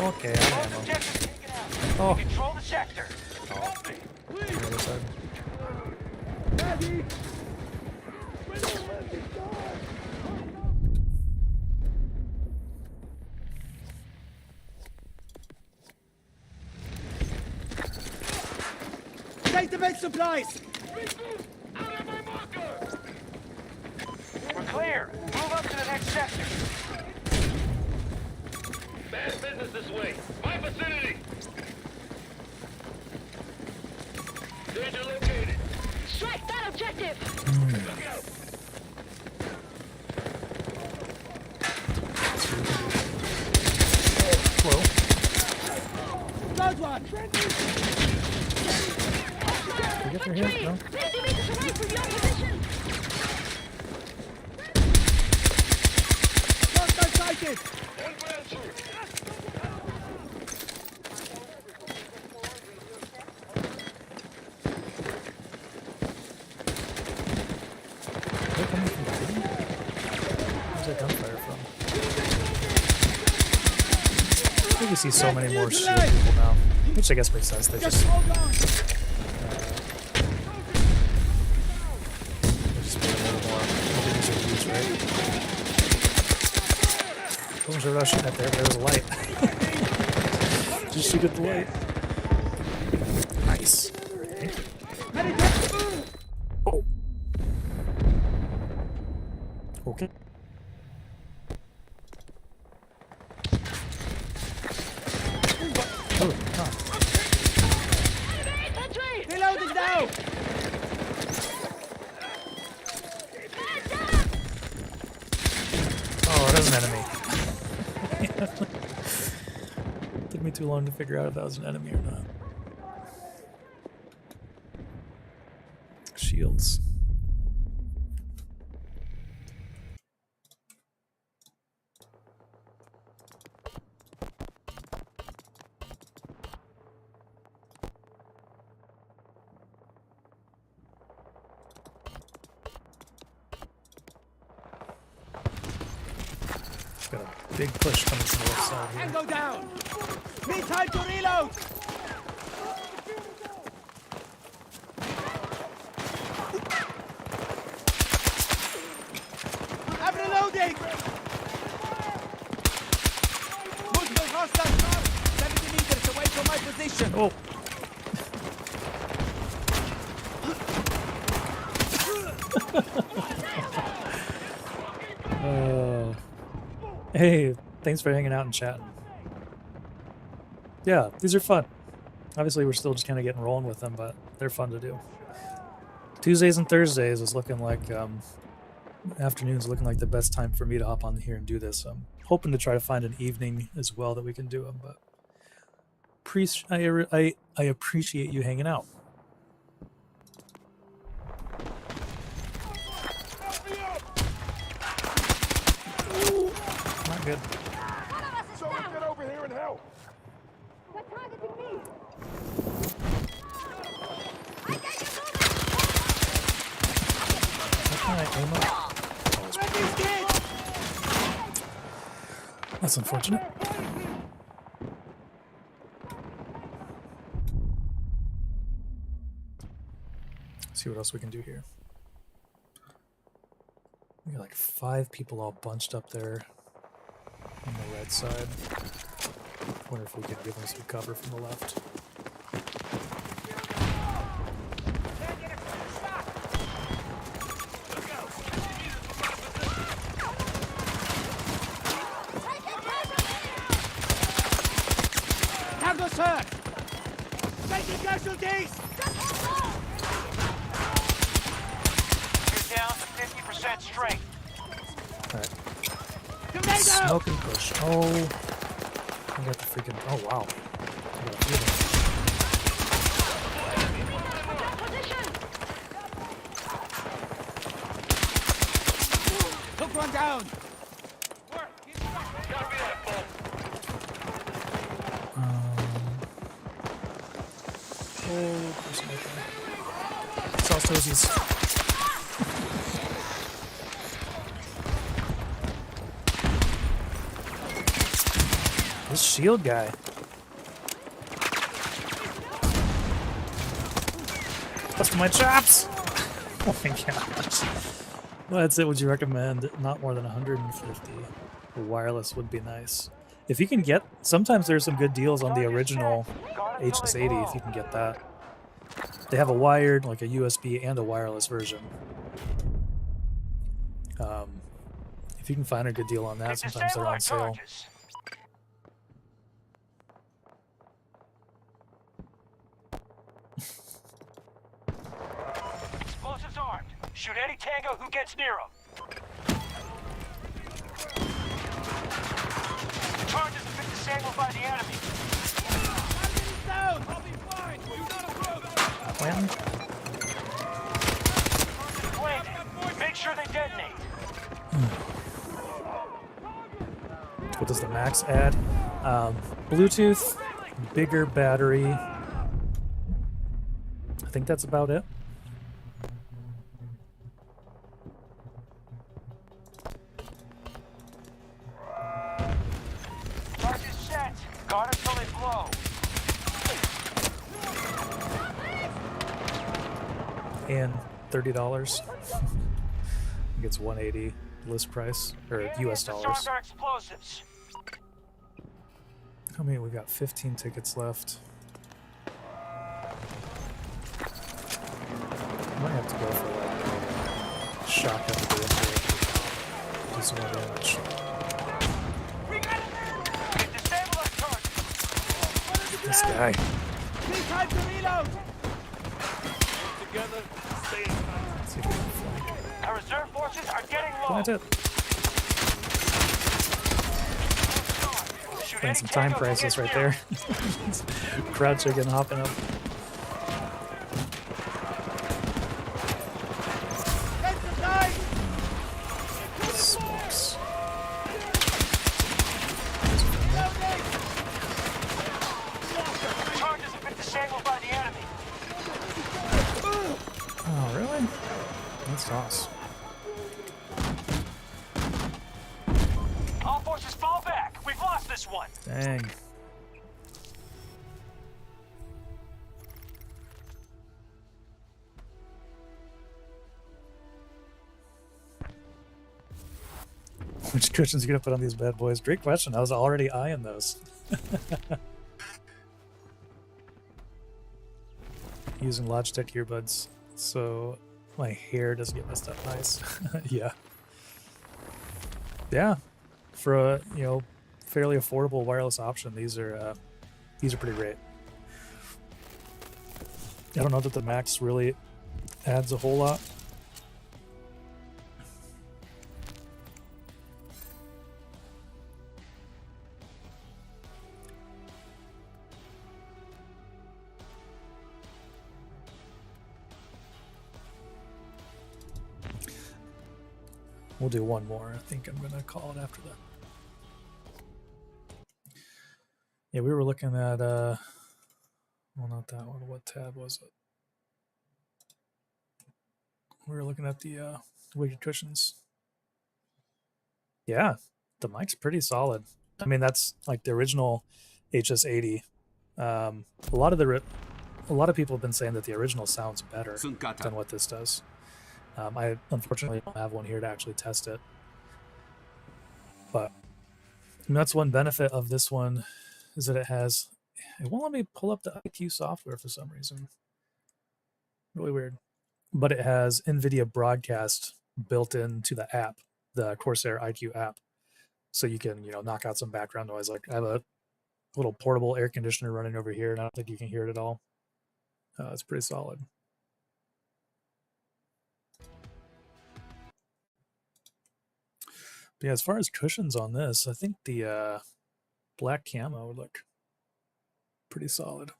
Okay, I am. Oh. Control the sector. Oh. The other side. Take the med supplies! We're clear. Move up to the next sector. Bad business this way. My vicinity. Danger located. Strike that objective! Look out. Hello. found one! Did we get through here? No? 50 meters away from your position! Hostile sighted! One ground troop. They're coming from behind? Where's that gunfire from? I think we see so many more shield people now, which I guess makes sense. They just Hold on! put a little more these are huge, right? Wasn't sure what I was shooting at there, but there was a light. Just shoot at the light. Nice. Oh. Okay. Oh, huh. Reloading now! Oh, there's an enemy. Took me too long to figure out if that was an enemy or not. Shields. Got a big push coming from the left side here. Tango down! Need time to reload! I'm reloading! Multiple hostile cars! 70 meters away from my position! Oh! Hey, thanks for hanging out and chatting. Yeah, these are fun. Obviously, we're still just kind of getting rolling with them, but they're fun to do. Tuesdays and Thursdays is looking like afternoons looking like the best time for me to hop on here and do this. I'm hoping to try to find an evening as well that we can do them, but I appreciate you hanging out. Not good. Someone get over here and help. They're targeting me! How can I aim up? That's unfortunate. See what else we can do here. We got like 5 people all bunched up there on the red side. Wonder if we could give them some cover from the left. Tango, sir! Taking casualties! You're down to 50% strength. Alright. Tornado! Smoke and push. Oh. I got the freaking. Oh, wow. I got a few Took one down! Gotta be that full. Oh, there's nothing. Sauce toesies. This shield guy. That's my chops! Oh my gosh. Well, that's it. Would you recommend not more than 150? The wireless would be nice. If you can get, sometimes there's some good deals on the original HS80 if you can get that. They have a wired, like a USB and a wireless version. If you can find a good deal on that, sometimes they're on sale. Explosives armed. Shoot any tango who gets near them. Charges have been disabled by the enemy. planting. Planted. Make sure they detonate. What does the Max add? Bluetooth, bigger battery. I think that's about it. Charge is set. Guard until they blow. And $30. I think it's $180 list price, or US dollars. Disarmed our explosives. How many? We got 15 tickets left. Might have to go for like shotgun to do some more damage. Disable our target. This guy. Need time to reload! Let's see if we can flank. Our reserve forces are getting low. Plant it. Shoot Playing any some time tango crisis that right gets there. Crowd chicken hopping up. Get the time! Smokes. Charges have been disabled by the enemy. Oh, really? That's toss. All forces fall back. We've lost this one. Dang. Which cushions are you gonna put on these bad boys? Great question. I was already eyeing those. Using Logitech earbuds, so my hair doesn't get messed up. Nice. Yeah. Yeah. For a fairly affordable wireless option, these are pretty great. I don't know that the Max really adds a whole lot. We'll do one more. I think I'm gonna call it after that. Yeah, we were looking at well, not that one. What tab was it? We were looking at the weighted cushions. Yeah, the mic's pretty solid. I mean, that's like the original HS80. A lot of people have been saying that the original sounds better than what this does. I unfortunately don't have one here to actually test it, but that's one benefit of this one is that it won't let me pull up the IQ software for some reason. Really weird. But it has NVIDIA Broadcast built into the app, the Corsair IQ app. So you can, knock out some background noise. Like I have a little portable air conditioner running over here, and I don't think you can hear it at all. It's pretty solid. But yeah, as far as cushions on this, I think the black camo would look pretty solid.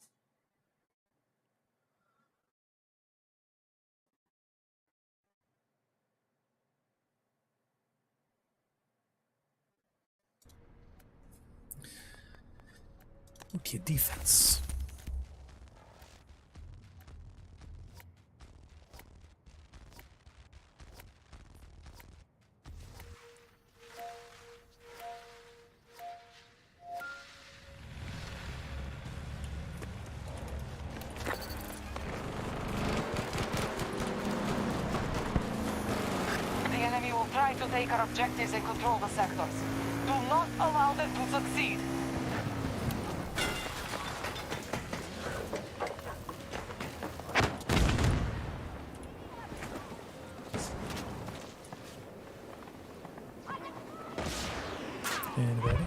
Okay, defense. The enemy will try to take our objectives and control the sectors. Do not allow them to succeed. Anybody?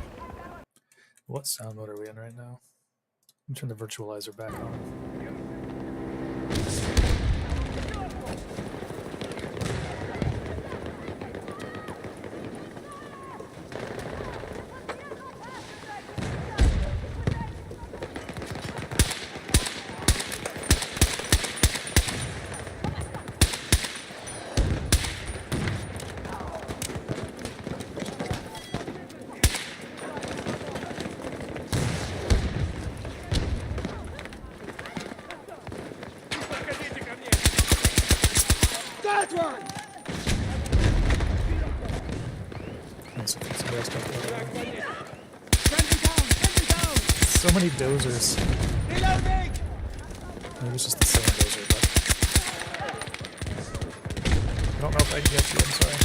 What sound mode are we in right now? I'm turn the virtualizer back on. Got one! Nice. Somebody else got the other one. Sentry down! So many dozers. Reloading! Maybe it's just the same dozer, but I don't know if I can get to it. I'm sorry.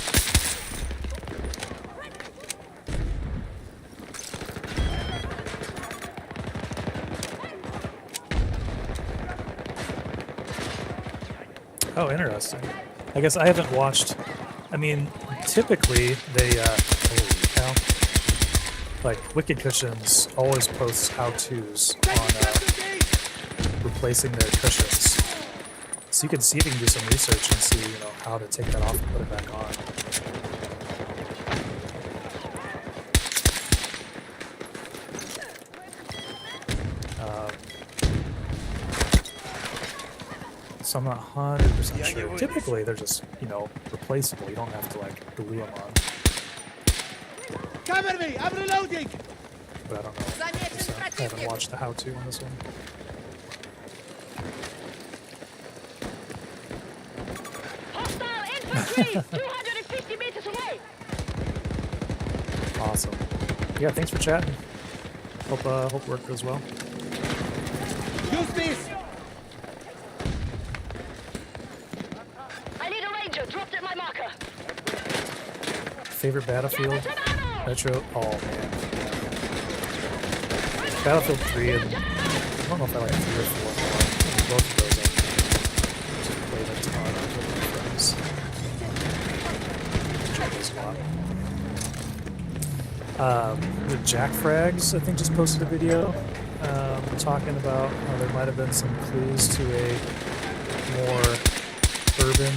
Oh, interesting. I guess I haven't watched. I mean, typically they, holy cow. Like, Wicked Cushions always posts how-tos on replacing their cushions. So you can see if you can do some research and see, you know, how to take that off and put it back on. So I'm not 100% sure. Typically, they're just, you know, replaceable. You don't have to, like, glue them on. Cover me! I'm reloading! But I don't know. So I haven't watched the how-to on this one. Hostile infantry! 250 meters away! Awesome. Yeah, thanks for chatting. Hope work goes well. Use this! I need a ranger. Dropped at my marker. Favorite Battlefield? Metro? Oh, man. Battlefield 3 and... I don't know if I like 3 or 4 more. Both of those I just played a ton with my friends. Tried those a lot. The Jack Frags, I think, just posted a video talking about how there might have been some clues to a more urban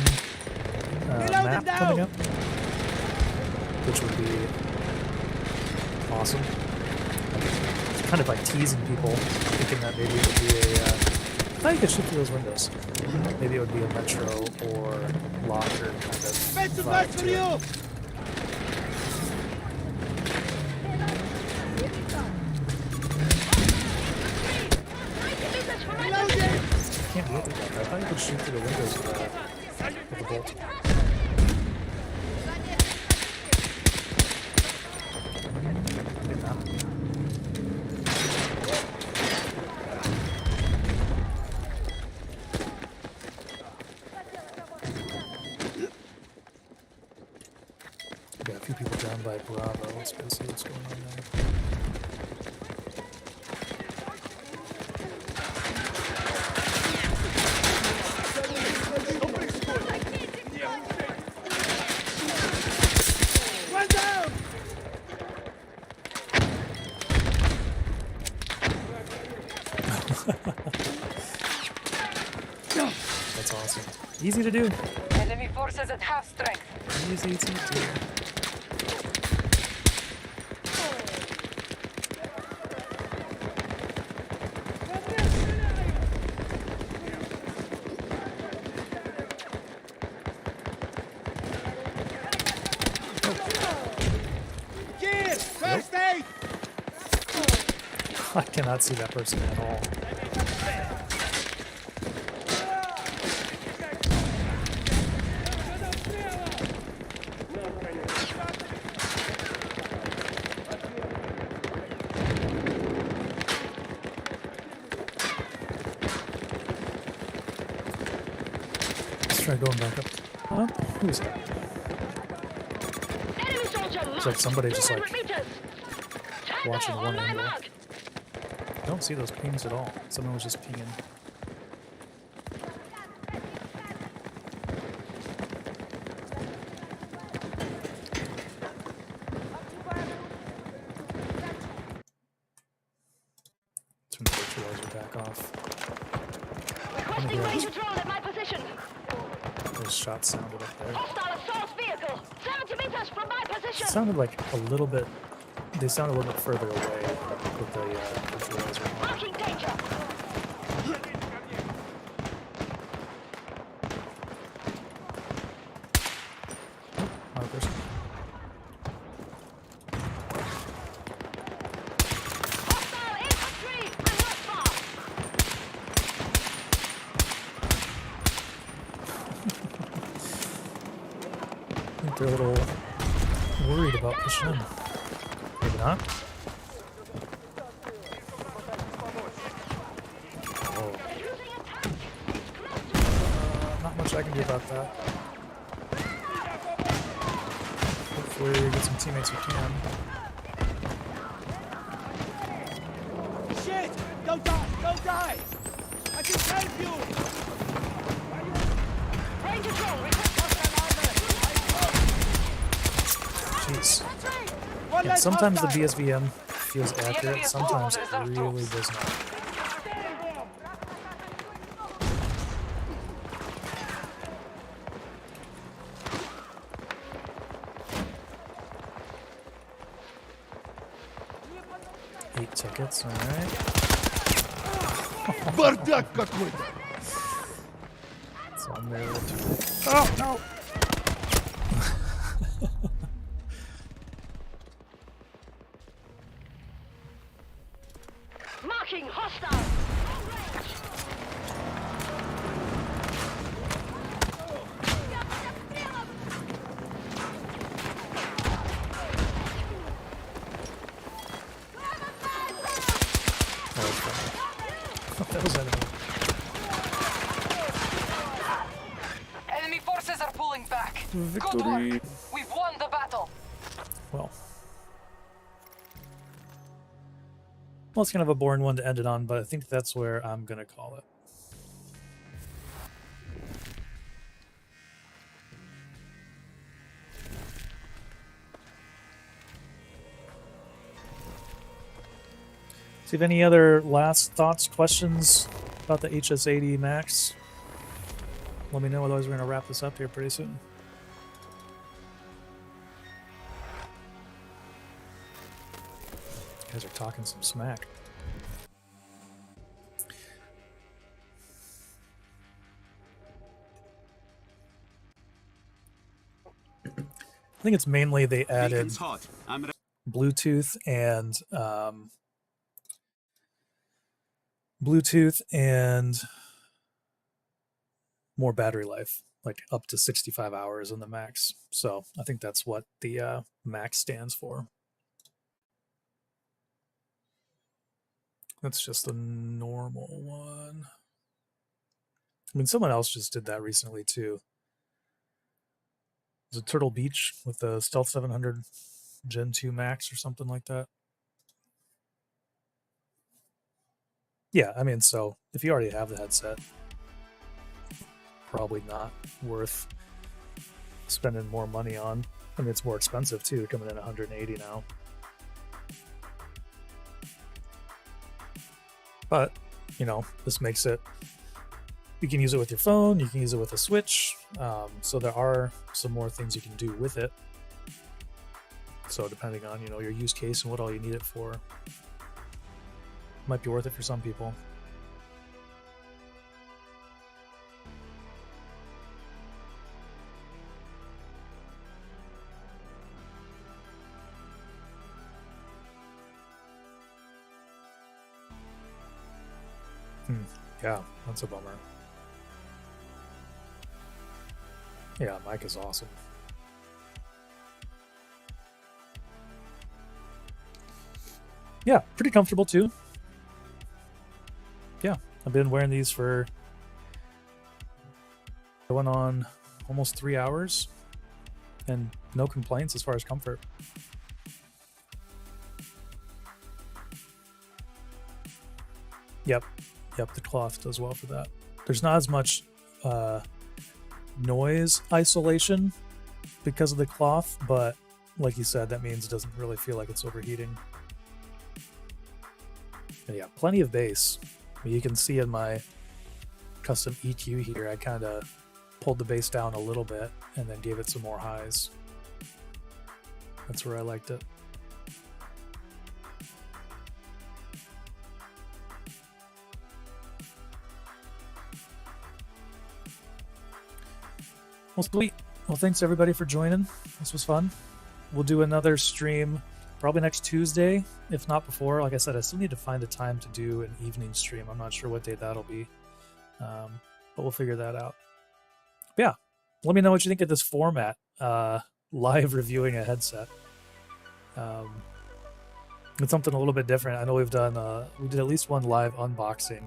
map coming up, which would be awesome. Kind of like teasing people, thinking that maybe it would be a. I thought you could shoot through those windows. Maybe it would be a metro or locker kind of vibe to it. I can't look at that. I thought you could shoot through the windows with a bolt. Maybe not. Got a few people down by Bravo. Let's go see what's going on there. That's awesome. Easy to do. Enemy forces at half strength. Easy to do. Gear! First aid! I cannot see that person at all. Let's try going back up. Huh? Who's that? Enemy soldier It's like somebody just like 200 meters. watching Tango one on my angle. mark. I don't see those pings at all. Someone was just pinging. Turn the virtualizer back off. Requesting ranger drone at my position. Those shots sounded up there. Hostile assault vehicle. 70 meters from my position. It sounded like a little bit. They sound a little bit further away with the virtualizer. Marking danger. Markers. Hostile infantry. I'm not far. they're a little worried about pushing in. Maybe not. Oh. Not much I can do about that. Hopefully get some teammates who can. Shit! Don't die! Don't die! I can help you! Jeez. One Yeah, less sometimes the hostile. BSVM feels accurate, sometimes it really does not. Eight tickets, alright. Бардак какой-то! It's on there. Oh, no! Marking hostile! That was funny. That was enemy. Enemy forces are pulling back. Good Victory. work. We've won the battle. Well, it's kind of a boring one to end it on, but I think that's where I'm going to call it. So, if any other last thoughts, questions about the HS80 Max, let me know. Otherwise, we're going to wrap this up here pretty soon. You guys are talking some smack. I think it's mainly they added Beacon's hot. I'm ready. Bluetooth and more battery life, like up to 65 hours in the Max. So I think that's what the Max stands for. That's just the normal one. I mean, someone else just did that recently too. It was a Turtle Beach with the Stealth 700 Gen 2 Max or something like that. Yeah, I mean, so if you already have the headset, probably not worth spending more money on. I mean, it's more expensive too, coming in 180 now. But, you know, this makes it, you can use it with your phone, you can use it with a Switch, so there are some more things you can do with it. So depending on, you know, your use case and what all you need it for, might be worth it for some people. Yeah, that's a bummer. Yeah, Mike is awesome. Yeah, pretty comfortable too. Yeah, I've been wearing these for going on almost 3 hours and no complaints as far as comfort. Yep, the cloth does well for that. There's not as much noise isolation because of the cloth, but like you said, that means it doesn't really feel like it's overheating. And yeah, plenty of bass. You can see in my custom EQ here, I kind of pulled the bass down a little bit and then gave it some more highs. That's where I liked it. Well, sweet. Well, thanks everybody for joining. This was fun. We'll do another stream probably next Tuesday, if not before. Like I said, I still need to find a time to do an evening stream. I'm not sure what day that'll be, but we'll figure that out. But yeah, let me know what you think of this format. live reviewing a headset. It's something a little bit different. I know we've done we did at least one live unboxing.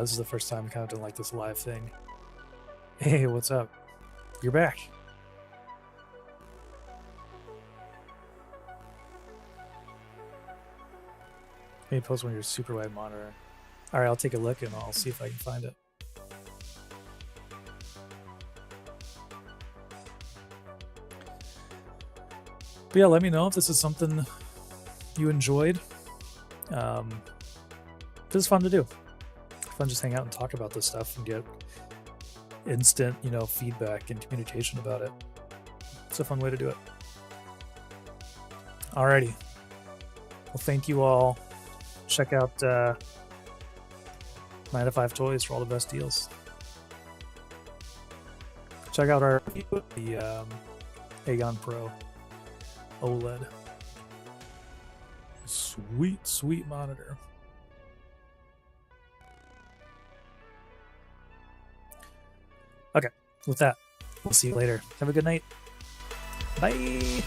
This is the first time kind of doing like this live thing. Hey, what's up? You're back. Maybe post one of your super wide monitor. All right, I'll take a look and I'll see if I can find it. But yeah, let me know if this is something you enjoyed. This is fun to do. Fun just hang out and talk about this stuff and get instant, feedback and communication about it. It's a fun way to do it. Alrighty. Well, thank you all. Check out 9 to 5 Toys for all the best deals. Check out our the Aegon Pro OLED. Sweet, sweet monitor. Okay, with that, we'll see you later. Have a good night. Bye.